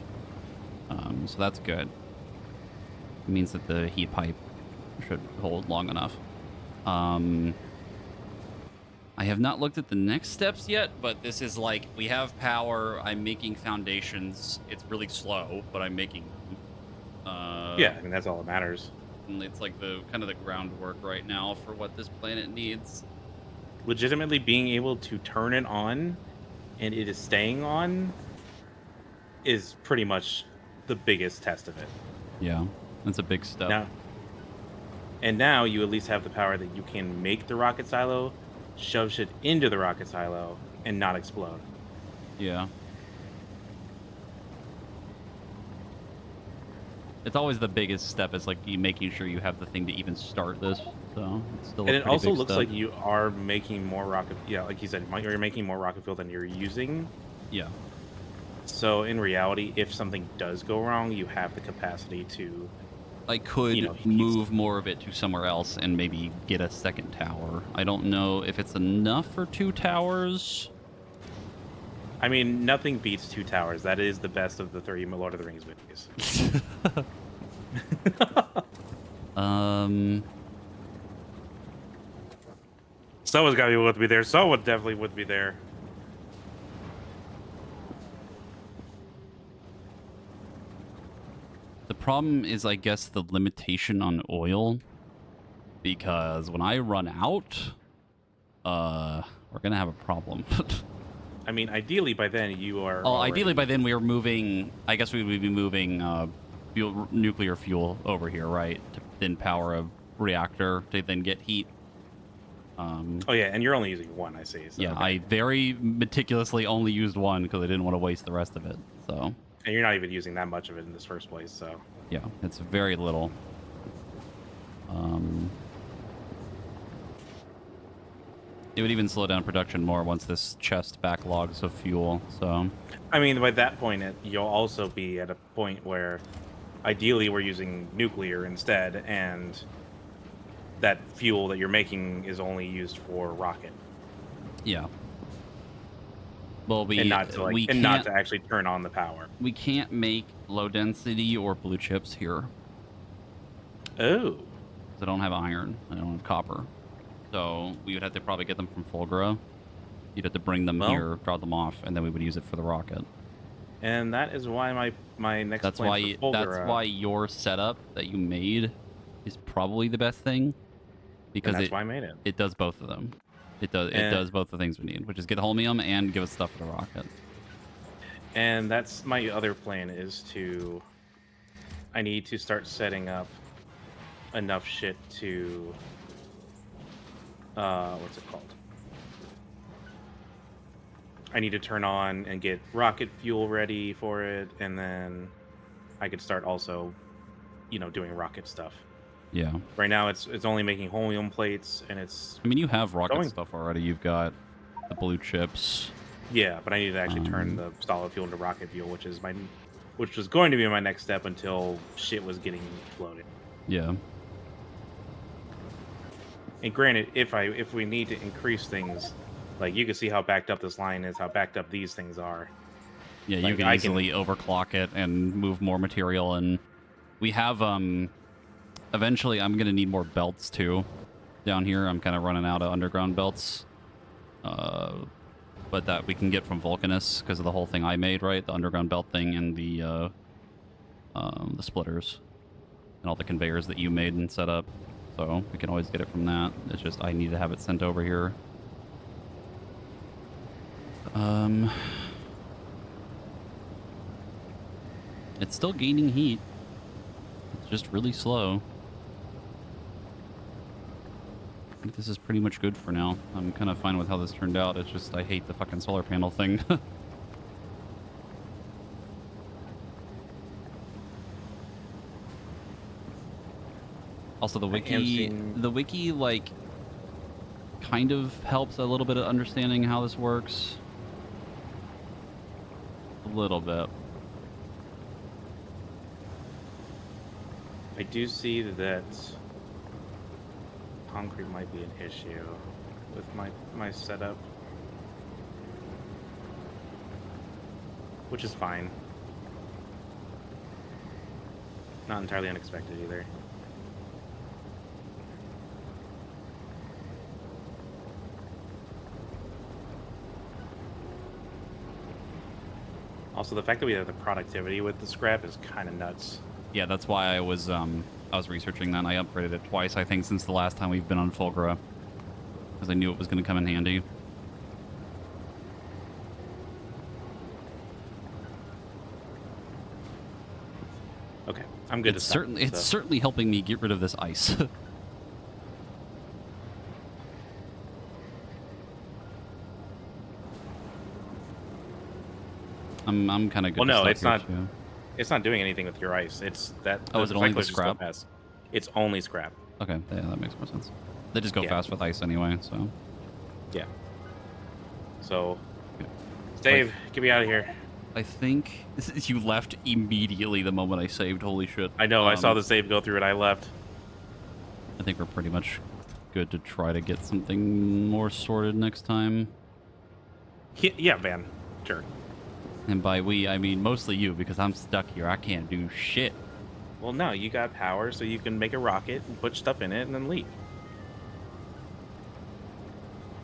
So that's good. It means that the heat pipe should hold long enough. I have not looked at the next steps yet, but this is like, we have power. I'm making foundations. It's really slow, but I'm making them. Yeah, I mean, that's all that matters. It's like the kind of the groundwork right now for what this planet needs. Legitimately being able to turn it on and it is staying on is pretty much the biggest test of it. Yeah, that's a big step. Now you at least have the power that you can make the rocket silo, shove shit into the rocket silo, and not explode. Yeah. It's always the biggest step, is like you making sure you have the thing to even start this. So it's still. And a it pretty also big looks step. like you are making more rocket. Yeah, like you said, you're making more rocket fuel than you're using. Yeah. So in reality, if something does go wrong, you have the capacity to. I could move more of it to somewhere else and maybe get a second tower. I don't know if it's enough for 2 towers. I mean, nothing beats 2 towers. That is the best of the 3 Lord of the Rings movies. Someone's got to be with me there. Someone definitely would be there. The problem is, I guess, the limitation on oil. Because when I run out, we're gonna have a problem. I mean, ideally by then you are. Oh, ideally by then we are moving. I guess we would be moving nuclear fuel over here, right? To then power a reactor to then get heat. Oh yeah, and you're only using one, I see. So, yeah, okay. I very meticulously only used one because I didn't want to waste the rest of it. So. And you're not even using that much of it in this first place, so. Yeah, it's very little. It would even slow down production more once this chest backlogs of fuel, so... I mean, by that point, you'll also be at a point where ideally we're using nuclear instead, and that fuel that you're making is only used for rocket. Yeah. Well, and not to actually turn on the power. We can't make low density or blue chips here. Oh. Because I don't have iron. I don't have copper. So we would have to probably get them from Fulgura. You'd have to bring them here, drop them off, and then we would use it for the rocket. And that is why my next plan for Fulgura... That's why your setup that you made is probably the best thing. Because that's why I made it. It does both of them. It does both the things we need, which is get holmium and give us stuff for the rocket. And that's my other plan, is I need to start setting up enough shit to what's it called? I need to turn on and get rocket fuel ready for it, and then I could start also, doing rocket stuff. Yeah. Right now, it's only making holmium plates, and it's. I mean, you have rocket stuff already. You've got the blue chips. Yeah, but I need to actually turn the solid fuel into rocket fuel, which was going to be my next step until shit was getting exploded. Yeah. And granted, if we need to increase things, like you can see how backed up this line is, how backed up these things are. Yeah, you can easily overclock it and move more material, and we have eventually I'm gonna need more belts too down here. I'm kind of running out of underground belts, but that we can get from Vulcanus because of the whole thing I made, right? The underground belt thing and the splitters. and all the conveyors that you made and set up. So we can always get it from that. It's just I need to have it sent over here. It's still gaining heat. It's just really slow. I think this is pretty much good for now. I'm kind of fine with how this turned out. It's just I hate the fucking solar panel thing. Also, the wiki, like, kind of helps a little bit of understanding how this works. A little bit. I do see that concrete might be an issue with my setup, which is fine. Not entirely unexpected either. Also, the fact that we have the productivity with the scrap is kind of nuts. Yeah, that's why I was researching that. And I upgraded it twice, I think, since the last time we've been on Fulgra, because I knew it was going to come in handy. Okay, I'm good. It's certainly helping me get rid of this ice. I'm kind of good. Well, no, to it's stop not. here, too. It's not doing anything with your ice. It's that. Oh, is it only the cyclists just go scrap? fast. It's only scrap. Okay, yeah, that makes more sense. They just go Yeah. fast with ice anyway, so. Yeah. So, Yeah. Dave, get me out of here. I think you left immediately the moment I saved. Holy shit! I know. I saw the save go through and I left. I think we're pretty much good to try to get something more sorted next time. Yeah, Van. Sure. And by we, I mean mostly you, because I'm stuck here. I can't do shit. Well, no, you got power, so you can make a rocket and put stuff in it and then leave.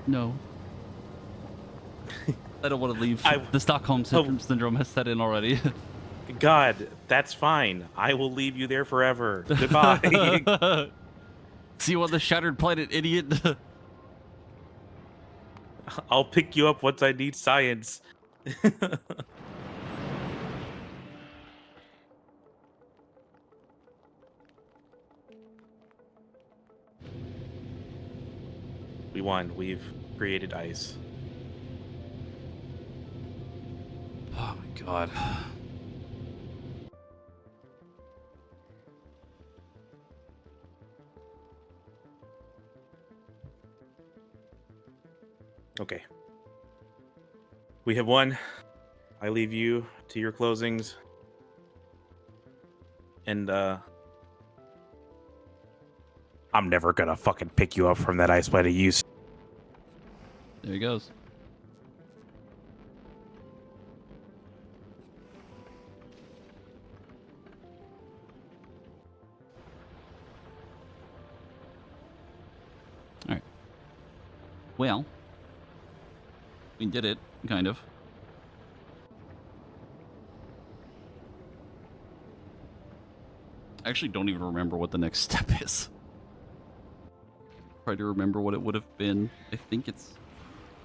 No. I don't want to leave. I- The Stockholm Syndrome has set in already. God, that's fine. I will leave you there forever. Goodbye. See you on the shattered planet, idiot. I'll pick you up once I need science. We won. We've created ice. Oh my god. Okay. We have won. I leave you to your closings. And, I'm never gonna fucking pick you up from that ice planet you. There he goes. All right. Well, we did it, kind of. I actually don't even remember what the next step is. Try to remember what it would have been. I think it's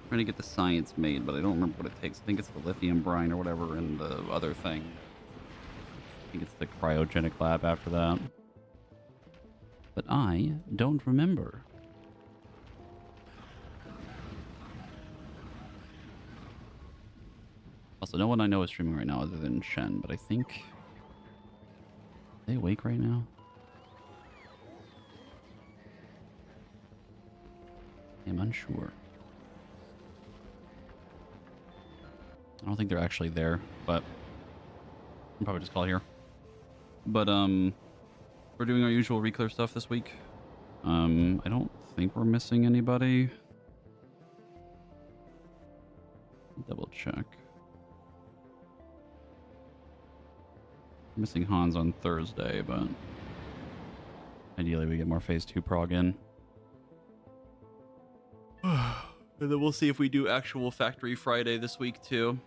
trying to get the science made, but I don't remember what it takes. I think it's the lithium brine or whatever and the other thing. I think it's the cryogenic lab after that. But I don't remember. Also, no one I know is streaming right now other than Shen, but I think... Are they awake right now? I'm unsure. I don't think they're actually there, but I'll probably just call here. But we're doing our usual reclear stuff this week. I don't think we're missing anybody. Double check. Missing Hans on Thursday, but ideally we get more phase 2 prog in. And then we'll see if we do actual Factory Friday this week too.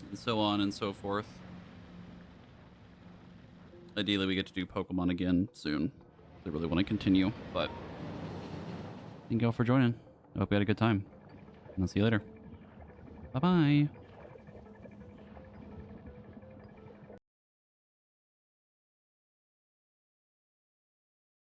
And so on and so forth. ideally we get to do Pokemon again soon. I really want to continue, but thank you all for joining. I hope you had a good time. And I'll see you later. Bye-bye.